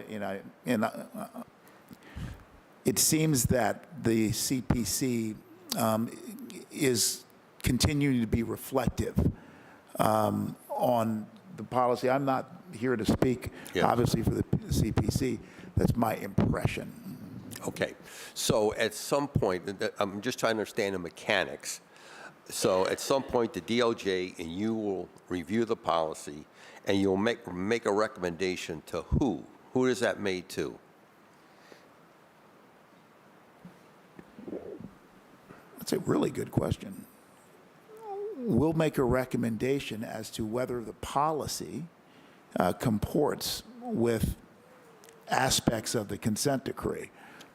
it seems that the CPC is continuing to be reflective on the policy. I'm not here to speak, obviously, for the CPC. That's my impression. Okay, so at some point, I'm just trying to understand the mechanics. So at some point, the DOJ and you will review the policy, and you'll make a recommendation to who? Who is that made to? That's a really good question. We'll make a recommendation as to whether the policy comports with aspects of the consent decree,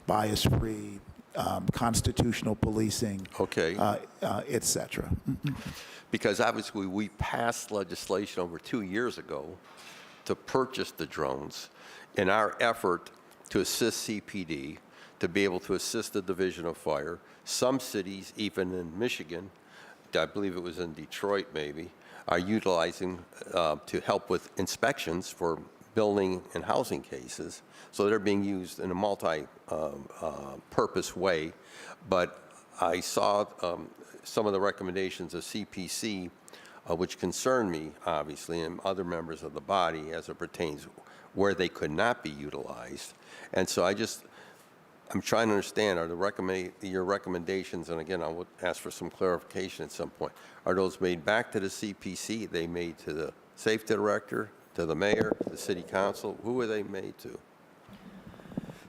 bias-free, constitutional policing, et cetera. Because obviously we passed legislation over 2 years ago to purchase the drones in our effort to assist CPD, to be able to assist the Division of Fire. Some cities, even in Michigan, I believe it was in Detroit maybe, are utilizing to help with inspections for building and housing cases. So they're being used in a multi-purpose way. But I saw some of the recommendations of CPC, which concern me, obviously, and other members of the body as it pertains where they could not be utilized. And so I'm trying to understand, are your recommendations, and again, I would ask for some clarification at some point, are those made back to the CPC? They made to the safety director, to the mayor, to the city council? Who are they made to?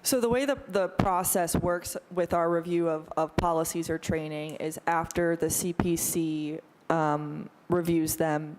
So the way the process works with our review of policies or training is after the CPC reviews them,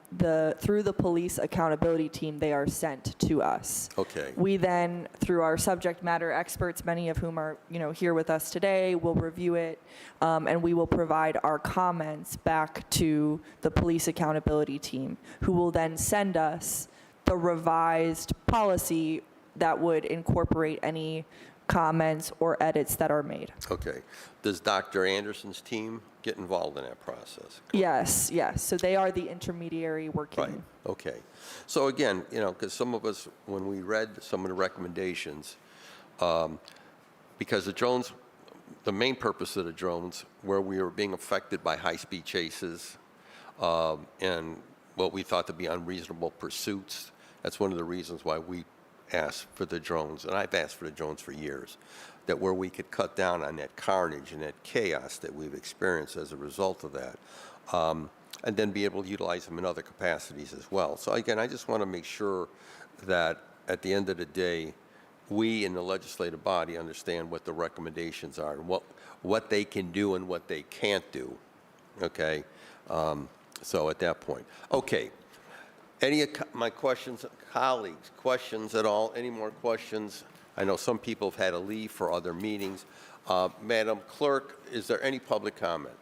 through the police accountability team, they are sent to us. Okay. We then, through our subject matter experts, many of whom are here with us today, will review it, and we will provide our comments back to the police accountability team, who will then send us the revised policy that would incorporate any comments or edits that are made. Okay. Does Dr. Anderson's team get involved in that process? Yes, yes. So they are the intermediary working. Right. Okay. So again, because some of us, when we read some of the recommendations, because the drones, the main purpose of the drones, where we were being affected by high-speed chases and what we thought to be unreasonable pursuits, that's one of the reasons why we asked for the drones, and I've asked for the drones for years, that where we could cut down on that carnage and that chaos that we've experienced as a result of that, and then be able to utilize them in other capacities as well. So again, I just want to make sure that at the end of the day, we in the legislative body understand what the recommendations are and what they can do and what they can't do, okay? So at that point. Okay. Any of my questions, colleagues, questions at all? Any more questions? I know some people have had to leave for other meetings. Madam Clerk, is there any public comment?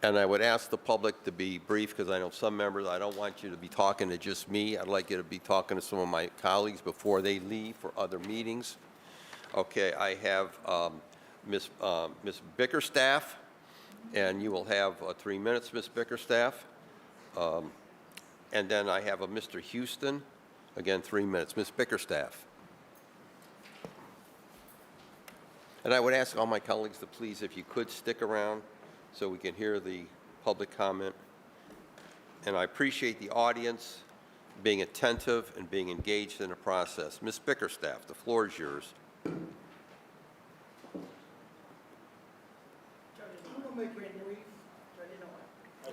And I would ask the public to be brief because I know some members, I don't want you to be talking to just me. I'd like you to be talking to some of my colleagues before they leave for other meetings. Okay, I have Ms. Bickerstaff. And you will have 3 minutes, Ms. Bickerstaff. And then I have a Mr. Houston. Again, 3 minutes. Ms. Bickerstaff. And I would ask all my colleagues to please, if you could, stick around so we can hear the public comment. And I appreciate the audience being attentive and being engaged in the process. Ms. Bickerstaff, the floor is yours.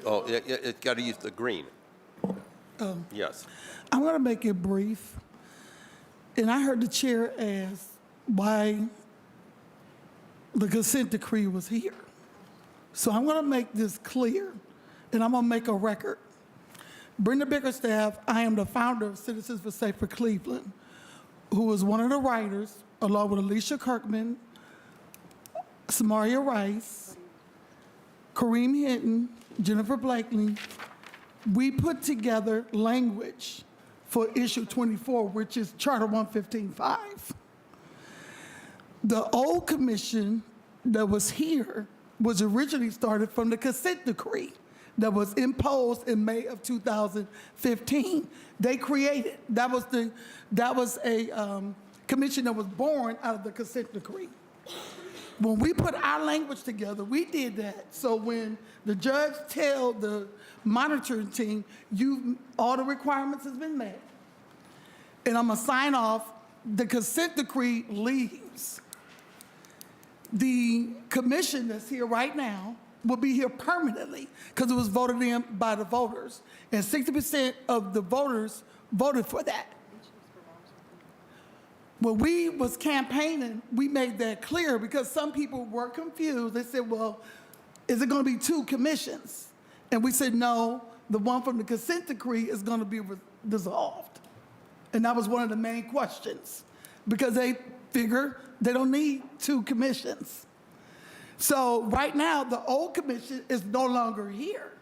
Oh, it's got to use the green. Yes. I'm going to make it brief. And I heard the chair ask why the consent decree was here. So I'm going to make this clear, and I'm going to make a record. Brenda Bickerstaff, I am the founder of Citizens for Safer Cleveland, who was one of the writers, along with Alicia Kirkman, Samaria Rice, Kareem Hinton, Jennifer Blakely. We put together language for issue 24, which is Charter 115.5. The old commission that was here was originally started from the consent decree that was imposed in May of 2015. They created, that was a commission that was born out of the consent decree. When we put our language together, we did that. So when the judge tell the monitoring team, all the requirements has been met, and I'm gonna sign off, the consent decree leaves. The commission that's here right now will be here permanently because it was voted in by the voters, and 60% of the voters voted for that. When we was campaigning, we made that clear because some people were confused. They said, well, is it going to be 2 commissions? And we said, no, the one from the consent decree is going to be dissolved. And that was one of the main questions because they figure they don't need 2 commissions. So right now, the old commission is no longer here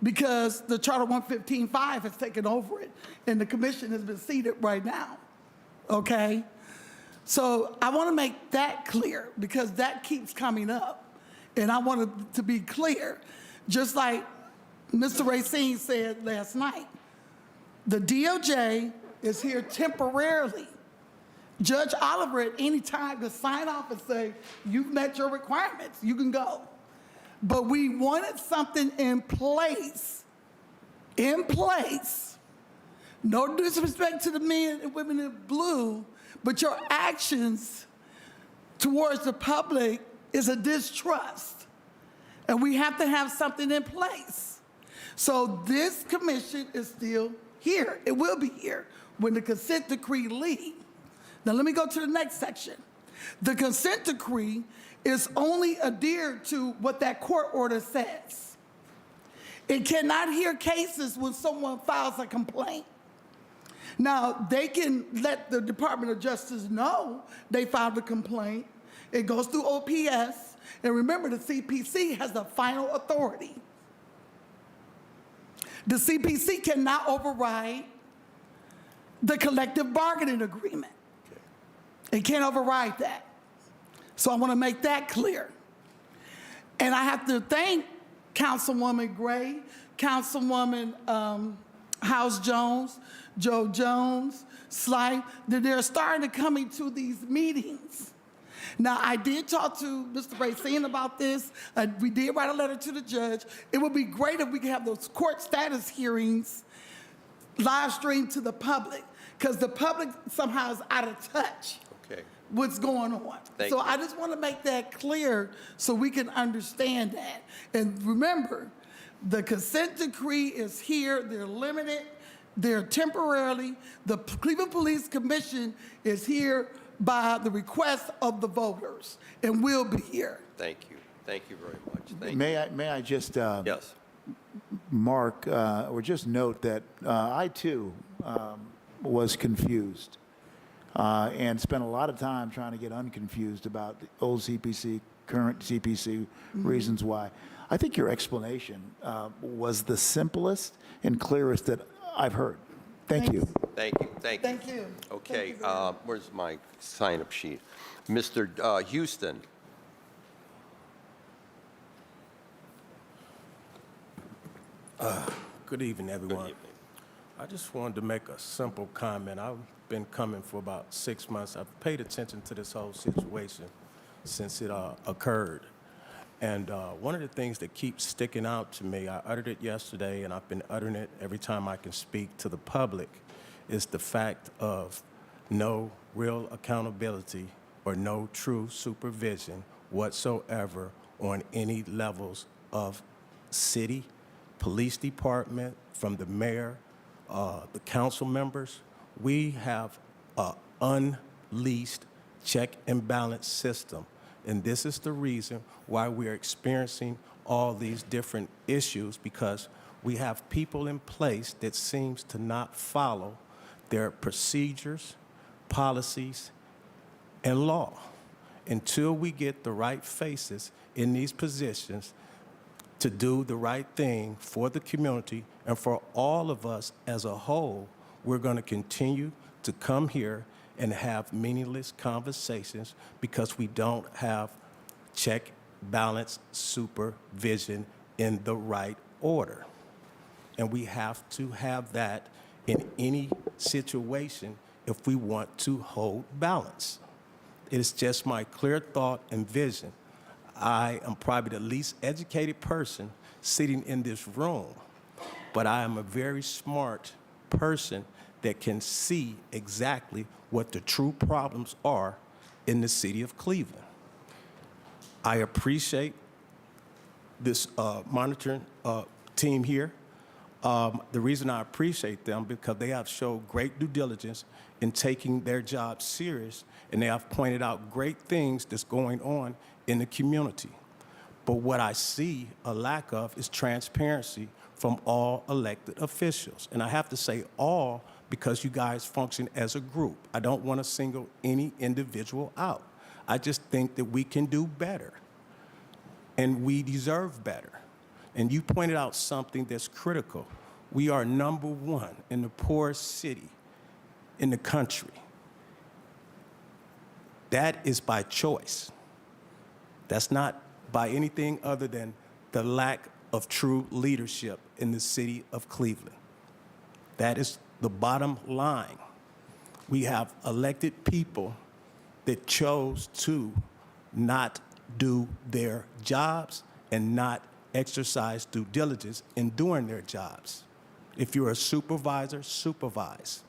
because the Charter 115.5 has taken over it, and the commission has been seated right now. Okay? So I want to make that clear because that keeps coming up. And I want it to be clear, just like Mr. Racine said last night, the DOJ is here temporarily. Judge Oliver at any time can sign off and say, you've met your requirements, you can go. But we wanted something in place, no disrespect to the men and women in blue, but your actions towards the public is a distrust. And we have to have something in place. So this commission is still here. It will be here when the consent decree leaves. Now let me go to the next section. The consent decree is only adhered to what that court order says. It cannot hear cases when someone files a complaint. Now, they can let the Department of Justice know they filed a complaint. It goes through OPS. And remember, the CPC has the final authority. The CPC cannot override the collective bargaining agreement. It can't override that. So I want to make that clear. And I have to thank Councilwoman Gray, Councilwoman House Jones, Joe Jones, Slife, that they're starting to come into these meetings. Now, I did talk to Mr. Racine about this. We did write a letter to the judge. It would be great if we could have those court status hearings live streamed to the public, because the public somehow is out of touch. Okay. What's going on. Thank so you. I just want to make that clear so we can understand that. And remember, the consent decree is here. They're limited. They're temporarily. The Cleveland Police Commission is here by the request of the voters and will be here. Thank you. Thank you very much. Thank you. May I just Yes. mark or just note that I too was confused and spent a lot of time trying to get unconfused about the old CPC, current CPC, reasons why. I think your explanation was the simplest and clearest that I've heard. Thank you. Thank you. Thank you. Thank you. Okay. Where's my sign-up sheet? Mr. Houston. Good evening, everyone. I just wanted to make a simple comment. I've been coming for about 6 months. I've paid attention to this whole situation since it occurred. And one of the things that keeps sticking out to me, I uttered it yesterday, and I've been uttering it every time I can speak to the public, is the fact of no real accountability or no true supervision whatsoever on any levels of city, police department, from the mayor, the council members. We have an unleashed check and balance system. And this is the reason why we're experiencing all these different issues, because we have people in place that seems to not follow their procedures, policies, and law. Until we get the right faces in these positions to do the right thing for the community and for all of us as a whole, we're going to continue to come here and have meaningless conversations because we don't have check, balance, supervision in the right order. And we have to have that in any situation if we want to hold balance. It is just my clear thought and vision. I am probably the least educated person sitting in this room, but I am a very smart person that can see exactly what the true problems are in the city of Cleveland. I appreciate this monitoring team here. The reason I appreciate them because they have showed great due diligence in taking their job serious, and they have pointed out great things that's going on in the community. But what I see a lack of is transparency from all elected officials. And I have to say all because you guys function as a group. I don't want to single any individual out. I just think that we can do better, and we deserve better. And you pointed out something that's critical. We are number one in the poorest city in the country. That is by choice. That's not by anything other than the lack of true leadership in the city of Cleveland. That is the bottom line. We have elected people that chose to not do their jobs and not exercise due diligence in doing their jobs. If you're a supervisor, supervise.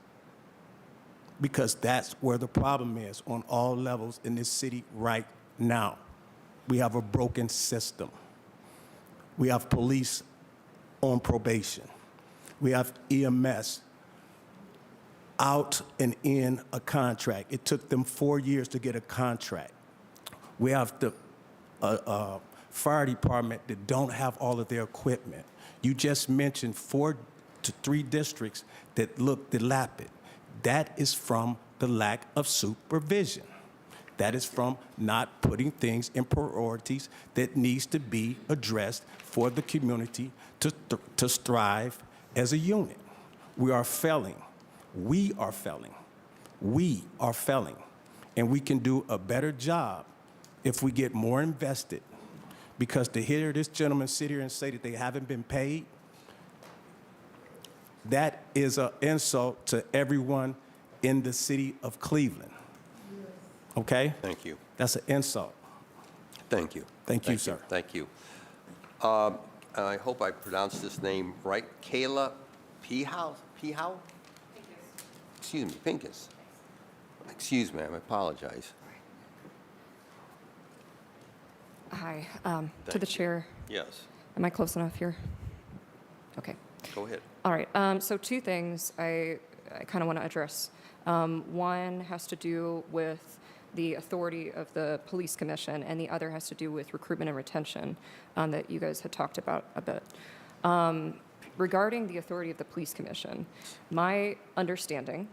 Because that's where the problem is on all levels in this city right now. We have a broken system. We have police on probation. We have EMS out and in a contract. It took them 4 years to get a contract. We have the fire department that don't have all of their equipment. You just mentioned 4 to 3 districts that look dilapidated. That is from the lack of supervision. That is from not putting things in priorities that needs to be addressed for the community to strive as a unit. We are failing. We are failing. We are failing. And we can do a better job if we get more invested. Because to hear this gentleman sit here and say that they haven't been paid, that is an insult to everyone in the city of Cleveland. Okay? Thank you. That's an insult. Thank you. Thank you, sir. Thank you. I hope I pronounced this name right. Kayla Pihow? Excuse me, Pincus. Excuse me, I apologize. Hi, to the chair. Yes, Am I close enough here? Okay. go ahead. All right. So 2 things I kind of want to address. One has to do with the authority of the police commission, and the other has to do with recruitment and retention that you guys had talked about a bit. Regarding the authority of the police commission, my understanding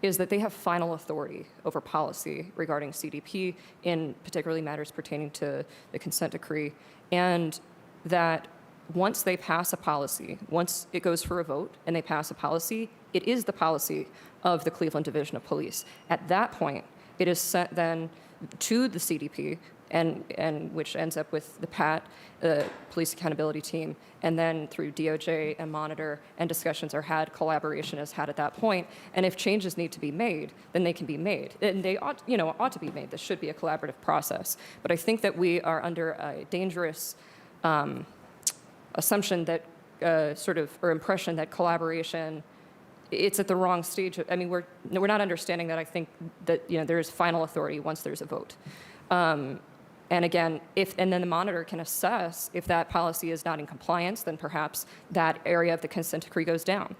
is that they have final authority over policy regarding CDP in particularly matters pertaining to the consent decree, and that once they pass a policy, once it goes for a vote and they pass a policy, it is the policy of the Cleveland Division of Police. At that point, it is sent then to the CDP, and which ends up with the PAT, the Police Accountability Team, and then through DOJ and Monitor, and discussions are had, collaboration is had at that point, and if changes need to be made, then they can be made. And they ought to be made. This should be a collaborative process. But I think that we are under a dangerous assumption that or impression that collaboration, it's at the wrong stage. I mean, we're not understanding that. I think that there is final authority once there's a vote. And again, and then the monitor can assess if that policy is not in compliance, then perhaps that area of the consent decree goes down,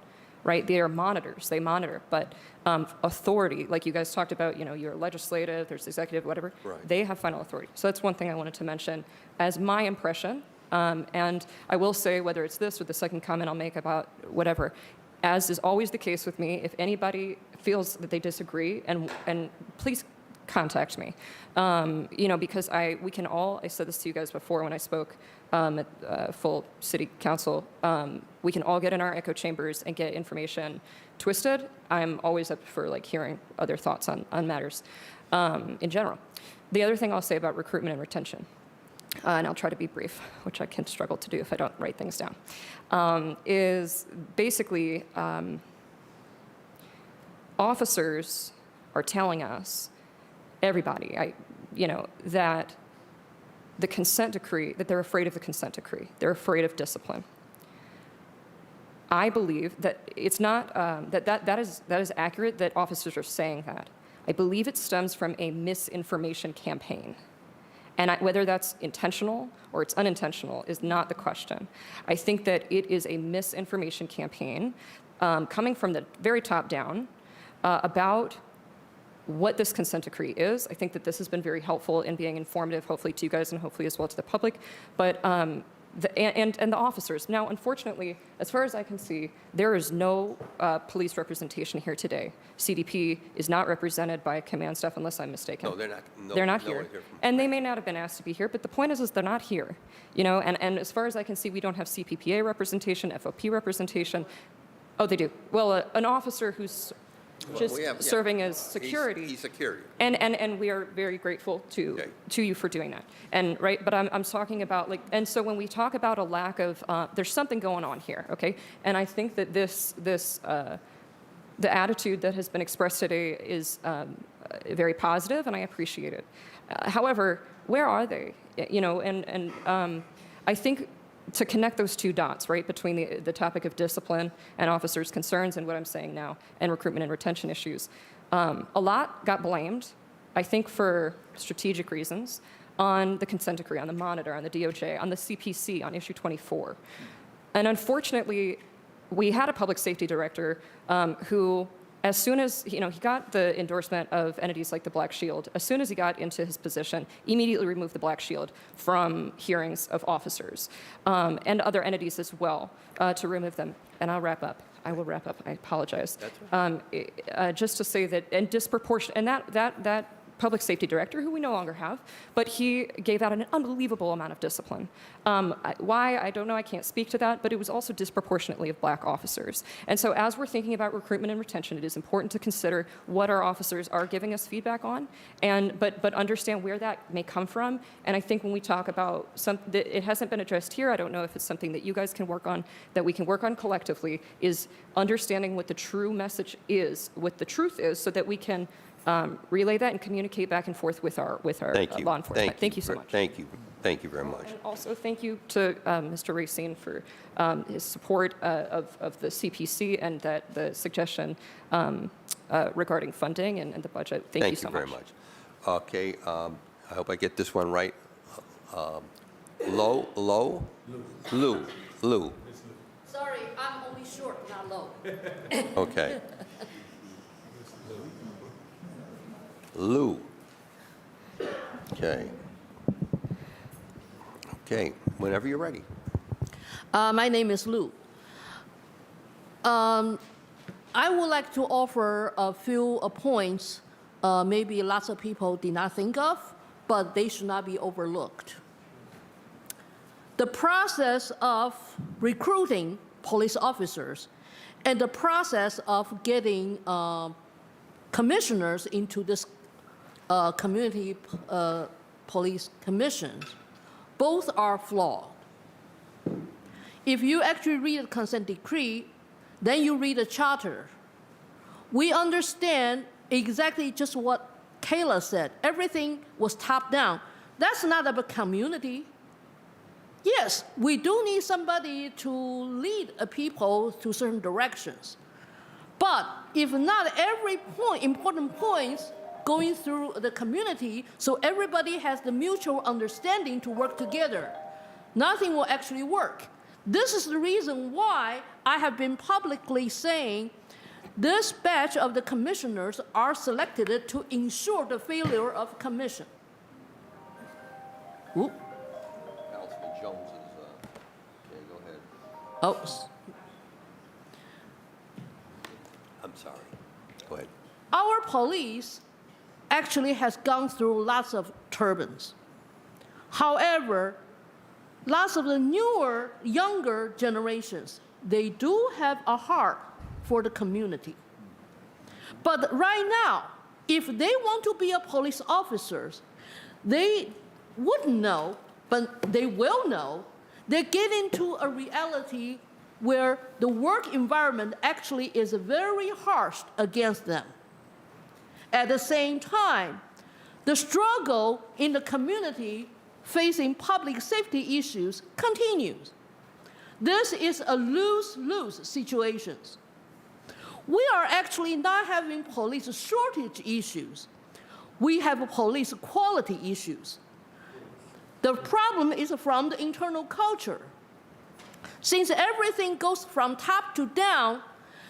right? They are monitors, they monitor, but authority, like you guys talked about, your legislative, there's executive, whatever, Right. They have final authority. So that's one thing I wanted to mention as my impression. And I will say, whether it's this or the second comment I'll make about whatever, as is always the case with me, if anybody feels that they disagree, and please contact me, because we can all, I said this to you guys before when I spoke at full city council, we can all get in our echo chambers and get information twisted. I'm always up for hearing other thoughts on matters in general. The other thing I'll say about recruitment and retention, and I'll try to be brief, which I can struggle to do if I don't write things down, is basically officers are telling us everybody, that the consent decree, that they're afraid of the consent decree. They're afraid of discipline. I believe that it's not, that is accurate that officers are saying that. I believe it stems from a misinformation campaign. And whether that's intentional or it's unintentional is not the question. I think that it is a misinformation campaign coming from the very top down about what this consent decree is. I think that this has been very helpful in being informative, hopefully to you guys and hopefully as well to the public. But and the officers. Now, unfortunately, as far as I can see, there is no police representation here today. CDP is not represented by command staff, unless I'm mistaken. No, they're not. No, they're not no here, one here and they may not have been asked to be here. But the point is they're not here. And as far as I can see, we don't have CPPA representation, FOP representation. Oh, they do. Well, an officer who's just serving as security. He's security. And we are very grateful to you for doing that. And right, but I'm talking about and so when we talk about a lack of, there's something going on here, okay? And I think that the attitude that has been expressed today is very positive, and I appreciate it. However, where are they? I think to connect those two dots, right, between the topic of discipline and officers' concerns and what I'm saying now, and recruitment and retention issues. A lot got blamed, I think for strategic reasons, on the consent decree, on the monitor, on the DOJ, on the CPC, on issue 24. And unfortunately, we had a public safety director who, as soon as he got the endorsement of entities like the Black Shield, as soon as he got into his position, immediately removed the Black Shield from hearings of officers and other entities as well to remove them. And I'll wrap up. I will wrap up. I apologize. That's right. Just to say that, and disproportionate, and that public safety director, who we no longer have, but he gave out an unbelievable amount of discipline. Why? I don't know. I can't speak to that, but it was also disproportionately of Black officers. And so as we're thinking about recruitment and retention, it is important to consider what our officers are giving us feedback on, but understand where that may come from. And I think when we talk about it hasn't been addressed here, I don't know if it's something that you guys can work on, that we can work on collectively, is understanding what the true message is, what the truth is, so that we can relay that and communicate back and forth with our law enforcement. Thank you so much. Thank you. Thank you very much. And also, thank you to Mr. Racine for his support of the CPC and the suggestion regarding funding and the budget. Thank you so much. Thank you very much. Okay, I hope I get this one right. Lou. Sorry, I'm only short, not low. Okay. Lou. Okay. Okay, whenever you're ready. My name is Lou. I would like to offer a few points maybe lots of people did not think of, but they should not be overlooked. The process of recruiting police officers and the process of getting commissioners into this community police commissions, both are flawed. If you actually read the consent decree, then you read the charter. We understand exactly just what Kayla said. Everything was top down. That's not about community. Yes, we do need somebody to lead people to certain directions. But if not every point, important points going through the community, so everybody has the mutual understanding to work together, nothing will actually work. This is the reason why I have been publicly saying this batch of the commissioners are selected to ensure the failure of commission. Whoop. Councilman Jones is, okay, go ahead. Oh. I'm sorry. Go ahead. Our police actually has gone through lots of turbulence. However, lots of the newer, younger generations, they do have a heart for the community. But right now, if they want to be a police officers, they wouldn't know, but they will know, they get into a reality where the work environment actually is very harsh against them. At the same time, the struggle in the community facing public safety issues continues. This is a lose-lose situation. We are actually not having police shortage issues. We have police quality issues. The problem is from the internal culture. Since everything goes from top to down,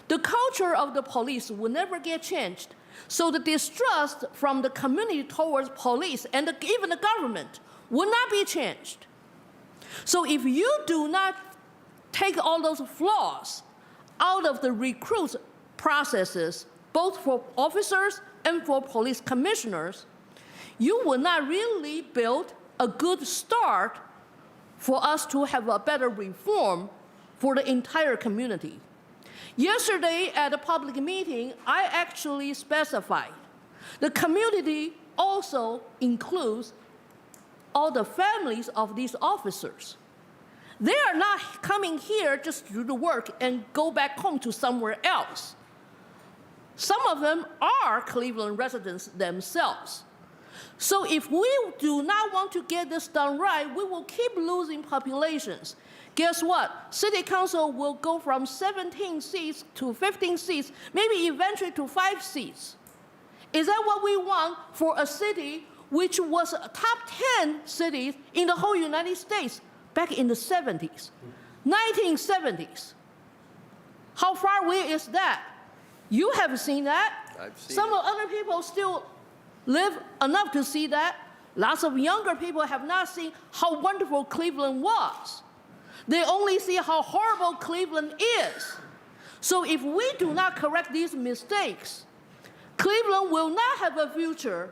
the culture of the police will never get changed. So the distrust from the community towards police and even the government will not be changed. So if you do not take all those flaws out of the recruit processes, both for officers and for police commissioners, you will not really build a good start for us to have a better reform for the entire community. Yesterday at a public meeting, I actually specified the community also includes all the families of these officers. They are not coming here just to do the work and go back home to somewhere else. Some of them are Cleveland residents themselves. So if we do not want to get this done right, we will keep losing populations. Guess what? City Council will go from 17 seats to 15 seats, maybe eventually to 5 seats. Is that what we want for a city which was a top 10 cities in the whole United States back in the 70s, 1970s? How far away is that? You have seen that. I've seen Some it. of other people still live enough to see that. Lots of younger people have not seen how wonderful Cleveland was. They only see how horrible Cleveland is. So if we do not correct these mistakes, Cleveland will not have a future.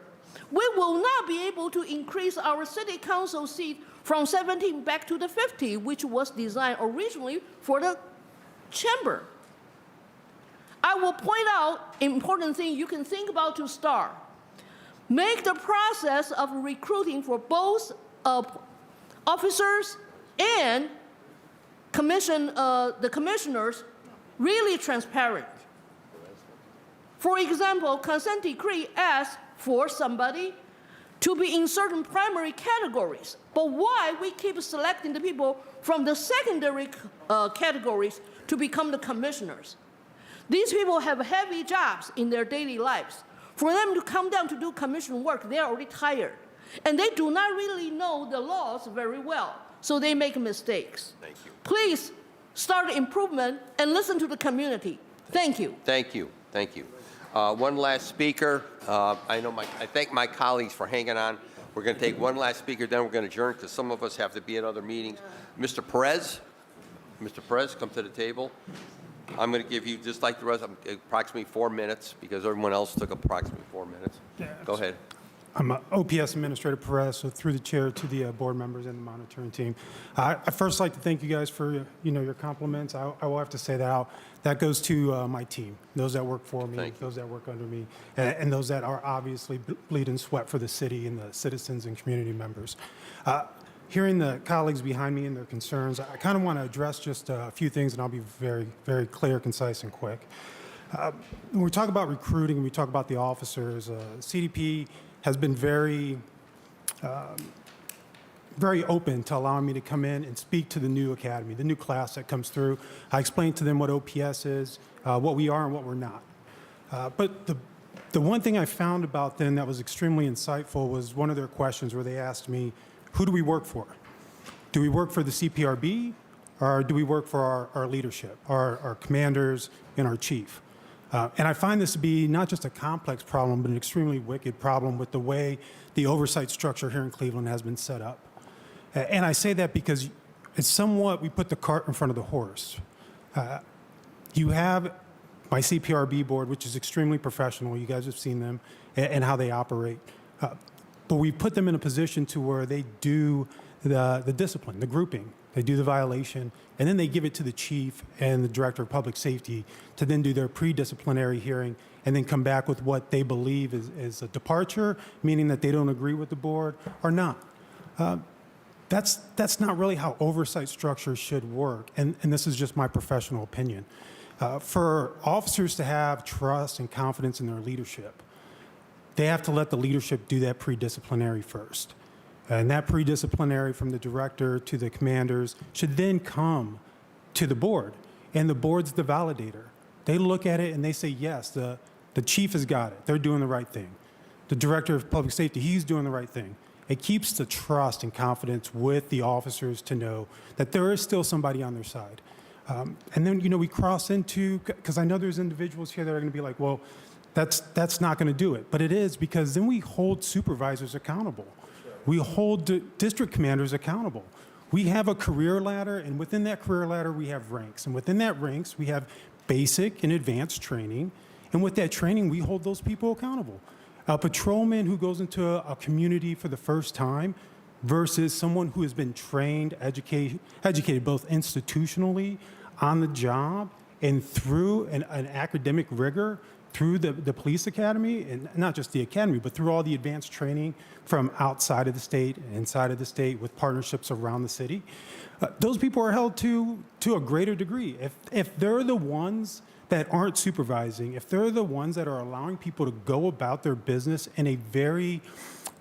We will not be able to increase our city council seat from 17 back to the 50, which was designed originally for the chamber. I will point out important thing you can think about to start. Make the process of recruiting for both officers and the commissioners really transparent. For example, consent decree asks for somebody to be in certain primary categories, but why we keep selecting the people from the secondary categories to become the commissioners? These people have heavy jobs in their daily lives. For them to come down to do commission work, they're already tired. And they do not really know the laws very well, so they make mistakes. Thank you. Please start improvement and listen to the community. Thank you. Thank you. Thank you. One last speaker. I thank my colleagues for hanging on. We're going to take one last speaker, then we're going to adjourn because some of us have to be at other meetings. Mr. Perez. Mr. Perez, come to the table. I'm going to give you, just like the rest, approximately 4 minutes because everyone else took approximately 4 minutes. Go ahead. I'm OPS Administrator Perez, so through the chair to the board members and the monitoring team. I first like to thank you guys for your compliments. I will have to say that out. That goes to my team, those that work for me, those that work under me, and those that are obviously bleed and sweat for the city and the citizens and community members. Hearing the colleagues behind me and their concerns, I kind of want to address just a few things, and I'll be very, very clear, concise, and quick. When we talk about recruiting and we talk about the officers, CDP has been very open to allowing me to come in and speak to the new academy, the new class that comes through. I explained to them what OPS is, what we are and what we're not. But the one thing I found about them that was extremely insightful was one of their questions where they asked me, who do we work for? Do we work for the CPRB or do we work for our leadership, our commanders and our chief? And I find this to be not just a complex problem, but an extremely wicked problem with the way the oversight structure here in Cleveland has been set up. And I say that because it's somewhat, we put the cart in front of the horse. You have my CPRB board, which is extremely professional. You guys have seen them and how they operate. But we put them in a position to where they do the discipline, the grouping. They do the violation, and then they give it to the chief and the director of public safety to then do their pre-disciplinary hearing and then come back with what they believe is a departure, meaning that they don't agree with the board or not. That's not really how oversight structures should work, and this is just my professional opinion. For officers to have trust and confidence in their leadership, they have to let the leadership do that pre-disciplinary first. And that pre-disciplinary from the director to the commanders should then come to the board. And the board's the validator. They look at it and they say, yes, the chief has got it. They're doing the right thing. The director of public safety, he's doing the right thing. It keeps the trust and confidence with the officers to know that there is still somebody on their side. And then, we cross into, because I know there's individuals here that are going to be like, well, that's not going to do it. But it is, because then we hold supervisors accountable. We hold district commanders accountable. We have a career ladder, and within that career ladder, we have ranks. And within that ranks, we have basic and advanced training. And with that training, we hold those people accountable. A patrolman who goes into a community for the first time versus someone who has been trained, educated both institutionally, on the job, and through an academic rigor, through the police academy, and not just the academy, but through all the advanced training from outside of the state and inside of the state with partnerships around the city. Those people are held to a greater degree. If they're the ones that aren't supervising, if they're the ones that are allowing people to go about their business in a very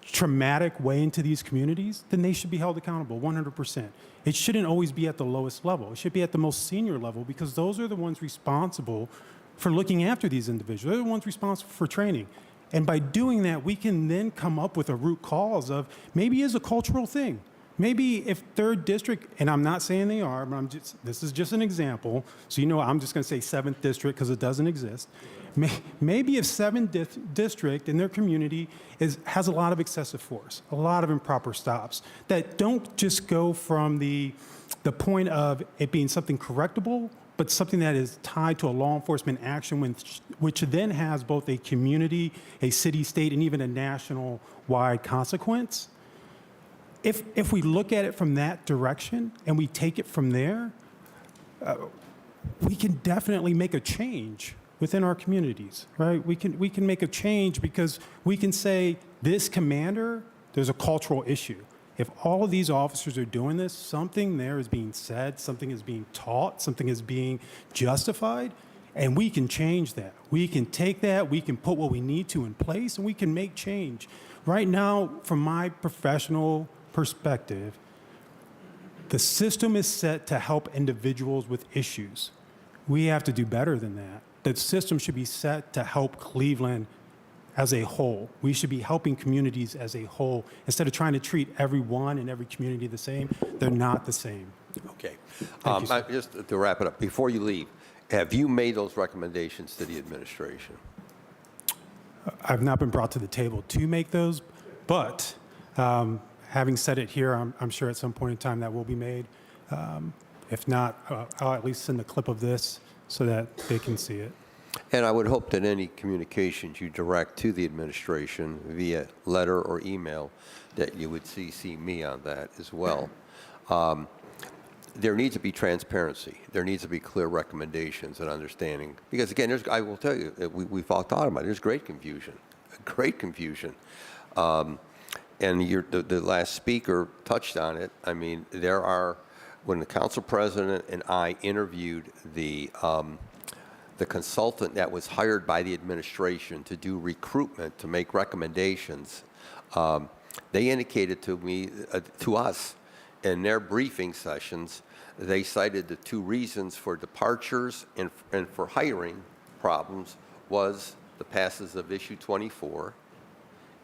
traumatic way into these communities, then they should be held accountable 100%. It shouldn't always be at the lowest level. It should be at the most senior level, because those are the ones responsible for looking after these individuals. They're the ones responsible for training. And by doing that, we can then come up with a root cause of maybe it's a cultural thing. Maybe if third district, and I'm not saying they are, but this is just an example. So I'm just going to say 7th district because it doesn't exist. Maybe if 7th district in their community has a lot of excessive force, a lot of improper stops that don't just go from the point of it being something correctable, but something that is tied to a law enforcement action, which then has both a community, a city, state, and even a national-wide consequence. If we look at it from that direction and we take it from there, we can definitely make a change within our communities, right? We can make a change because we can say, this commander, there's a cultural issue. If all of these officers are doing this, something there is being said, something is being taught, something is being justified, and we can change that. We can take that, we can put what we need to in place, and we can make change. Right now, from my professional perspective, the system is set to help individuals with issues. We have to do better than that. The system should be set to help Cleveland as a whole. We should be helping communities as a whole. Instead of trying to treat everyone in every community the same, they're not the same. Okay. Just to wrap it up, before you leave, have you made those recommendations to the administration? I've not been brought to the table to make those, but having said it here, I'm sure at some point in time that will be made. If not, I'll at least send a clip of this so that they can see it. And I would hope that any communications you direct to the administration via letter or email, that you would CC me on that as well. There needs to be transparency. There needs to be clear recommendations and understanding. Because again, I will tell you, we've all thought about it. There's great confusion, And the last speaker touched on it. I mean, when the council president and I interviewed the consultant that was hired by the administration to do recruitment, to make recommendations, they indicated to us in their briefing sessions, they cited the 2 reasons for departures and for hiring problems was the passage of issue 24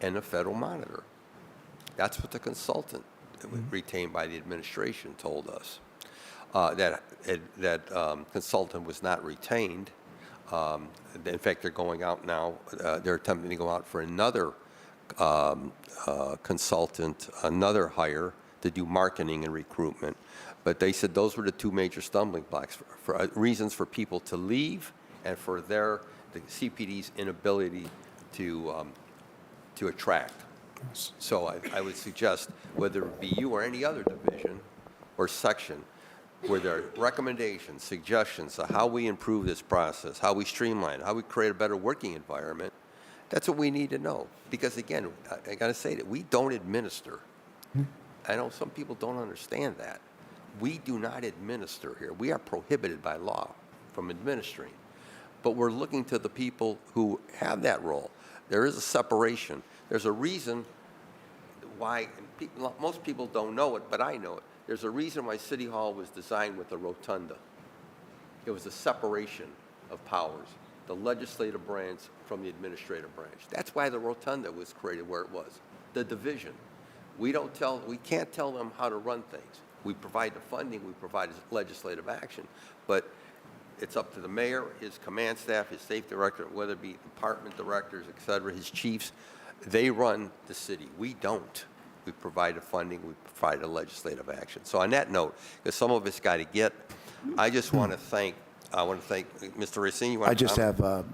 and the federal monitor. That's what the consultant retained by the administration told us. That consultant was not retained. In fact, they're going out now. They're attempting to go out for another consultant, another hire to do marketing and recruitment. But they said those were the 2 major stumbling blocks for reasons for people to leave and for the CPD's inability to attract. So I would suggest, whether it be you or any other division or section, where there are recommendations, suggestions of how we improve this process, how we streamline, how we create a better working environment, that's what we need to know. Because again, I got to say that we don't administer. I know some people don't understand that. We do not administer here. We are prohibited by law from administering. But we're looking to the people who have that role. There is a separation. There's a reason why, and most people don't know it, but I know it. There's a reason why City Hall was designed with a rotunda. It was a separation of powers, the legislative branch from the administrative branch. That's why the rotunda was created where it was, the division. We can't tell them how to run things. We provide the funding, we provide legislative action, but it's up to the mayor, his command staff, his safety director, whether it be department directors, et cetera, his chiefs. They run the city. We don't. We provide the funding, we provide the legislative action. So on that note, because some of it's got to get, I just want to thank Mr. Racine. You want I to just comment? have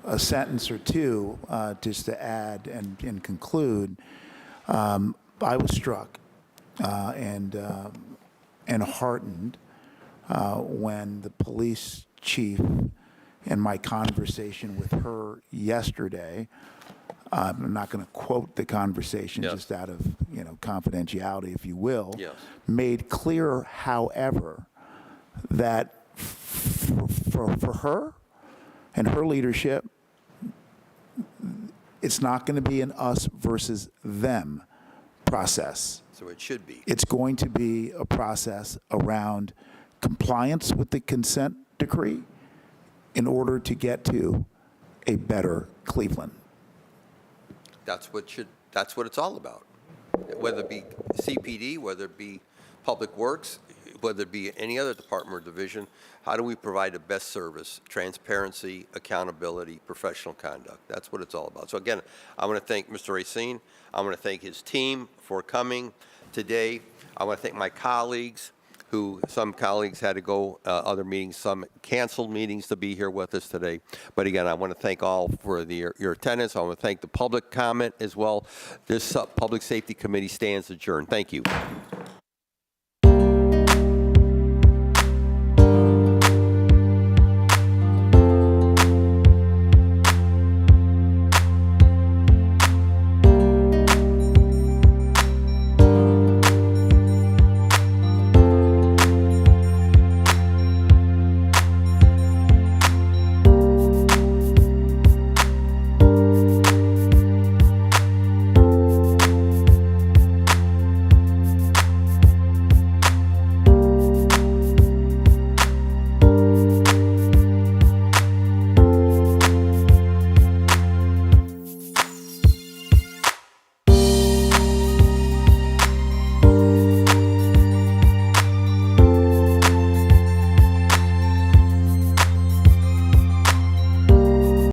a sentence or two just to add and conclude. I was struck and heartened when the police chief, in my conversation with her yesterday, I'm not going to quote the conversation, Yes. just out of confidentiality, if you will, Yes. made clear, however, that for her and her leadership, it's not going to be an us versus them process. So it should be. It's going to be a process around compliance with the consent decree in order to get to a better Cleveland. That's what it's all about. Whether it be CPD, whether it be Public Works, whether it be any other department or division, how do we provide the best service, transparency, accountability, professional conduct? That's what it's all about. So again, I want to thank Mr. Racine. I want to thank his team for coming today. I want to thank my colleagues, some colleagues had to go other meetings, some canceled meetings to be here with us today. But again, I want to thank all for your attendance. I want to thank the public comment as well. This Public Safety Committee stands adjourned. Thank you.